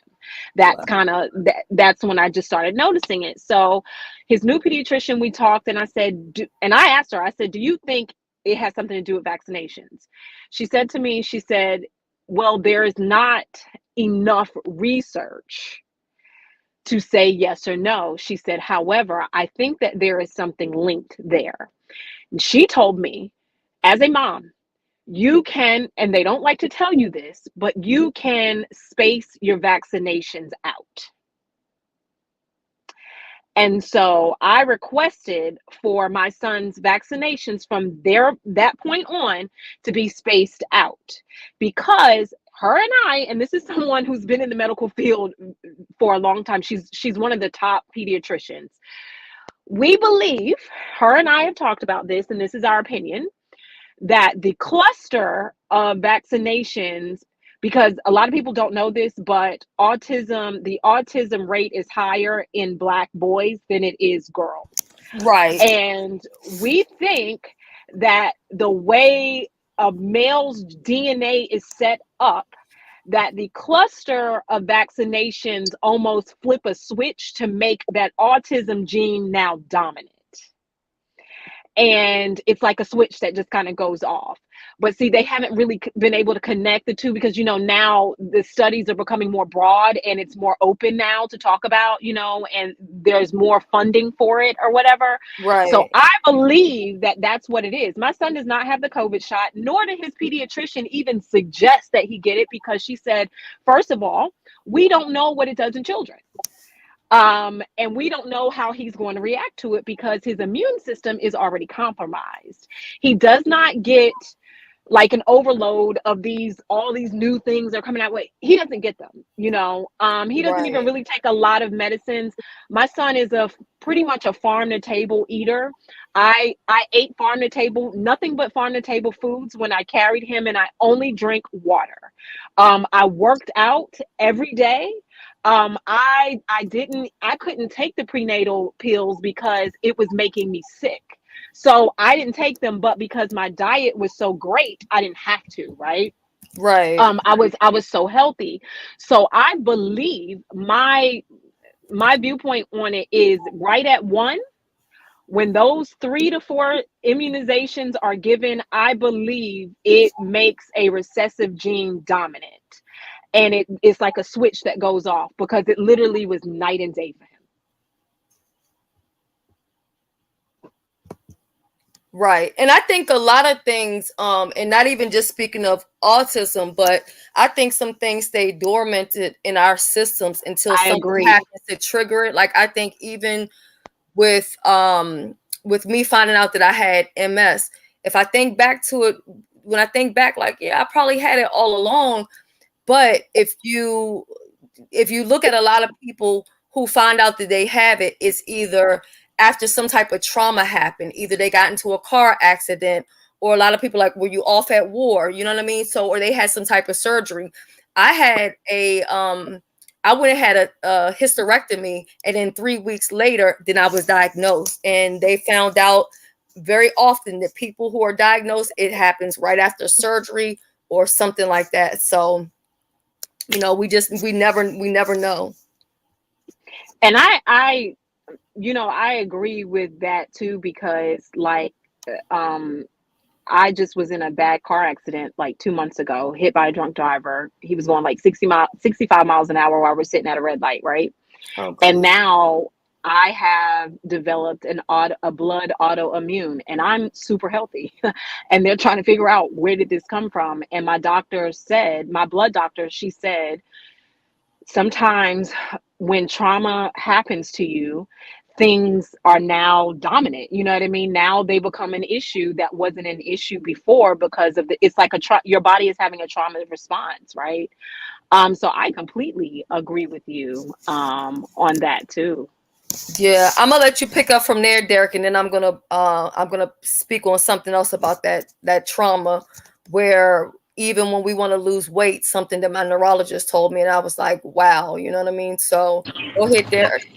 That's when I just started noticing it. So his new pediatrician, we talked, and I said, and I asked her, I said, do you think it has something to do with vaccinations? She said to me, she said, well, there is not enough research to say yes or no. She said, however, I think that there is something linked there. And she told me, as a mom, you can, and they don't like to tell you this, but you can space your vaccinations out. And so I requested for my son's vaccinations from that point on to be spaced out, because her and I, and this is someone who's been in the medical field for a long time. She's one of the top pediatricians. We believe, her and I have talked about this, and this is our opinion, that the cluster of vaccinations, because a lot of people don't know this, but the autism rate is higher in Black boys than it is girls. Right. And we think that the way a male's DNA is set up, that the cluster of vaccinations almost flip a switch to make that autism gene now dominant. and it's like a switch that just kind of goes off. But see, they haven't really been able to connect the two because, now the studies are becoming more broad and it's more open now to talk about, and there's more funding for it or whatever. Right. So I believe that that's what it is. My son does not have the COVID shot, nor did his pediatrician even suggest that he get it, because she said, first of all, we don't know what it does in children. And we don't know how he's going to react to it because his immune system is already compromised. He does not get like an overload of all these new things are coming out. He doesn't get them, he doesn't even really take a lot of medicines. My son is pretty much a farm to table eater. I ate farm to table, nothing but farm to table foods when I carried him, and I only drink water. I worked out every day. I couldn't take the prenatal pills because it was making me sick. So I didn't take them, but because my diet was so great, I didn't have to, right? Right. I was so healthy. So I believe my viewpoint on it is right at 1. When those 3 to 4 immunizations are given, I believe it makes a recessive gene dominant. And it's like a switch that goes off, because it literally was night and day for him. Right. And I think a lot of things, and not even just speaking of autism, but I think some things stay dormant in our systems until something happens to trigger it. Like I think even with me finding out that I had MS, if I think back to it, when I think back, like, yeah, I probably had it all along. But if you look at a lot of people who find out that they have it, it's either after some type of trauma happened, either they got into a car accident, or a lot of people like, were you off at war? You know what I mean? So, or they had some type of surgery. I had I went and had a hysterectomy, and then 3 weeks later, then I was diagnosed, and they found out very often that people who are diagnosed, it happens right after surgery or something like that. So, we never know. And I agree with that too, because like, I just was in a bad car accident like 2 months ago, hit by a drunk driver. He was going like 65 miles an hour while we're sitting at a red light, right? Okay. And now I have developed a blood autoimmune, and I'm super healthy. And they're trying to figure out, where did this come from? And my blood doctor, she said, sometimes when trauma happens to you, things are now dominant. You know what I mean? Now they become an issue that wasn't an issue before, because of it's like your body is having a trauma response, right? So I completely agree with you on that too. Yeah, I'm gonna let you pick up from there, Derek, and then I'm gonna speak on something else about that trauma, where even when we want to lose weight, something that my neurologist told me, and I was like, wow, you know what I mean? So go ahead, Derek.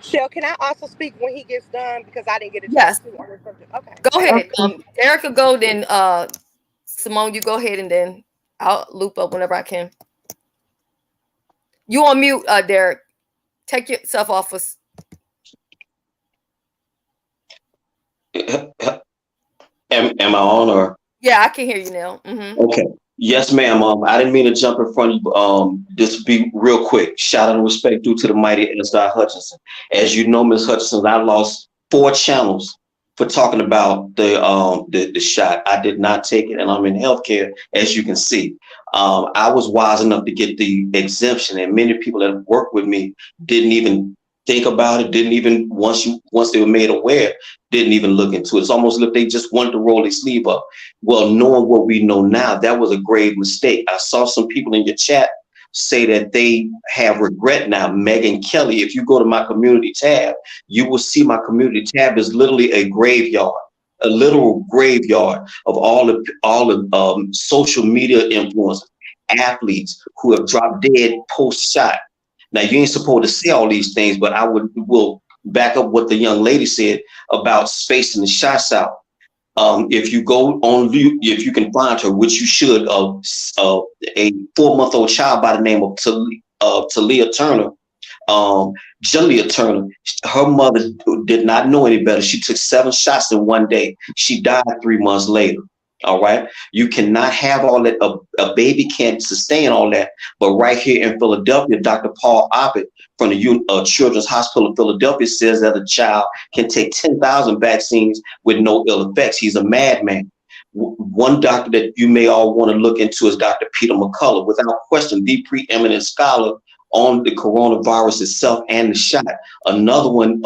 Shell, can I also speak when he gets done, because I didn't get a chance to on the subject? Okay. Go ahead. Derek will go, then Simone, you go ahead, and then I'll loop up whenever I can. You on mute, Derek. Take yourself off us. Am I on, or? Yeah, I can hear you now. Mm-hmm. Okay. Yes, ma'am. I didn't mean to jump in front of you. Just be real quick. Shout out and respect due to the mighty Esther Hutchinson. As you know, Ms. Hutchinson, I lost 4 channels for talking about the shot. I did not take it, and I'm in healthcare, as you can see. I was wise enough to get the exemption, and many people that have worked with me didn't even think about it, didn't even, once they were made aware, didn't even look into it. It's almost like they just wanted to roll their sleeve up. Well, knowing what we know now, that was a grave mistake. I saw some people in your chat say that they have regret now. Megan Kelly, if you go to my community tab, you will see my community tab is literally a graveyard, a literal graveyard of all the social media influencers, athletes who have dropped dead post-shot. Now, you ain't supposed to say all these things, but will back up what the young lady said about spacing the shots out. If you go on, if you can find her, which you should, a 4-month-old child by the name of Talia Turner, Julia Turner, her mother did not know any better. She took 7 shots in one day. She died 3 months later. All right. You cannot have all that. A baby can't sustain all that. But right here in Philadelphia, Dr. Paul Oppett from the Children's Hospital of Philadelphia says that a child can take 10,000 vaccines with no ill effects. He's a madman. One doctor that you may all want to look into is Dr. Peter McCullough, without question, the preeminent scholar on the coronavirus itself and the shot. Another one,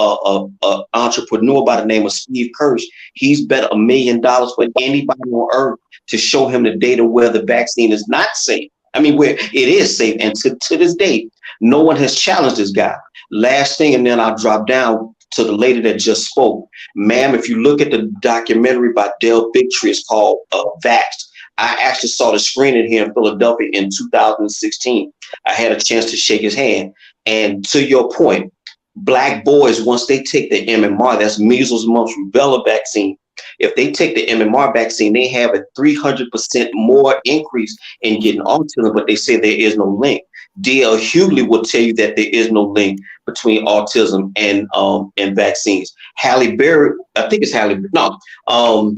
entrepreneur by the name of Steve Kirsch. He's bet $1 million for anybody on earth to show him the data where the vaccine is not safe. I mean, where it is safe. And to this date, no one has challenged this guy. Last thing, and then I'll drop down to the lady that just spoke. Ma'am, if you look at the documentary by Del Bigtree, it's called Vaxxed. I actually saw the screening here in Philadelphia in 2016. I had a chance to shake his hand. And to your point, Black boys, once they take the MMR, that's measles, mumps, rubella vaccine, if they take the MMR vaccine, they have a 300% more increase in getting autism, but they say there is no link. D.L. Hughley will tell you that there is no link between autism and vaccines. Halle Berry, I think it's Halle, no,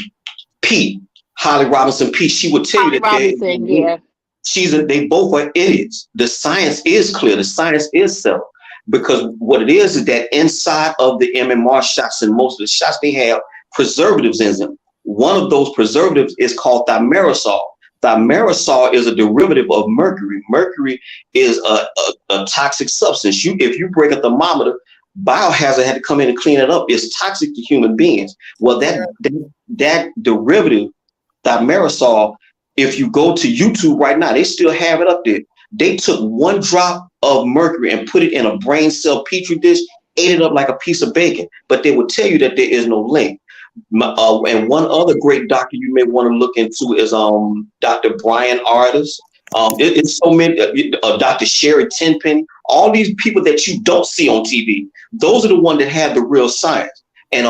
Pete, Holly Robinson Pete, she would tell you that they both are idiots. The science is clear. The science is self. Because what it is that inside of the MMR shots and most of the shots, they have preservatives in them. One of those preservatives is called thimerosal. Thimerosal is a derivative of mercury. Mercury is a toxic substance. If you break a thermometer, Biohazard had to come in and clean it up. It's toxic to human beings. Well, that derivative, thimerosal, if you go to YouTube right now, they still have it up there. They took 1 drop of mercury and put it in a brain cell petri dish, ate it up like a piece of bacon. But they will tell you that there is no link. And one other great doctor you may want to look into is Dr. Brian Ardis. It's so many, Dr. Sherry Tenpenny, all these people that you don't see on TV. Those are the ones that have the real science. And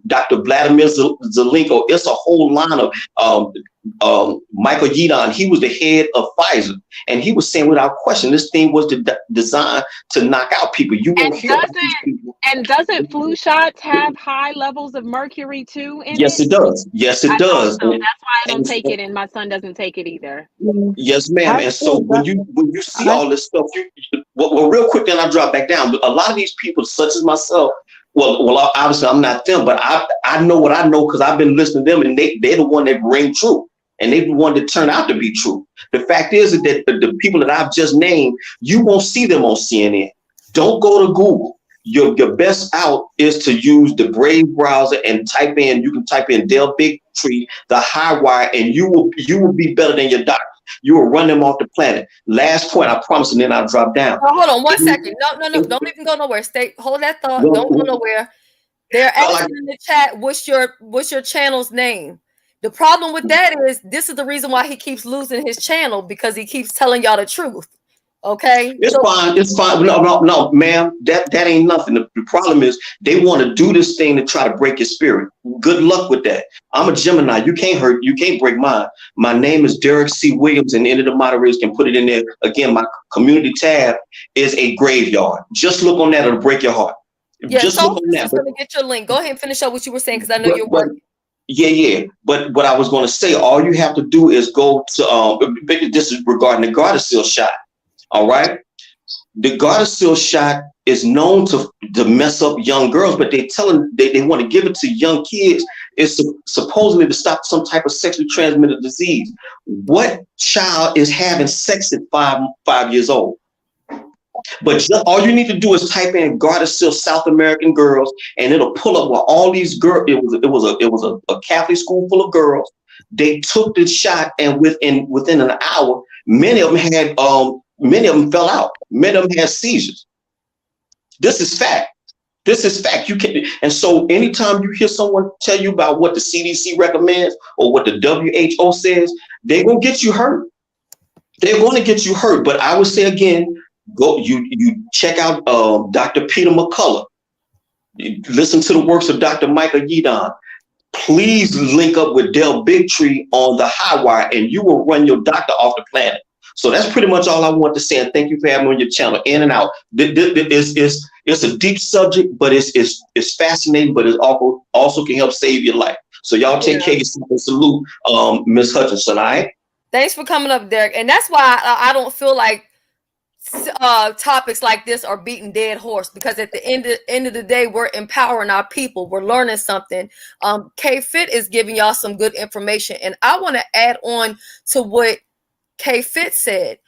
Dr. Vladimir Zelenko, it's a whole line of Michael Yeadon. He was the head of Pfizer, and he was saying without question, this thing was designed to knock out people. You won't hear about these people. And doesn't flu shots have high levels of mercury too? Yes, it does. Yes, it does. So that's why I don't take it, and my son doesn't take it either. Yes, ma'am. And so when you see all this stuff, well, real quick, then I drop back down. A lot of these people, such as myself. Well, obviously I'm not them, but I know what I know because I've been listening to them, and they're the one that ring true, and they're the one that turn out to be true. The fact is that the people that I've just named, you won't see them on CNN. Don't go to Google. Your best out is to use the Brave browser and you can type in Del Bigtree, the high wire, and you will be better than your doctor. You will run them off the planet. Last point, I promise, and then I'll drop down. Oh, hold on 1 second. No. Don't even go nowhere. Hold that thought. Don't go nowhere. They're asking in the chat, what's your channel's name? The problem with that is this is the reason why he keeps losing his channel, because he keeps telling y'all the truth. Okay, it's fine. It's fine. No, ma'am. That ain't nothing. The problem is they want to do this thing to try to break your spirit. Good luck with that. I'm a Gemini. You can't break mine. My name is Derek C. Williams, and any of the moderators can put it in there. Again, my community tab is a graveyard. Just look on that, it'll break your heart. Yeah, just look on that. Let me get your link. Go ahead and finish up what you were saying, because I know you're working. Yeah. But what I was going to say, all you have to do is go to this is regarding the Gardasil shot. All right. The Gardasil shot is known to mess up young girls, but they want to give it to young kids. It's supposedly to stop some type of sexually transmitted disease. What child is having sex at 5 years old? But all you need to do is type in Gardasil South American girls, and it'll pull up where all these girls. It was a Catholic school full of girls. They took the shot, and within an hour, many of them fell out. Many of them had seizures. This is fact. You can, and so anytime you hear someone tell you about what the CDC recommends or what the WHO says, they're gonna get you hurt. They're going to get you hurt. But I would say again, go you check out Dr. Peter McCullough. Listen to the works of Dr. Michael Yeadon. Please link up with Del Bigtree on the high wire, and you will run your doctor off the planet. So that's pretty much all I want to say. And thank you for having me on your channel. In and out. It's a deep subject, but it's fascinating, but it also can help save your life. So y'all take care of yourself and salute Miss Hutchinson, all right? Thanks for coming up, Derek. And that's why I don't feel like topics like this are beating dead horse, because at the end of the day, we're empowering our people. We're learning something. K-Fit is giving y'all some good information. And I want to add on to what K-Fit said.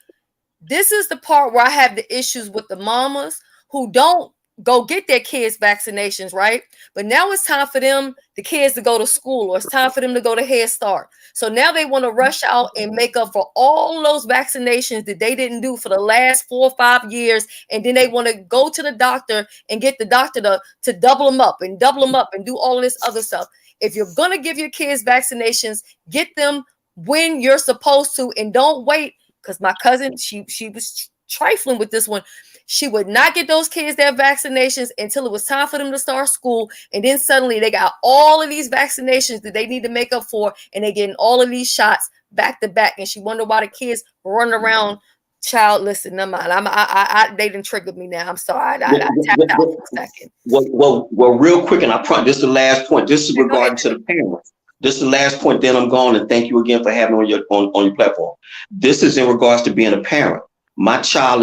This is the part where I have the issues with the mamas who don't go get their kids vaccinations, right? But now it's time for them, the kids, to go to school, or it's time for them to go to Head Start. So now they want to rush out and make up for all those vaccinations that they didn't do for the last 4 or 5 years. And then they want to go to the doctor and get the doctor to double them up and do all of this other stuff. If you're going to give your kids vaccinations, get them when you're supposed to, and don't wait. Because my cousin, she was trifling with this one. She would not get those kids their vaccinations until it was time for them to start school. And then suddenly they got all of these vaccinations that they need to make up for, and they're getting all of these shots back to back. And she wondered why the kids were running around. Child, listen, never mind. They didn't trigger me now. I'm sorry. I tapped out for a second. Well, real quick, and I promise this is the last point. This is regarding to the parents. This is the last point, then I'm gone, and thank you again for having me on your platform. This is in regards to being a parent. My child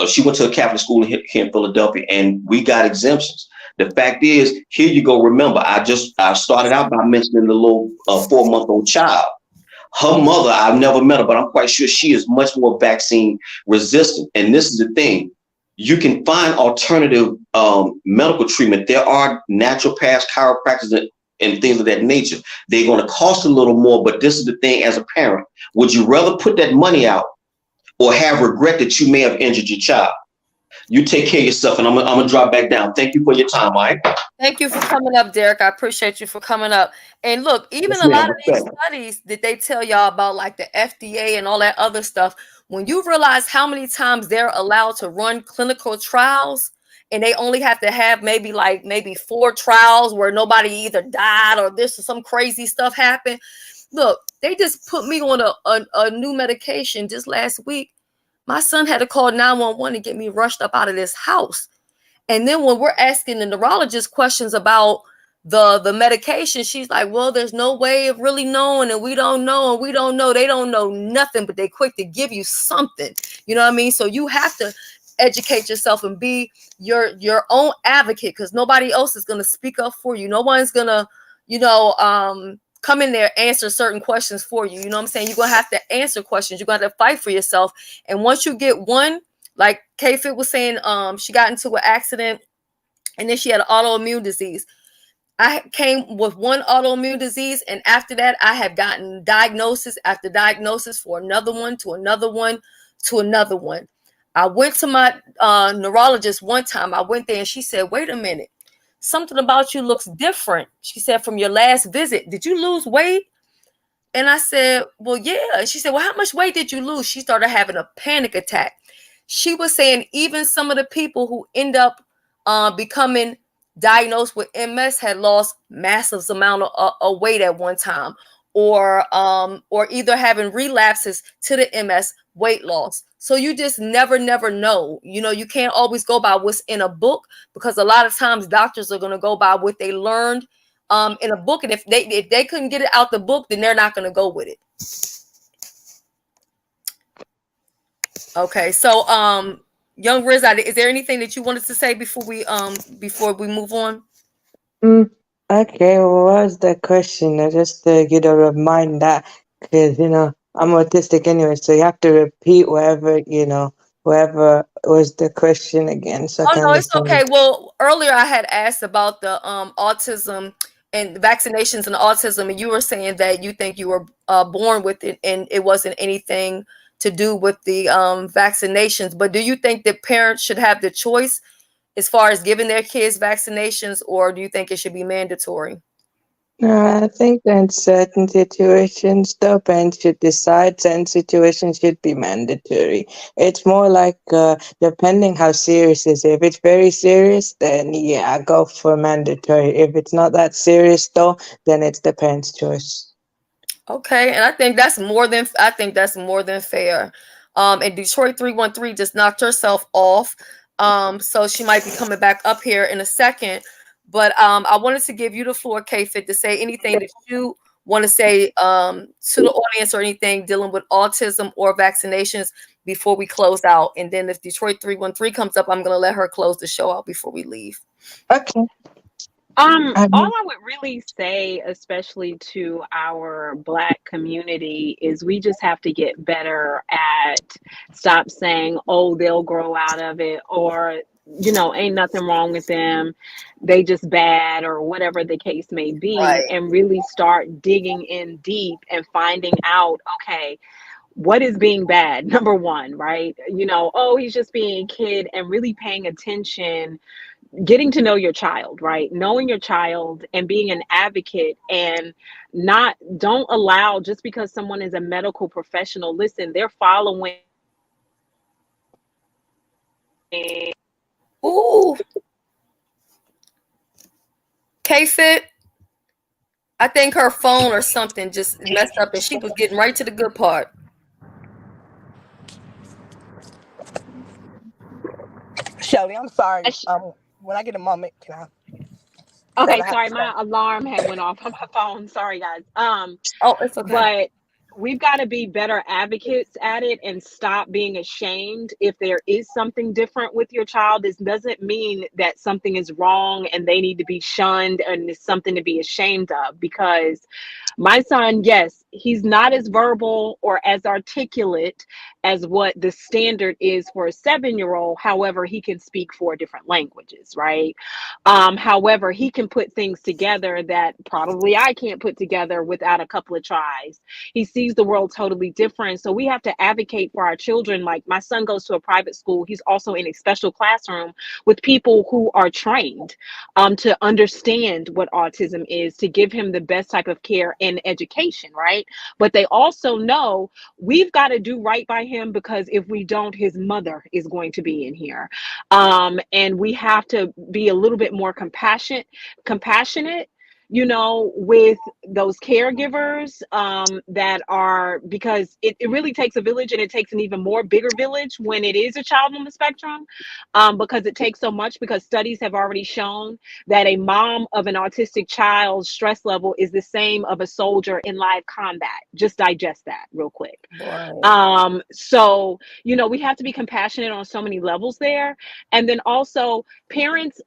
she went to a Catholic school here in Philadelphia, and we got exemptions. The fact is, here you go. Remember, I started out by mentioning the little 4-month-old child. Her mother, I've never met her, but I'm quite sure she is much more vaccine resistant. And this is the thing. You can find alternative medical treatment. There are naturopaths, chiropractors, and things of that nature. They're going to cost a little more, but this is the thing. As a parent, would you rather put that money out or have regret that you may have injured your child? You take care of yourself, and I'm gonna drop back down. Thank you for your time, all right? Thank you for coming up, Derek. I appreciate you for coming up. And look, even a lot of these studies that they tell y'all about, like the FDA and all that other stuff, when you realize how many times they're allowed to run clinical trials, and they only have to have maybe 4 trials where nobody either died or this or some crazy stuff happened. Look, they just put me on a new medication just last week. My son had to call 911 to get me rushed up out of this house. And then when we're asking the neurologist questions about the medication, she's like, well, there's no way of really knowing, and we don't know. They don't know nothing, but they quick to give you something. You know what I mean? So you have to educate yourself and be your own advocate, because nobody else is going to speak up for you. No one's going to, come in there, answer certain questions for you. You know what I'm saying? You're going to have to answer questions. You're going to have to fight for yourself. And once you get one, like K-Fit was saying, she got into an accident and then she had an autoimmune disease. I came with one autoimmune disease, and after that, I have gotten diagnosis after diagnosis for another one, to another one, to another one. I went to my neurologist one time. I went there and she said, wait a minute. Something about you looks different. She said, from your last visit, did you lose weight? And I said, well, yeah. She said, well, how much weight did you lose? She started having a panic attack. She was saying even some of the people who end up becoming diagnosed with MS had lost massive amount of weight at one time, or either having relapses to the MS, weight loss. So you just never know. You can't always go by what's in a book, because a lot of times doctors are going to go by what they learned in a book. And if they couldn't get it out the book, then they're not going to go with it. Okay. So, young Riz, is there anything that you wanted to say before we move on? Okay, well, what was the question? Just to get a reminder, because I'm autistic anyway, so you have to repeat whatever was the question again. So no, it's okay. Well, earlier I had asked about the autism and vaccinations and autism, and you were saying that you think you were born with it, and it wasn't anything to do with the vaccinations. But do you think that parents should have the choice as far as giving their kids vaccinations, or do you think it should be mandatory? No, I think that in certain situations, the parents should decide. Certain situations should be mandatory. It's more like depending how serious it is. If it's very serious, then yeah, I go for mandatory. If it's not that serious, though, then it's the parents' choice. Okay, and I think that's more than fair. And Detroit 313 just knocked herself off. So she might be coming back up here in a second. But I wanted to give you the floor, K-Fit, to say anything that you want to say to the audience or anything dealing with autism or vaccinations before we close out. And then if Detroit 313 comes up, I'm going to let her close the show out before we leave. Okay. All I would really say, especially to our Black community, is we just have to get better at stop saying, oh, they'll grow out of it, or, you know, ain't nothing wrong with them, they just bad, or whatever the case may be, Right. and really start digging in deep and finding out, okay, what is being bad? Number one, right? You know, oh, he's just being a kid, and really paying attention, getting to know your child, right? Knowing your child and being an advocate, and don't allow, just because someone is a medical professional, listen, they're following. Ooh. K-Fit, I think her phone or something just messed up and she was getting right to the good part. Shelly, I'm sorry. When I get a moment, can I? Okay, sorry, my alarm had went off on my phone. Sorry, guys. Oh, it's okay. But we've got to be better advocates at it and stop being ashamed if there is something different with your child. This doesn't mean that something is wrong and they need to be shunned and it's something to be ashamed of, because my son, yes, he's not as verbal or as articulate as what the standard is for a 7-year-old. However, he can speak 4 different languages, right? However, he can put things together that probably I can't put together without a couple of tries. He sees the world totally different. So we have to advocate for our children. Like, my son goes to a private school. He's also in a special classroom with people who are trained to understand what autism is, to give him the best type of care and education, right? But they also know we've got to do right by him, because if we don't, his mother is going to be in here. And we have to be a little bit more compassionate, you know, with those caregivers that are, because it really takes a village, and it takes an even more bigger village when it is a child on the spectrum, because it takes so much, because studies have already shown that a mom of an autistic child's stress level is the same of a soldier in live combat. Just digest that real quick. Right. So, you know, we have to be compassionate on so many levels there. And then also, parents,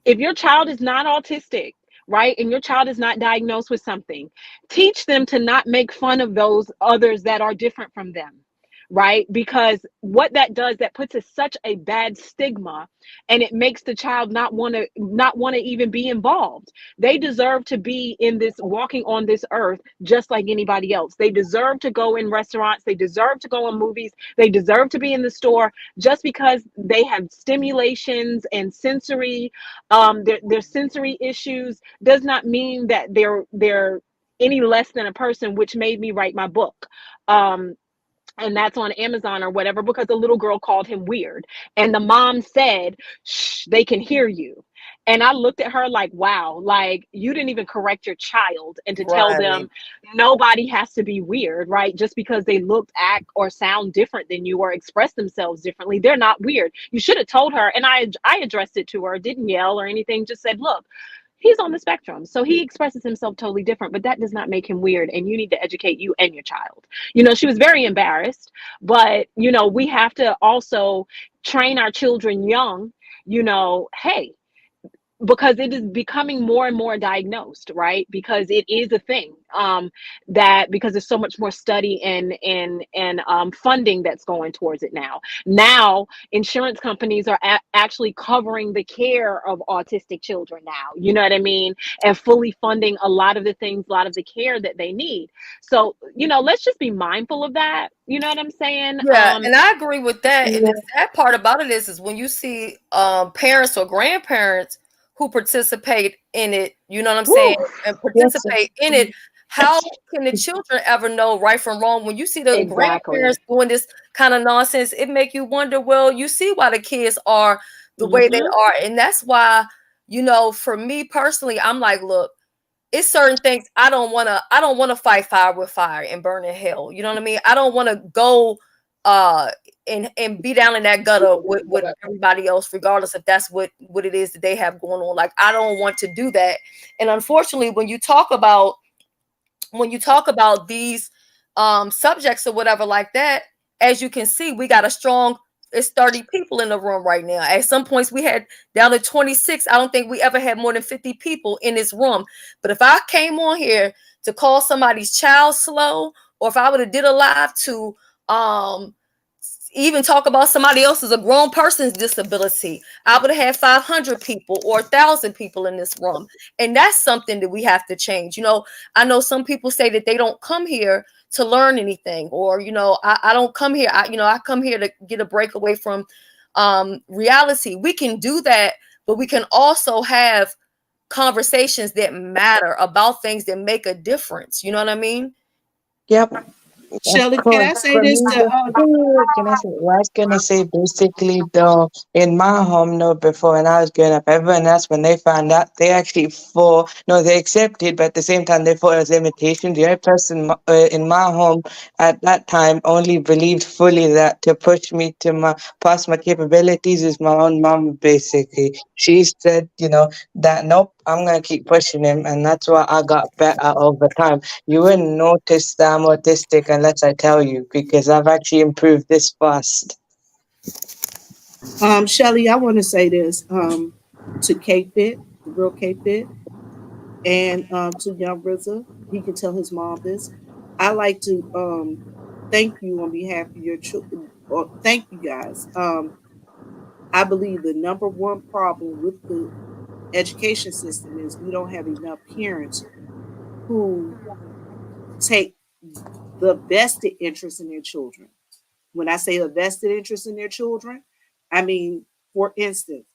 if your child is not autistic, right, and your child is not diagnosed with something, teach them to not make fun of those others that are different from them, right? Because what that does, that puts such a bad stigma, and it makes the child not want to even be involved. They deserve to be in this, walking on this earth just like anybody else. They deserve to go in restaurants, they deserve to go in movies, they deserve to be in the store. Just because they have stimulations and sensory their sensory issues does not mean that they're any less than a person, which made me write my book. And that's on Amazon or whatever, because a little girl called him weird. And the mom said, shh, they can hear you. And I looked at her like, wow, like, you didn't even correct your child, and to tell them nobody has to be weird, right? Just because they look, act, or sound different than you, or express themselves differently, they're not weird. You should have told her. And I addressed it to her, didn't yell or anything, just said, look, he's on the spectrum, so he expresses himself totally different, but that does not make him weird, and you need to educate you and your child. You know, she was very embarrassed, but, you know, we have to also train our children young, you know, hey, because it is becoming more and more diagnosed, right? Because it is a thing, that, because there's so much more study and funding that's going towards it now. Now, insurance companies are actually covering the care of autistic children now, you know what I mean? And fully funding a lot of the things, a lot of the care that they need. So, you know, let's just be mindful of that. You know what I'm saying? Yeah, and I agree with that. And the sad part about it is when you see parents or grandparents who participate in it, you know what I'm saying, and participate in it, how can the children ever know right from wrong? When you see the grandparents doing this kind of nonsense, it make you wonder, well, you see why the kids are the way they are. And that's why, you know, for me personally, I'm like, look, it's certain things I don't want to fight fire with fire and burn in hell. You know what I mean? I don't want to go and be down in that gutter with everybody else, regardless if that's what it is that they have going on. Like, I don't want to do that. And unfortunately, when you talk about these subjects or whatever like that, as you can see, we got it's 30 people in the room right now. At some points we had down to 26. I don't think we ever had more than 50 people in this room. But if I came on here to call somebody's child slow, or if I would have did a live to even talk about somebody else's, a grown person's disability, I would have had 500 people or 1,000 people in this room. And that's something that we have to change. You know, I know some people say that they don't come here to learn anything, or, you know, I don't come here. I come here to get a break away from reality. We can do that, but we can also have conversations that matter about things that make a difference. You know what I mean? Yep. Shelly, Of can course. I say For this me, to can I say, I was gonna say basically though, in my home, no, before when I was growing up, everyone else when they found out, they actually they accepted, but at the same time they thought it was imitation. The only person in my home at that time only believed fully that to push me to past my capabilities is my own mom. Basically, she said, that nope, I'm gonna keep pushing him, and that's why I got better over time. You wouldn't notice that I'm autistic unless I tell you, because I've actually improved this fast. Shelly, I want to say this to K-Fit, the real K-Fit, and to Young RZA. He can tell his mom this. I like to thank you on behalf of your children. Or thank you guys. I believe the number one problem with the education system is we don't have enough parents who take the vested interest in their children. When I say a vested interest in their children, I mean, for instance,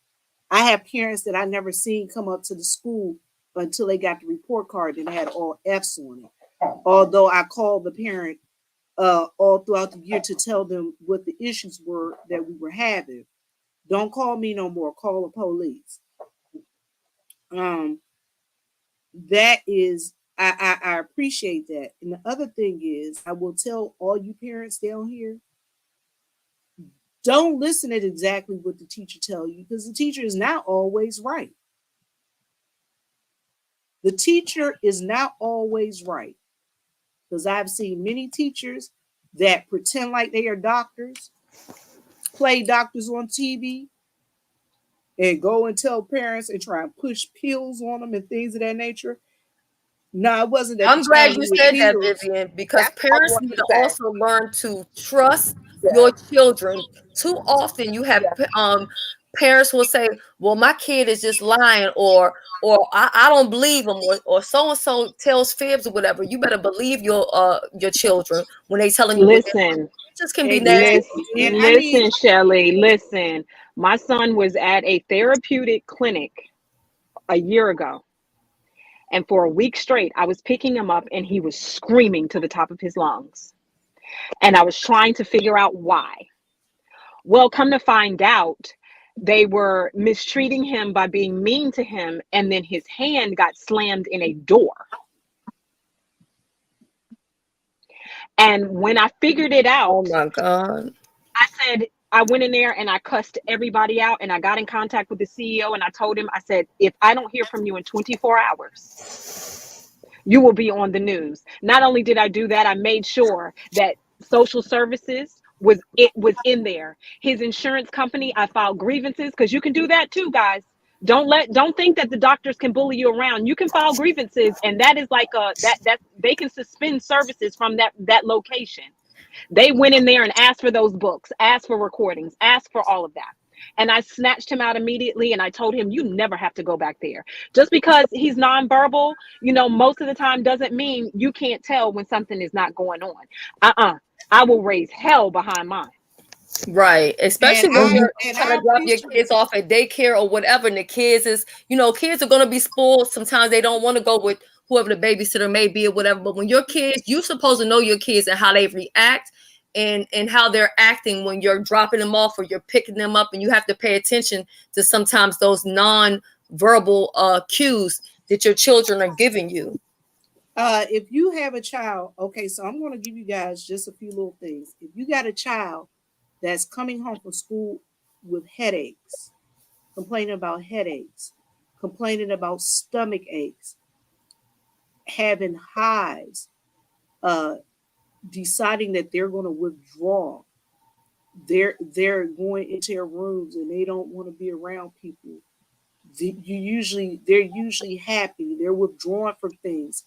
I have parents that I never seen come up to the school until they got the report card and had all F's on it. Although I called the parent all throughout the year to tell them what the issues were that we were having. Don't call me no more. Call the police. That is, I appreciate that. And the other thing is, I will tell all you parents down here, don't listen to exactly what the teacher tell you, because the teacher is not always right. The teacher is not always right, because I've seen many teachers that pretend like they are doctors, play doctors on TV, and go and tell parents and try and push pills on them and things of that nature. No, it wasn't that I'm the glad child you needed said that, pills. Vivian, because That's what I parents want need to to say. also learn to trust your children. Too often you have parents will say, well, my kid is just lying, or I don't believe them, or so and so tells fibs or whatever. You better believe your children when they telling you what Listen, it just can be nasty. Exactly. And I need listen, Shelly, listen. My son was at a therapeutic clinic a year ago. And for a week straight, I was picking him up and he was screaming to the top of his lungs. And I was trying to figure out why. Well, come to find out, they were mistreating him by being mean to him. And then his hand got slammed in a door. And when I figured it out, Oh my God. I went in there and I cussed everybody out, and I got in contact with the CEO and I told him, I said, if I don't hear from you in 24 hours, you will be on the news. Not only did I do that, I made sure that social services was in there. His insurance company, I filed grievances, because you can do that too, guys. Don't think that the doctors can bully you around. You can file grievances, and that is like that they can suspend services from that location. They went in there and asked for those books, asked for recordings, asked for all of that. And I snatched him out immediately, and I told him, you never have to go back there. Just because he's nonverbal, most of the time doesn't mean you can't tell when something is not going on. I will raise hell behind mine. Right, especially and when I you're and trying I to drop your appreciate kids off at daycare or whatever, and the kids kids are going to be spoiled. Sometimes they don't want to go with whoever the babysitter may be or whatever. But when your kids, you're supposed to know your kids and how they react and how they're acting when you're dropping them off or you're picking them up, and you have to pay attention to sometimes those non-verbal cues that your children are giving you? If you have a child, okay, so I'm going to give you guys just a few little things. If you got a child that's coming home from school with headaches, complaining about headaches, complaining about stomach aches, having hives, uh, deciding that they're going to withdraw, they're going into their rooms and they don't want to be around people. They're usually happy. They're withdrawing from things.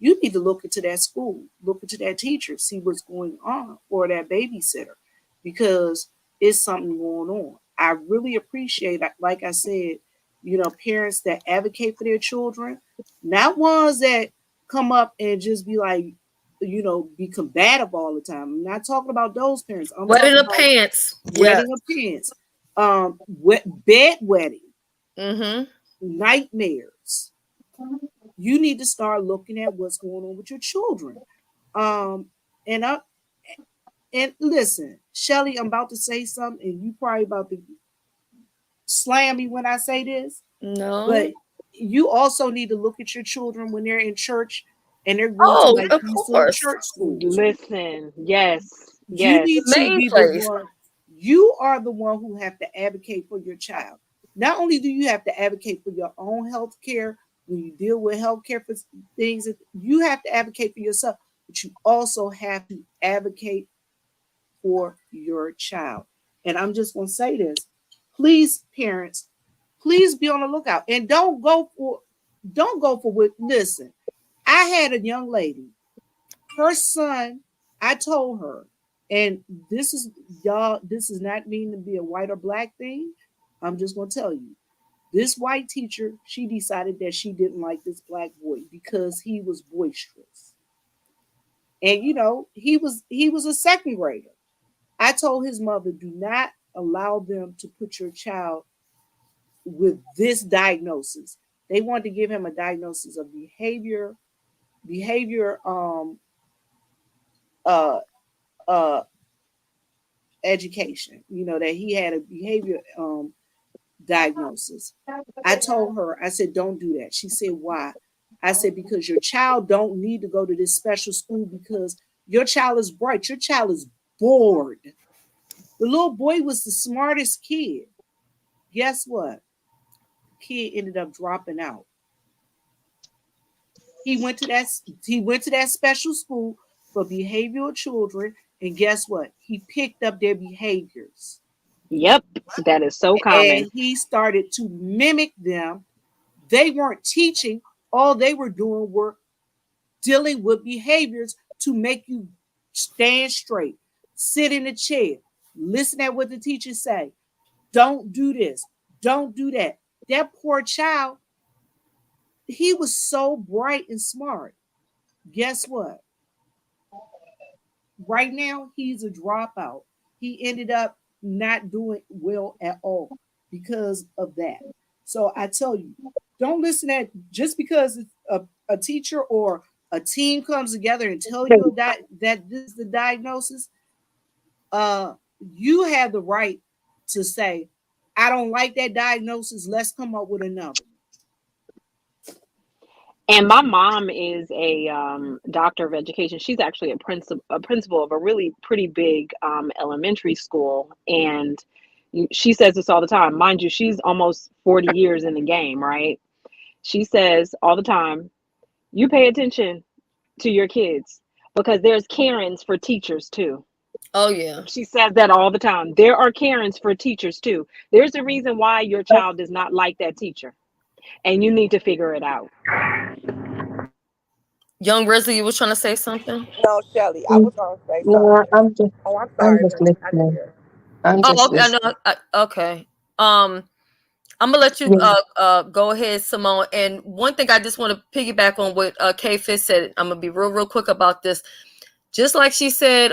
You need to look into that school, look into that teacher, see what's going on, or that babysitter, because it's something going on. I really appreciate, like I said, parents that advocate for their children, not ones that come up and just be like, be combative all the time. I'm not talking about those parents. I'm Wetting talking the about pants. wetting of pants, bed wetting, nightmares. You need to start looking at what's going on with your children. And listen, Shelly, I'm about to say something, and you probably about to slam me when I say this. No. But you also need to look at your children when they're in church and they're going to like these little church schools. Listen, yes. You need to Main be place. the one. You are the one who have to advocate for your child. Not only do you have to advocate for your own health care when you deal with healthcare for things, you have to advocate for yourself, but you also have to advocate for your child. And I'm just going to say this. Please, parents, please be on the lookout and don't go for what. Listen, I had a young lady, her son, I told her, and this is not mean to be a white or black thing. I'm just going to tell you. This white teacher, she decided that she didn't like this black boy because he was boisterous. And he was a second grader. I told his mother, do not allow them to put your child with this diagnosis. They wanted to give him a diagnosis of behavior education, that he had a behavior diagnosis. I told her, I said, don't do that. She said, why? I said, because your child don't need to go to this special school because your child is bright. Your child is bored. The little boy was the smartest kid. Guess what? The kid ended up dropping out. He went to that special school for behavioral children, and guess what? He picked up their behaviors. Yep, that is so common. And he started to mimic them. They weren't teaching. All they were doing were dealing with behaviors to make you stand straight, sit in a chair, listen at what the teachers say. Don't do this. Don't do that. That poor child, he was so bright and smart. Guess what? Right now, he's a dropout. He ended up not doing well at all because of that. So I tell you, don't listen at just because a teacher or a team comes together and tell you that this is the diagnosis. You have the right to say, I don't like that diagnosis. Let's come up with another. And my mom is a doctor of education. She's actually a principal of a really pretty big elementary school. And she says this all the time. Mind you, she's almost 40 years in the game, right? She says all the time, you pay attention to your kids because there's Karens for teachers too. Oh, yeah. She says that all the time. There are Karens for teachers too. There's a reason why your child does not like that teacher. And you need to figure it out. Young Grizzly, you was trying to say something? No, Shelly, I was going to say something. No, I'm just, Oh, I'm I'm sorry. just honey. I didn't listening. hear. I'm just Oh, okay. listening. Okay. I'm gonna let you go ahead, Simone. And one thing I just want to piggyback on what K Fitz said. I'm gonna be real quick about this. Just like she said,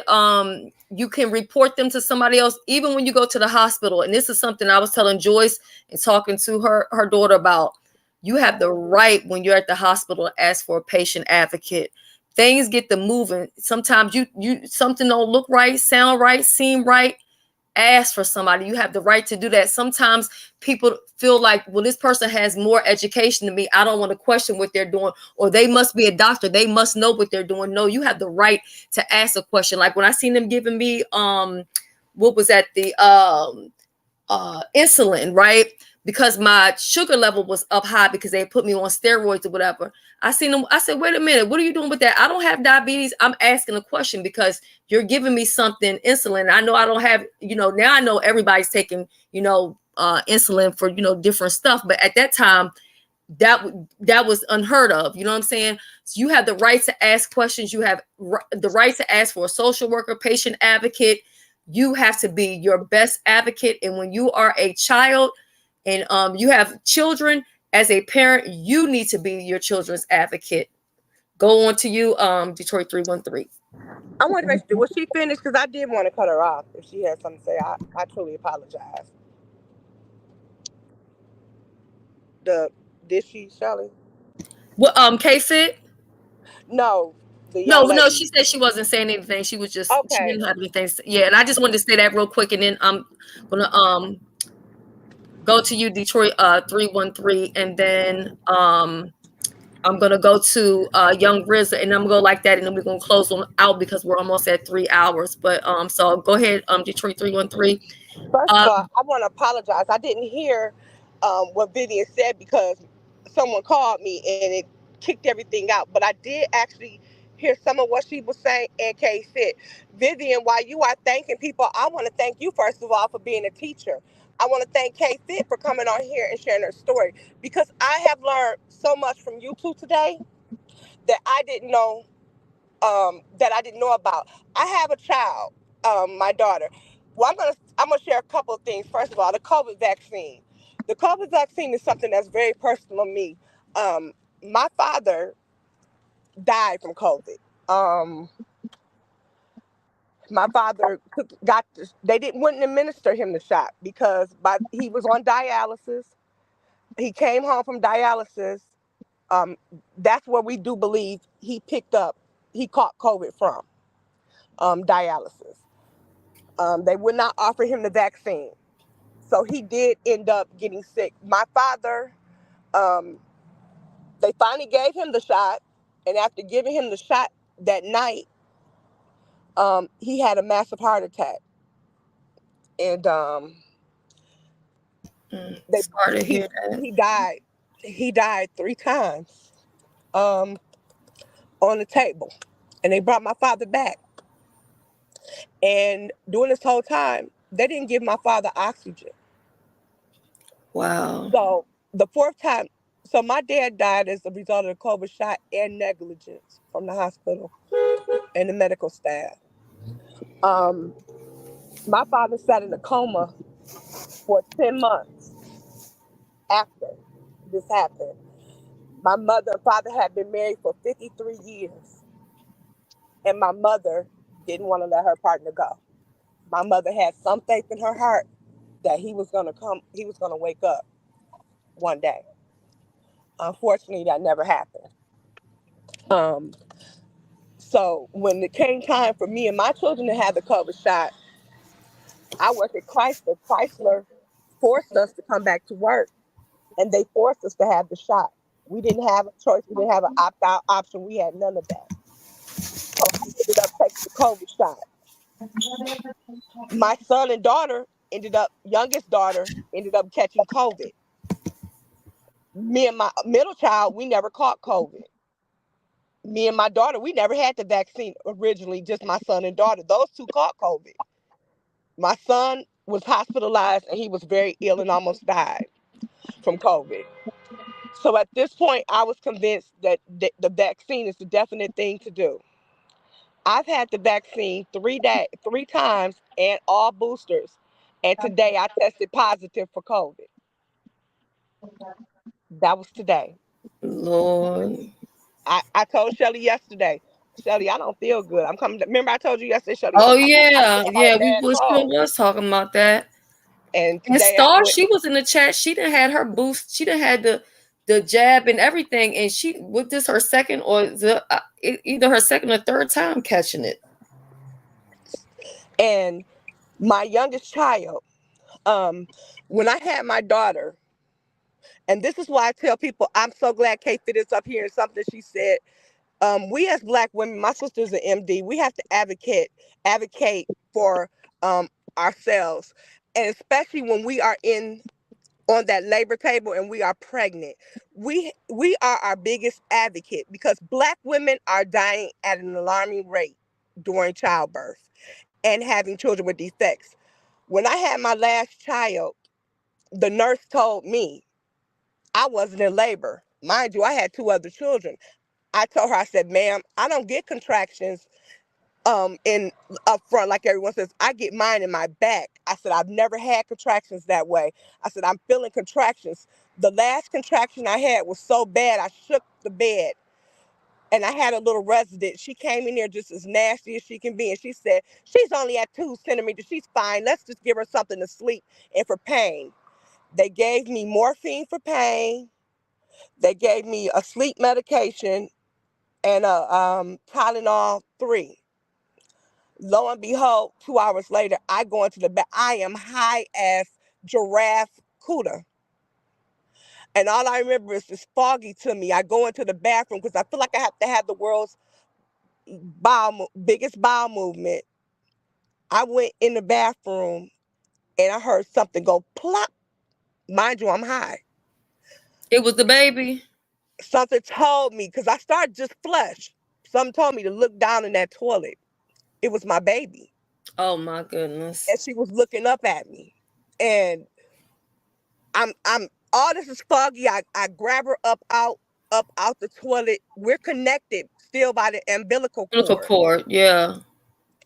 you can report them to somebody else, even when you go to the hospital. And this is something I was telling Joyce and talking to her daughter about. You have the right when you're at the hospital to ask for a patient advocate. Things get to moving. Sometimes you something don't look right, sound right, seem right. ask for somebody. You have the right to do that. Sometimes people feel like, well, this person has more education than me. I don't want to question what they're doing, or they must be a doctor. They must know what they're doing. No, you have the right to ask a question. Like when I seen them giving me, what was that? The insulin, right? Because my sugar level was up high because they put me on steroids or whatever. I seen them. I said, wait a minute, what are you doing with that? I don't have diabetes. I'm asking a question because you're giving me something, insulin. I know I don't have, now I know everybody's taking, insulin for, different stuff. But at that time, that was unheard of. You know what I'm saying? So you have the right to ask questions. You have the right to ask for a social worker, patient advocate. You have to be your best advocate. And when you are a child and you have children, as a parent, you need to be your children's advocate. Go on to you, Detroit 313. I wanted to make sure, was she finished? Because I did want to cut her off. If she had something to say, I truly apologize. Did she, Shelly? Well, K-Fit? No, the No, young lady. she said she wasn't saying anything. She was just, she Okay. didn't have anything. Yeah, and I just wanted to say that real quick, and then I'm gonna go to you, Detroit 313, and then I'm gonna go to Young RZA, and I'm gonna go like that, and then we're gonna close on out because we're almost at 3 hours. But so go ahead, Detroit 313. First of all, I want to apologize. I didn't hear what Vivian said because someone called me and it kicked everything out. But I did actually hear some of what she was saying and Kay said. Vivian, while you are thanking people, I want to thank you, first of all, for being a teacher. I want to thank Kay Fit for coming on here and sharing her story because I have learned so much from you two today that I didn't know about. I have a child, my daughter. Well, I'm gonna share a couple of things. First of all, the COVID vaccine. The COVID vaccine is something that's very personal to me. My father died from COVID. My father wouldn't administer him the shot because he was on dialysis. He came home from dialysis. Um, that's where we do believe he caught COVID from. Dialysis. They would not offer him the vaccine. So he did end up getting sick. My father, um, they finally gave him the shot. And after giving him the shot that night, he had a massive heart attack. And Sorry to hear that. he died 3 times on the table. And they brought my father back. And during this whole time, they didn't give my father oxygen. Wow. So the 4th time, so my dad died as a result of the COVID shot and negligence from the hospital and the medical staff. My father sat in a coma for 10 months after this happened. My mother and father had been married for 53 years, and my mother didn't want to let her partner go. My mother had some faith in her heart that he was going to wake up one day. Unfortunately, that never happened. Um, so when it came time for me and my children to have the COVID shot, I worked at Chrysler. Chrysler forced us to come back to work, and they forced us to have the shot. We didn't have a choice. We didn't have an opt-out option. We had none of that. So I ended up taking the COVID shot. My youngest daughter ended up catching COVID. Me and my middle child, we never caught COVID. Me and my daughter, we never had the vaccine originally, just my son and daughter. Those two caught COVID. My son was hospitalized and he was very ill and almost died from COVID. So at this point, I was convinced that the vaccine is the definite thing to do. I've had the vaccine 3 times and all boosters. And today I tested positive for COVID. That was today. Lord. I told Shelly yesterday, Shelly, I don't feel good. I'm coming. Remember I told you yesterday, Shelly, Oh I yeah, feel about yeah. a We bad sure cold. was talking about that. And And today I Star, went. she was in the chat. She done had her boost. She done had the jab and everything. And she with this her second or either her second or third time catching it. And My youngest child, when I had my daughter, and this is why I tell people I'm so glad Kate Fit is up here and something she said. We as Black women, my sister's an MD, we have to advocate for ourselves, and especially when we are on that labor table and we are pregnant. We are our biggest advocate because Black women are dying at an alarming rate during childbirth and having children with defects. When I had my last child, the nurse told me I wasn't in labor. Mind you, I had 2 other children. I told her, I said, ma'am, I don't get contractions in up front like everyone says. I get mine in my back. I said, I've never had contractions that way. I said, I'm feeling contractions. The last contraction I had was so bad I shook the bed. And I had a little resident. She came in there just as nasty as she can be. And she said, she's only at 2 centimeters. She's fine. Let's just give her something to sleep and for pain. They gave me morphine for pain. They gave me a sleep medication and a Tylenol 3. Lo and behold, 2 hours later, I go into the bath. I am high as giraffe Cuda. And all I remember is it's foggy to me. I go into the bathroom because I feel like I have to have the world's biggest bowel movement. I went in the bathroom and I heard something go plop. Mind you, I'm high. It was the baby. Something told me, because I started just flush. Something told me to look down in that toilet. It was my baby. Oh my goodness. And she was looking up at me. And I'm all this is foggy. I grab her up out the toilet. We're connected still by the umbilical Umbilical cord. cord, yeah.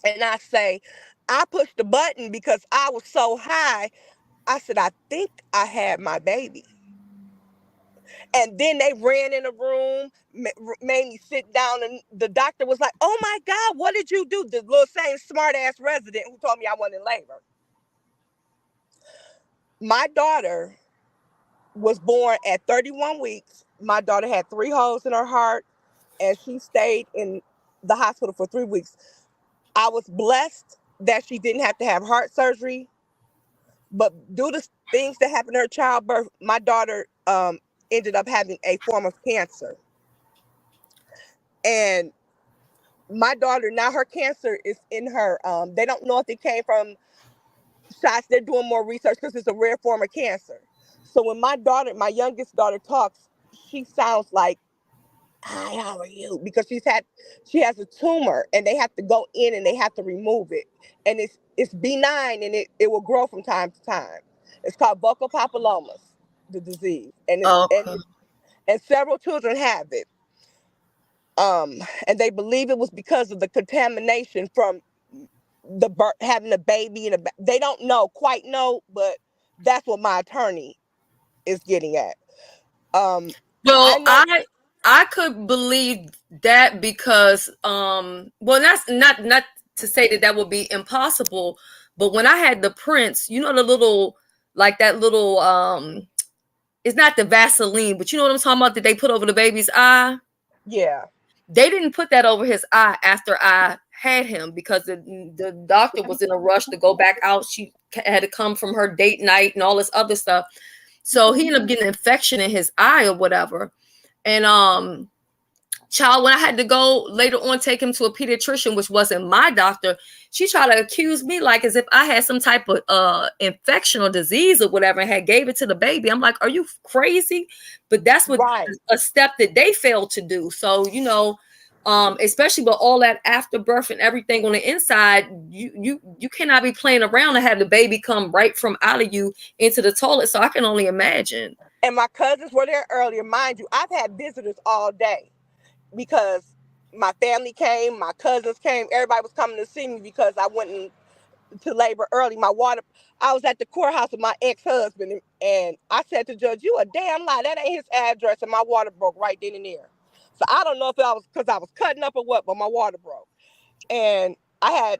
And I say, I pushed the button because I was so high. I said, I think I had my baby. And then they ran in the room, made me sit down, and the doctor was like, oh my God, what did you do? The little same smart ass resident who told me I wasn't in labor. My daughter was born at 31 weeks. My daughter had 3 holes in her heart, and she stayed in the hospital for 3 weeks. I was blessed that she didn't have to have heart surgery, but due to things that happened to her childbirth, my daughter ended up having a form of cancer. And my daughter, now her cancer is in her, they don't know if it came from shots. They're doing more research because it's a rare form of cancer. So when my youngest daughter talks, she sounds like, hi, how are you? Because she has a tumor and they have to go in and they have to remove it. And it's benign and it will grow from time to time. It's called buccal papillomas, the disease. Okay. And several children have it. And they believe it was because of the contamination from having a baby they don't quite know, but that's what my attorney is getting at. I Well, know. I could believe that because well, that's not to say that that would be impossible, but when I had the prints, you know, the little, like that little it's not the Vaseline, but you know what I'm talking about, that they put over the baby's eye. Yeah. They didn't put that over his eye after I had him because the doctor was in a rush to go back out. She had to come from her date night and all this other stuff. So he ended up getting an infection in his eye or whatever. And child, when I had to go later on take him to a pediatrician, which wasn't my doctor, she tried to accuse me like as if I had some type of infection or disease or whatever and had gave it to the baby. I'm like, are you crazy? But that's what a step that they failed to do. So, you know, especially with all that afterbirth and everything on the inside, you cannot be playing around and have the baby come right from out of you into the toilet. So I can only imagine. And my cousins were there earlier. Mind you, I've had visitors all day because my family came, my cousins came, everybody was coming to see me because I went into labor early. I was at the courthouse with my ex-husband, and I said to the judge, you a damn lie, that ain't his address, and my water broke right then and there. So I don't know if I was because I was cutting up or what, but my water broke. And I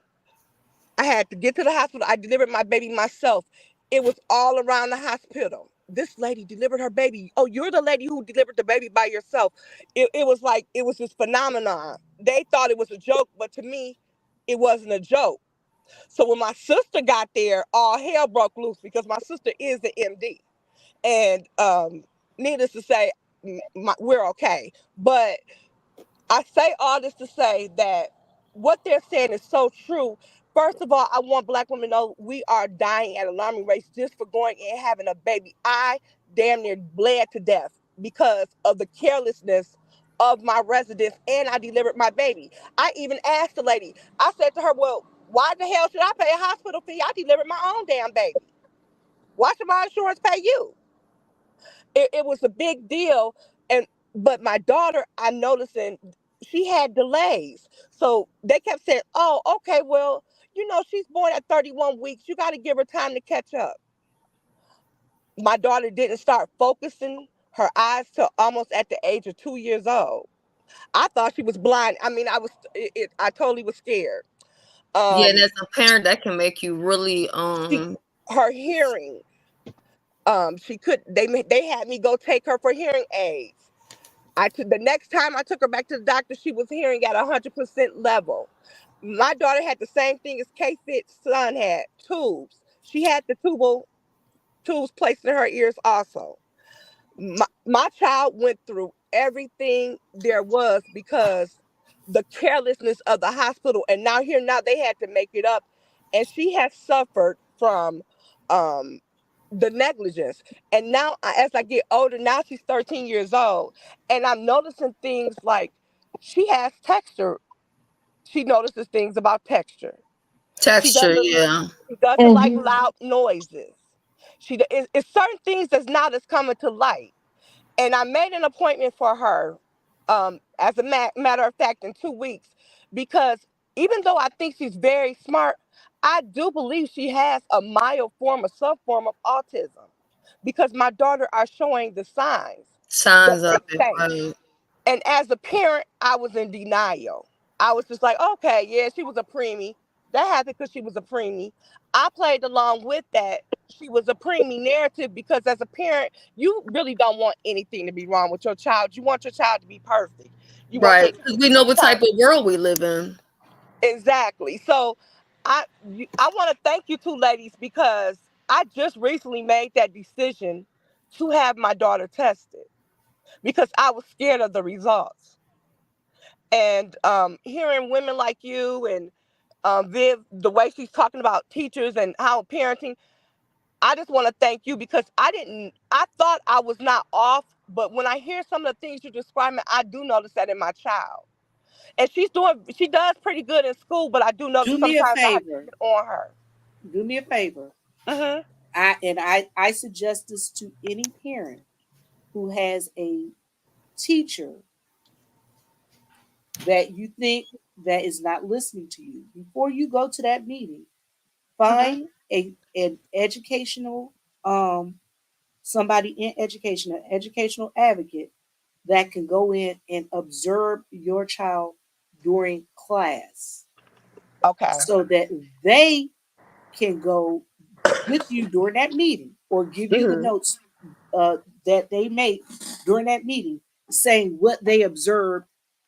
had to get to the hospital. I delivered my baby myself. It was all around the hospital. This lady delivered her baby. Oh, you're the lady who delivered the baby by yourself. It was this phenomenon. They thought it was a joke, but to me, it wasn't a joke. So when my sister got there, all hell broke loose because my sister is the MD. And needless to say, we're okay. But I say all this to say that what they're saying is so true. First of all, I want black women to know we are dying at alarming rates just for going and having a baby. I damn near bled to death because of the carelessness of my residents, and I delivered my baby. I even asked the lady, I said to her, well, why the hell should I pay a hospital fee? I delivered my own damn baby. Why should my insurance pay you? It was a big deal. And but my daughter, I'm noticing she had delays. So they kept saying, oh, okay, well, she's born at 31 weeks. You got to give her time to catch up. My daughter didn't start focusing her eyes till almost at the age of 2 years old. I thought she was blind. I mean, I totally was scared. Yeah, and as a parent, that can make you really her hearing. She could. They had me go take her for hearing aids. The next time I took her back to the doctor, she was hearing at 100% level. My daughter had the same thing as K-Fit's son had, tubes. She had the tubes placed in her ears also. My child went through everything there was because the carelessness of the hospital, and now they had to make it up, and she has suffered from the negligence. And now as I get older, now she's 13 years old, and I'm noticing things like she has texture. She notices things about texture. She texture. doesn't Yeah. she doesn't like loud noises. It's certain things that's not as coming to light. And I made an appointment for her, as a matter of fact, in 2 weeks, because even though I think she's very smart, I do believe she has a mild form or some form of autism, because my daughter are showing the signs that Signs they of it, say. right. And as a parent, I was in denial. I was just like, okay, yeah, she was a preemie. That happened because she was a preemie. I played along with that. She was a preemie narrative because as a parent, you really don't want anything to be wrong with your child. You want your child to be perfect. You want your Right. child Because to we be know what type smart. of world we live in. Exactly. So I want to thank you two ladies because I just recently made that decision to have my daughter tested because I was scared of the results. And hearing women like you and Viv, the way she's talking about teachers and how parenting, I just want to thank you because I thought I was not off, but when I hear some of the things you're describing, I do notice that in my child. And she does pretty good in school, but I do notice Do me a sometimes I have to favor. get on her. Do me a favor. Hmm. I suggest this to any parent who has a teacher that you think that is not listening to you. Before you go to that meeting, Hmm. find an educational somebody in education, an educational advocate that can go in and observe your child during class Okay. so that they can go with you during that meeting or give you the Hmm. notes that they make during that meeting saying what they observed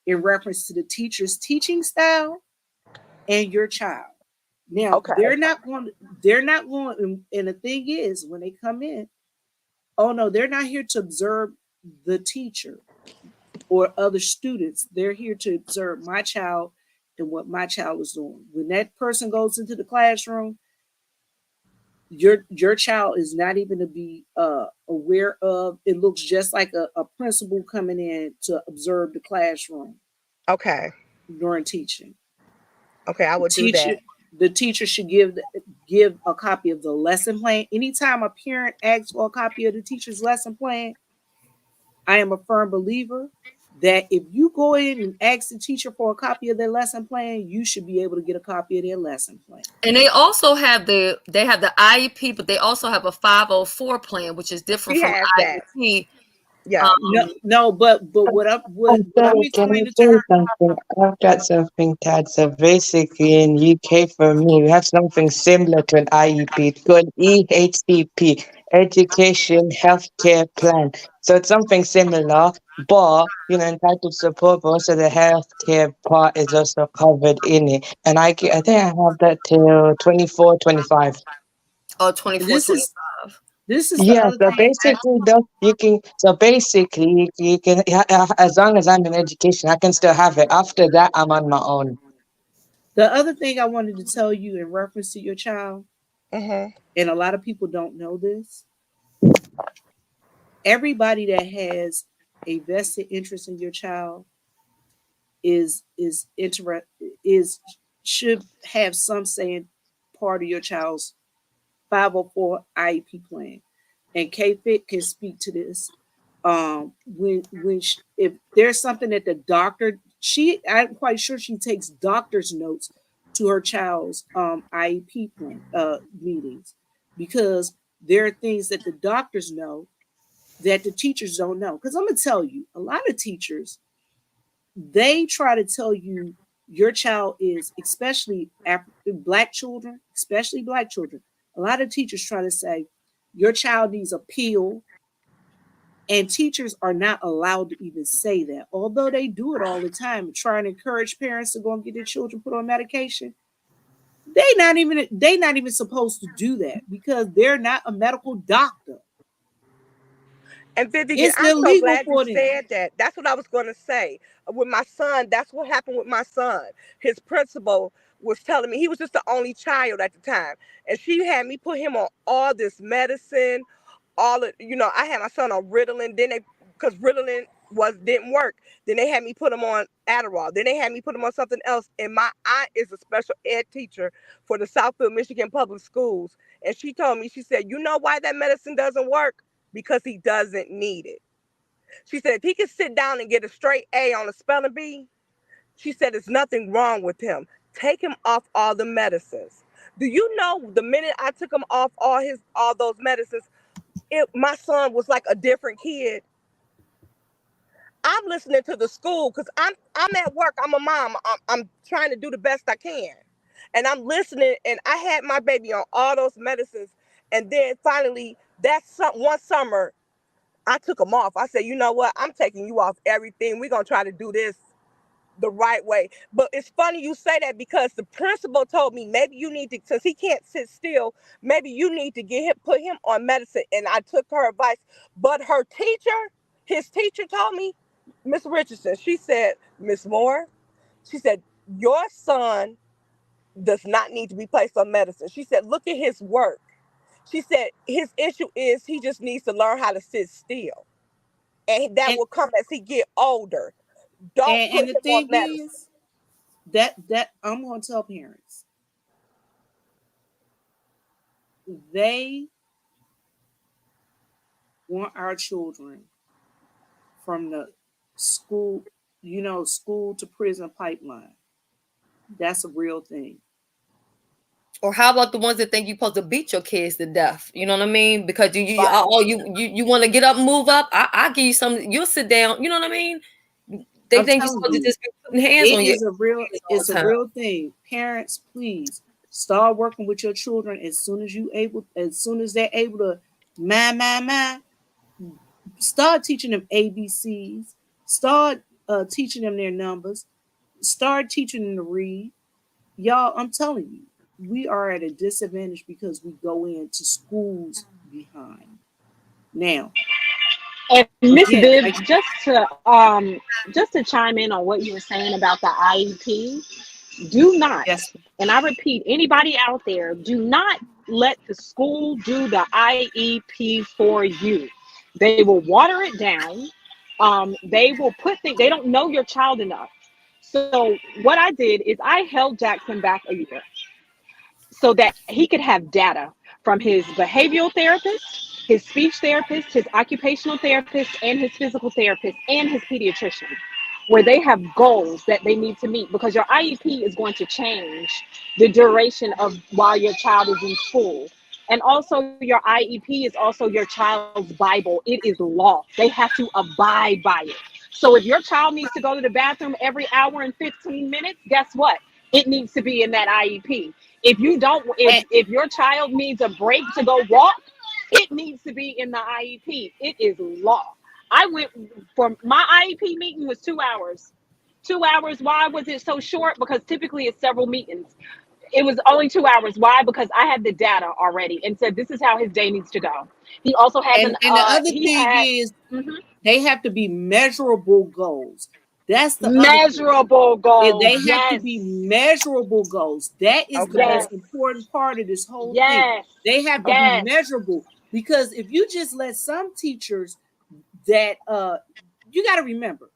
in reference to the teacher's teaching style and your child. Now Okay. they're not going, and the thing is when they come in, oh no, they're not here to observe the teacher or other students. They're here to observe my child and what my child is doing. When that person goes into the classroom, your child is not even to be aware of. It looks just like a principal coming in to observe the classroom Okay. during teaching. Okay. I The would do teacher that. the teacher should give a copy of the lesson plan. Anytime a parent asks for a copy of the teacher's lesson plan, I am a firm believer that if you go in and ask the teacher for a copy of their lesson plan, you should be able to get a copy of their lesson plan. And they also have the IEP, but they also have a 504 plan, which is different She from has that. IEP. Yeah. No, but I'm what I'm sorry, can I explaining to say her. something? I've got something, Tad. So basically in UK for me, we have something similar to an IEP. It's called EHCP, Education Healthcare Plan. So it's something similar. but entitled support, but also the healthcare part is also covered in it. And I think I have that till 24, 25. Oh, 24, This is 25. this is the Yeah, other so thing. basically, though, you can, as long as I'm in education, I can still have it. After that, I'm on my own. The other thing I wanted to tell you in reference to your child, Mm-hmm. and a lot of people don't know this, everybody that has a vested interest in your child is should have some say in part of your child's 504 IEP plan. And KFIT can speak to this. If there's something that the doctor, I'm quite sure she takes doctor's notes to her child's IEP plan meetings, because there are things that the doctors know that the teachers don't know. Because I'm gonna tell you, a lot of teachers, they try to tell you your child is, especially black children, especially black children. A lot of teachers try to say your child needs a pill, and teachers are not allowed to even say that, although they do it all the time, trying to encourage parents to go and get their children put on medication. They not even supposed to do that because they're not a medical doctor. And Vivian, It's I'm so illegal glad you for them. said that. That's what I was going to say. With my son, that's what happened with my son. His principal was telling me he was just the only child at the time. And she had me put him on all this medicine, I had my son on Ritalin, then because Ritalin didn't work. Then they had me put him on Adderall. Then they had me put him on something else. And my aunt is a special ed teacher for the Southfield, Michigan Public Schools. And she told me, she said, you know why that medicine doesn't work? Because he doesn't need it. She said, if he could sit down and get a straight A on a spelling bee, she said, there's nothing wrong with him. Take him off all the medicines. Do you know the minute I took him off all those medicines, my son was like a different kid. I'm listening to the school because I'm at work. I'm a mom. I'm trying to do the best I can, and I'm listening. And I had my baby on all those medicines, and then finally, one summer, I took him off. I said, you know what? I'm taking you off everything. We're gonna try to do this the right way. But it's funny you say that because the principal told me maybe you need to, since he can't sit still, maybe you need to put him on medicine. And I took her advice. But his teacher told me, Miss Richardson, she said, Miss Moore, she said, your son does not need to be placed on medicine. She said, look at his work. She said his issue is he just needs to learn how to sit still. And that And will come as he get older. Don't and, put and the him on thing medicine. is that I'm going to tell parents, they want our children from the school, school to prison pipeline. That's a real thing. Or how about the ones that think you're supposed to beat your kids to death? You know what I mean? Because you want to get up, move up. I give you something. You'll sit down. You know what I mean? They I'm think you're telling supposed to you, just be putting hands on your all it's the a time. real thing. Parents, please start working with your children as soon as they're able to mind. Start teaching them ABCs. Start teaching them their numbers. Start teaching them to read. Y'all, I'm telling you, we are at a disadvantage because we go into schools behind. Now, And Miss again, Viv, just to chime in on what you were saying about the IEP, do not, yes, and I repeat, anybody out there, do not let the school do the IEP for you. They will water it down. They will they don't know your child enough. So what I did is I held Jackson back a year so that he could have data from his behavioral therapist, his speech therapist, his occupational therapist, and his physical therapist, and his pediatrician, where they have goals that they need to meet, because your IEP is going to change the duration of while your child is in school. And also your IEP is also your child's Bible. It is law. They have to abide by it. So if your child needs to go to the bathroom every hour and 15 minutes, guess what? It needs to be in that IEP. If you don't, and, if your child needs a break to go walk, it needs to be in the IEP. It is law. I went for my IEP meeting was 2 hours. 2 hours. Why was it so short? Because typically it's several meetings. It was only 2 hours. Why? Because I had the data already and said this is how his day needs to go. He also has And the other he thing had is mhm, they have to be measurable goals. That's the other thing. measurable goals. They have to Yes, be measurable goals. That is the Okay. most yes, important part of this whole thing. yes, They have to be yes. measurable because if you just let some teachers that you got to remember,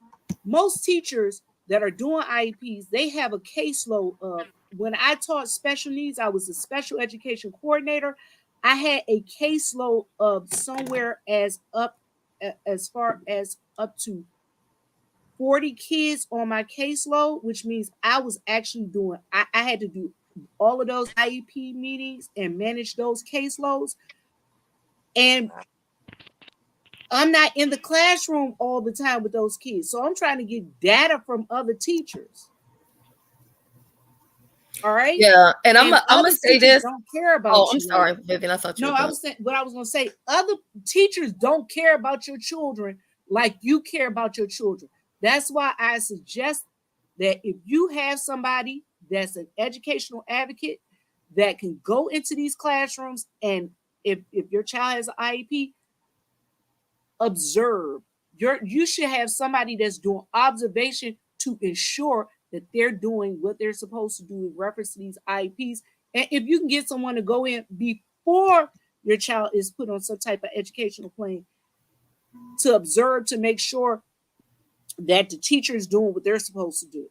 most teachers that are doing IEPs, they have a caseload of when I taught special needs, I was a special education coordinator. I had a caseload of somewhere as far as up to 40 kids on my caseload, which means I was actually doing, I had to do all of those IEP meetings and manage those caseloads. And I'm not in the classroom all the time with those kids. So I'm trying to get data from other teachers. All right. Yeah, and I'm And gonna other say teachers this. don't care Oh, about I'm you like sorry, that. Vivian. I thought you No, were I done. was saying what I was gonna say. Other teachers don't care about your children like you care about your children. That's why I suggest that if you have somebody that's an educational advocate that can go into these classrooms and if your child has an IEP, observe. You should have somebody that's doing observation to ensure that they're doing what they're supposed to do in reference to these IEPs. And if you can get someone to go in before your child is put on some type of educational plan to observe to make sure that the teacher is doing what they're supposed to do,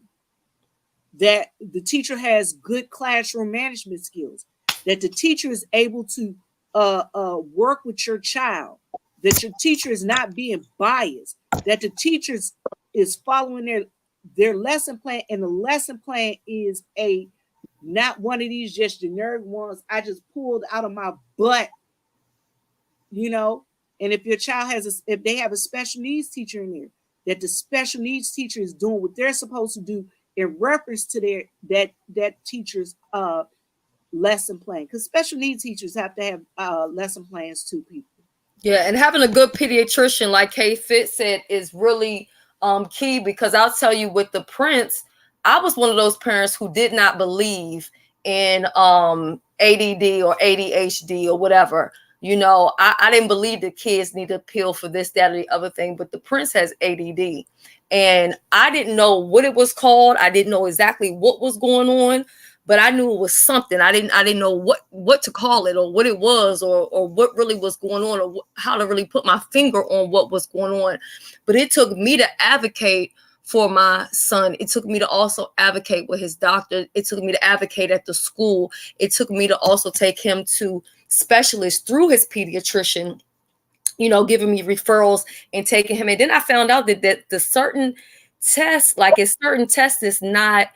that the teacher has good classroom management skills, that the teacher is able to work with your child, that your teacher is not being biased, that the teacher is following their lesson plan, and the lesson plan is a not one of these just generic ones I just pulled out of my butt, you know. And if your child if they have a special needs teacher in there, that the special needs teacher is doing what they're supposed to do in reference to that teacher's lesson plan, because special needs teachers have to have lesson plans too, people. Yeah, and having a good pediatrician, like K Fit said, is really key, because I'll tell you, with the Prince, I was one of those parents who did not believe in ADD or ADHD or whatever. You know, I didn't believe the kids need a pill for this, that, or the other thing. But the Prince has ADD, and I didn't know what it was called. I didn't know exactly what was going on, but I knew it was something. I didn't know what to call it, or what it was, or what really was going on, or how to really put my finger on what was going on. But it took me to advocate for my son. It took me to also advocate with his doctor. It took me to advocate at the school. It took me to also take him to specialists through his pediatrician, you know, giving me referrals and taking him. And then I found out that the certain tests, like a certain test is not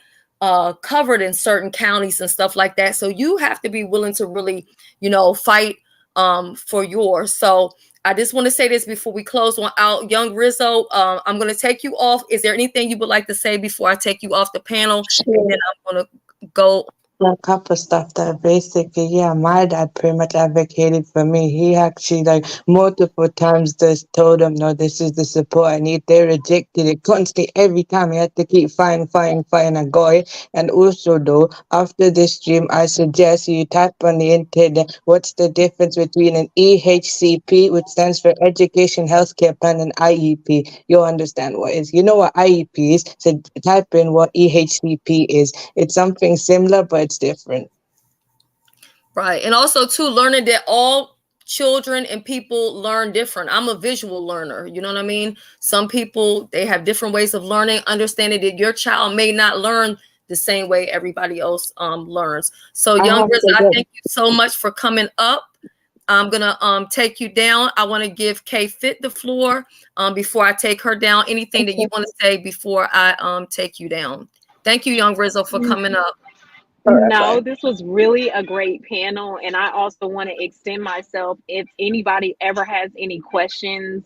covered in certain counties and stuff like that. So you have to be willing to really, you know, fight for yours. So I just want to say this before we close on out. Young Rizzo, I'm going to take you off. Is there anything you would like to say before I take you off the panel? Sure. And then I'm going to go. A couple stuff that basically, yeah, my dad pretty much advocated for me. He actually like multiple times just told them, no, this is the support I need. They rejected it constantly every time. He had to keep fighting and going. And also though, after this stream, I suggest you type on the internet what's the difference between an EHCP, which stands for Education Healthcare Plan, and IEP. You'll understand what it is. You know what IEP is, so type in what EHCP is. It's something similar, but it's different. Right. And also too, learning that all children and people learn different. I'm a visual learner. You know what I mean? Some people, they have different ways of learning, understanding that your child may not learn the same way everybody else learns. So Young Grizz, I thank you so much for coming up. I'm gonna take you down. I want to give K Fit the floor before I take her down. Anything that you want to say before I take you down? Thank you, Young Rizzo, for coming up. No, this was really a great panel. And I also want to extend myself if anybody ever has any questions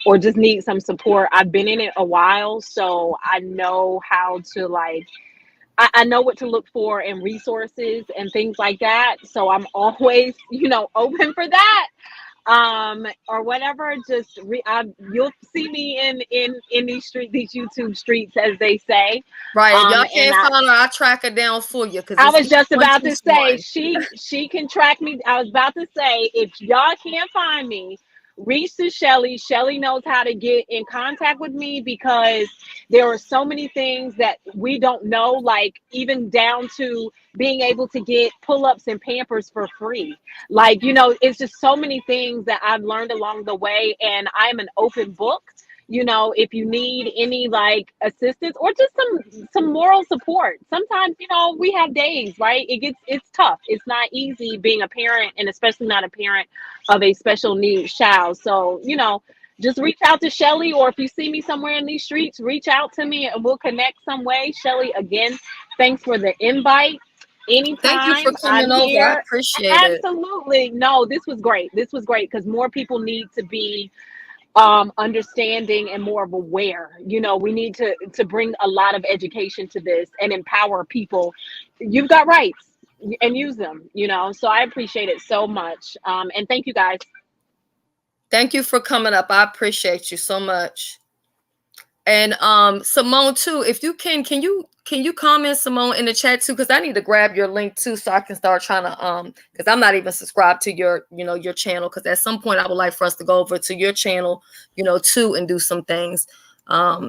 or just need some support. I've been in it a while, so I know how to I know what to look for in resources and things like that. So I'm always, open for that. or whatever, just you'll see me in these these YouTube streets, as they say. Right. If y'all And can't find her, I'll track her down for you because I it's was just about to say 121. she can track me. I was about to say, if y'all can't find me, reach to Shelly. Shelly knows how to get in contact with me, because there are so many things that we don't know, like even down to being able to get pull-ups and Pampers for free. Like, it's just so many things that I've learned along the way, and I'm an open book. If you need any like assistance or just some moral support. Sometimes, we have days, right? It's tough. It's not easy being a parent, and especially not a parent of a special needs child. So, just reach out to Shelly, or if you see me somewhere in these streets, reach out to me and we'll connect some way. Shelly, again, thanks for the invite. Thank you for Anytime, I'm coming over. I here. appreciate it. Absolutely. No, this was great. This was great because more people need to be understanding and more of aware. We need to bring a lot of education to this and empower people. You've got rights, and use them. So I appreciate it so much, and thank you guys. Thank you for coming up. I appreciate you so much. And Simone too, if you can you comment, Simone, in the chat too, because I need to grab your link too so I can start trying to because I'm not even subscribed to your your channel, because at some point I would like for us to go over to your channel too and do some things.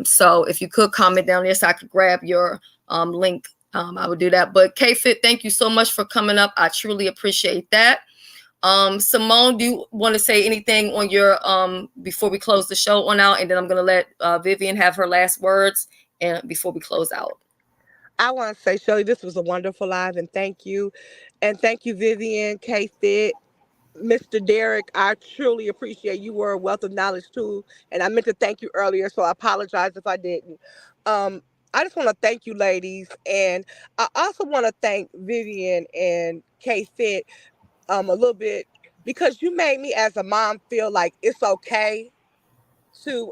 So if you could comment down there so I could grab your link, I would do that. But K-Fit, thank you so much for coming up. I truly appreciate that. Simone, do you want to say anything on your before we close the show on out, and then I'm gonna let Vivian have her last words and before we close out. I want to say, Shelly, this was a wonderful live, and thank you. And thank you, Vivian, K-Fit, Mr. Derek. I truly appreciate you. Were a wealth of knowledge too. And I meant to thank you earlier, so I apologize if I didn't. I just want to thank you, ladies. And I also want to thank Vivian and K-Fit a little bit, because you made me as a mom feel like it's okay to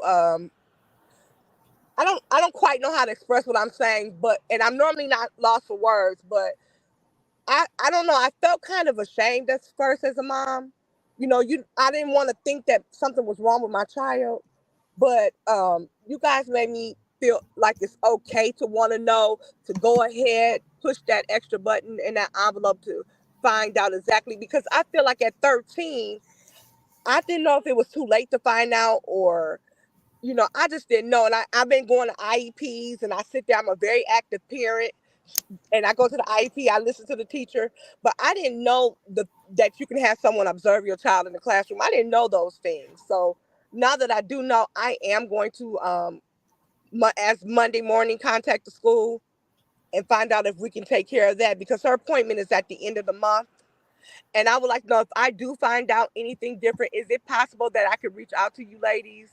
I don't quite know how to express what I'm saying, but and I'm normally not lost for words, but I don't know. I felt kind of ashamed at first as a mom. I didn't want to think that something was wrong with my child, but you guys made me feel like it's okay to want to know, to go ahead, push that extra button in that envelope to find out exactly, because I feel like at 13, I didn't know if it was too late to find out, or I just didn't know. And I've been going to IEPs, and I sit there. I'm a very active parent, and I go to the IEP. I listen to the teacher, but I didn't know that you can have someone observe your child in the classroom. I didn't know those things. So now that I do know, I am going to, as Monday morning, contact the school and find out if we can take care of that, because her appointment is at the end of the month. And I would like to know, if I do find out anything different, is it possible that I could reach out to you ladies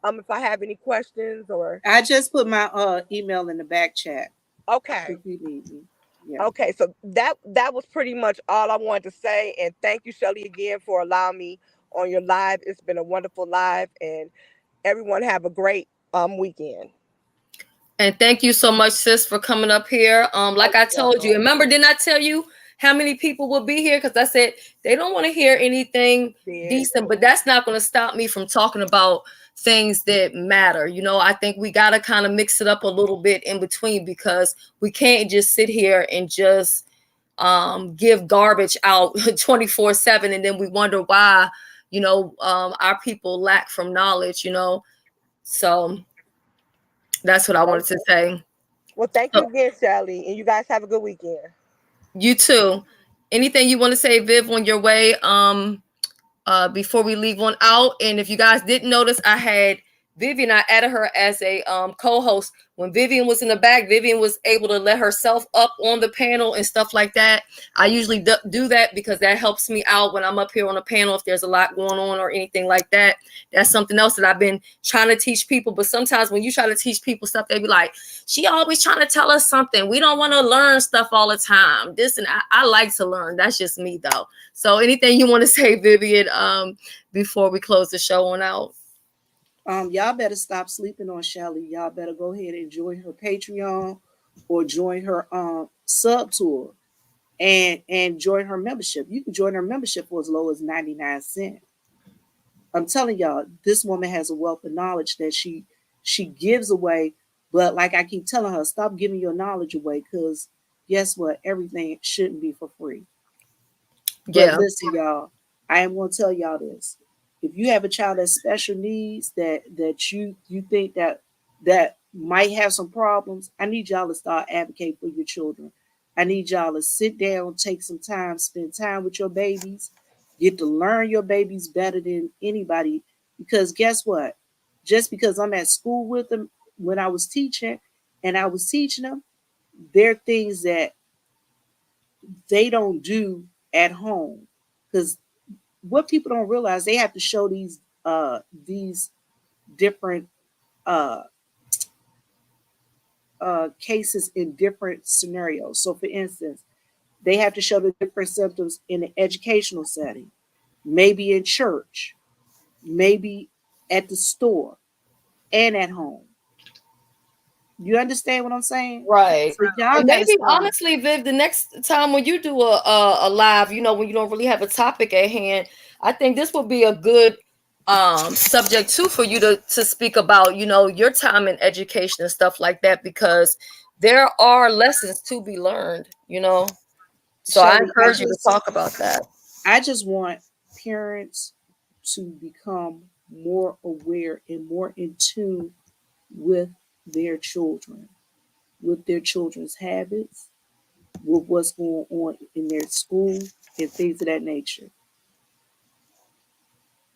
if I have any questions? Or I just put my email in the back chat. Okay. If you need me. Yeah. Okay, so that was pretty much all I wanted to say. And thank you, Shelly, again for allowing me on your live. It's been a wonderful live, and everyone have a great weekend. And thank you so much, sis, for coming up here. Like I told you, remember, didn't I tell you how many people will be here? Because I said they don't want to hear anything decent, but that's not going to stop me from talking about things that matter. I think we got to kind of mix it up a little bit in between, because we can't just sit here and just give garbage out 24/7, and then we wonder why, our people lack from knowledge, So that's what I wanted to say. Well, thank you again, Shelly, and you guys have a good weekend. You too. Anything you want to say, Viv, on your way before we leave on out? And if you guys didn't notice, I had Vivian, I added her as a co-host. When Vivian was in the back, Vivian was able to let herself up on the panel and stuff like that. I usually do that because that helps me out when I'm up here on a panel, if there's a lot going on or anything like that. That's something else that I've been trying to teach people. But sometimes when you try to teach people stuff, they be like, she always trying to tell us something. We don't want to learn stuff all the time. This and I like to learn. That's just me, though. So anything you want to say, Vivian, before we close the show on out? Y'all better stop sleeping on Shelly. Y'all better go ahead and join her Patreon or join her sub tour and join her membership. You can join her membership for as low as 99 cents. I'm telling y'all, this woman has a wealth of knowledge that she gives away. But like I keep telling her, stop giving your knowledge away, because guess what? Everything shouldn't be for free. But Yeah. listen, y'all, I am going to tell y'all this. If you have a child that's special needs, that you think that might have some problems, I need y'all to start advocating for your children. I need y'all to sit down, take some time, spend time with your babies, get to learn your babies better than anybody. Because guess what? Just because I'm at school with them when I was teaching, and I was teaching them, there are things that they don't do at home. Because what people don't realize, they have to show these different cases in different scenarios. So for instance, they have to show the different symptoms in an educational setting, maybe in church, maybe at the store, and at home. You understand what I'm saying? Right. So y'all Maybe honestly, Viv, the next time when you do a live, you know, when you don't really have a topic at hand, I think this would be a good subject too for you to speak about, you know, your time in education and stuff like that, because there are lessons to be learned, you know. So Shelly, I encourage you to talk about that. I just want parents to become more aware and more in tune with their children, with their children's habits, with what's going on in their school and things of that nature.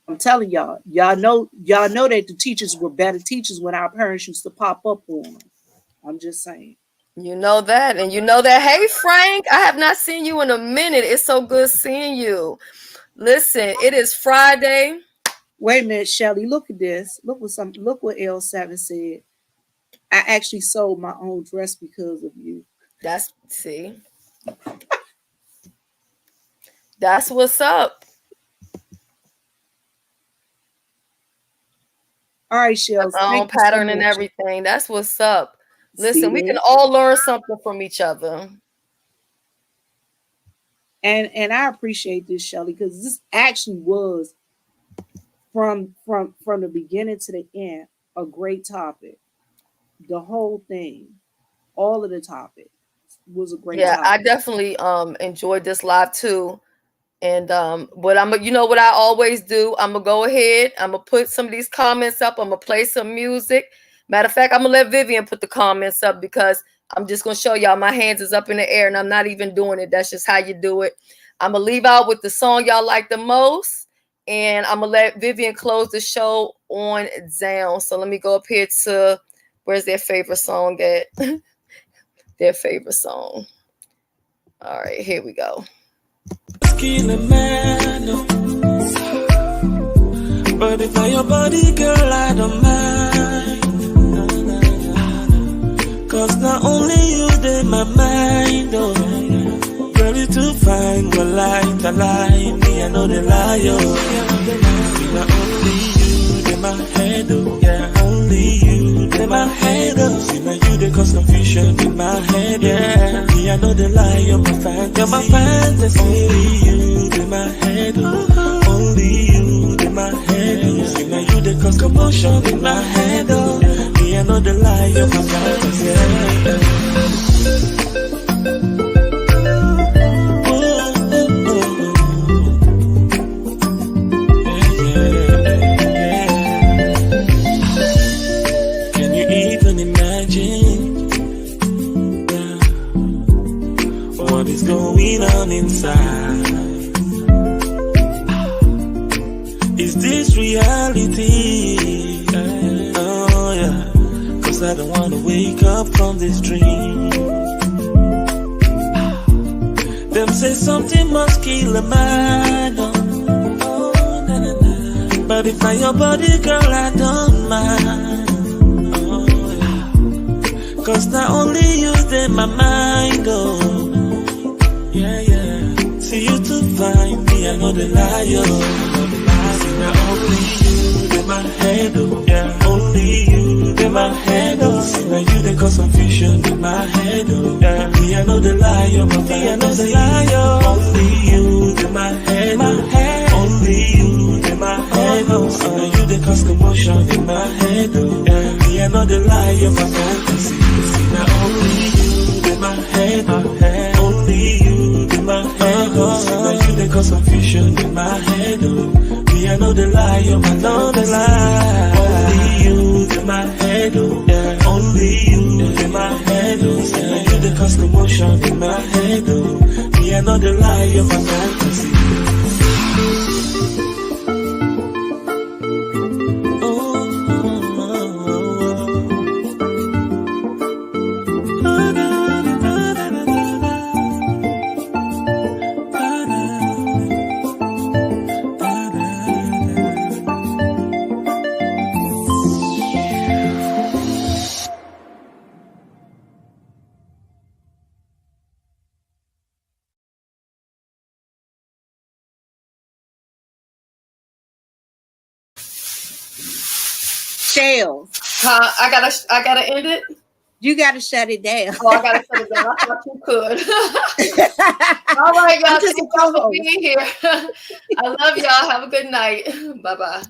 I'm telling y'all, y'all know that the teachers were better teachers when our parents used to pop up on them. I'm just saying. You know that, and you know that. Hey, Frank, I have not seen you in a minute. It's so good seeing you. Listen, it is Friday. Wait a minute, Shelly. Look at this. Look what L7 said. I actually sold my own dress because of you. That's what's up. All right, Shelly. Own pattern and everything. That's what's up. Listen, we can all learn something from each other. And I appreciate this, Shelly, because this actually was from the beginning to the end a great topic. The whole thing, all of the topic was a great topic. I definitely enjoyed this live too. And but you know what I always do? I'm gonna go ahead, I'm gonna put some of these comments up, I'm gonna play some music. Matter of fact, I'm gonna let Vivian put the comments up, because I'm just gonna show y'all my hands is up in the air and I'm not even doing it. That's just how you do it. I'm gonna leave out with the song y'all like the most, and I'm gonna let Vivian close the show on down. So let me go up here to where's their favorite song at? Their favorite song. All right, here we go. But if I your body, girl, I don't mind. Cause not only you, they my mind, oh. Girl, you too fine, well, lie, me, I know they lie, oh. Not only you, they my head, oh. Yeah, only you, they my head, oh. See, now you, they cause confusion in my head, yeah. Me, I know they lie, you're my fantasy. You're my fantasy. Only you, they my head, oh. Only you, they my head, oh. See, now you, they cause commotion in my head, oh. Me, I know they lie, you're my fantasy, yeah. Going on inside? Is this reality? Oh yeah, cause I don't wanna wake up from this dream. Them say something must kill a man, oh, nah, nah, nah. But if I your body, girl, I don't mind. Oh yeah, cause not only you, they my mind, oh. Yeah, yeah. See you too fine, me, I know the liar. See now only you, they my head, oh. Yeah, only you, they my head, oh. See now you, they cause confusion in my head, oh. Yeah, me, I know the liar, my me, I know the liar. Only you, they my head, oh. Only you, they my head, oh. of my fantasy. See, now only you in my head, only you in my head. See, now you they cause confusion in my head. Me, I know the lie, I know the lie. Only you in my head, only you in my head. See, now you they cause commotion in my head. Me, I know the lie of my fantasy. Shell. I gotta end it. You gotta shut it down. Oh, I gotta shut it down. I thought you could. All right, y'all. Thank y'all for being here. I love y'all. Have a good night. Bye bye.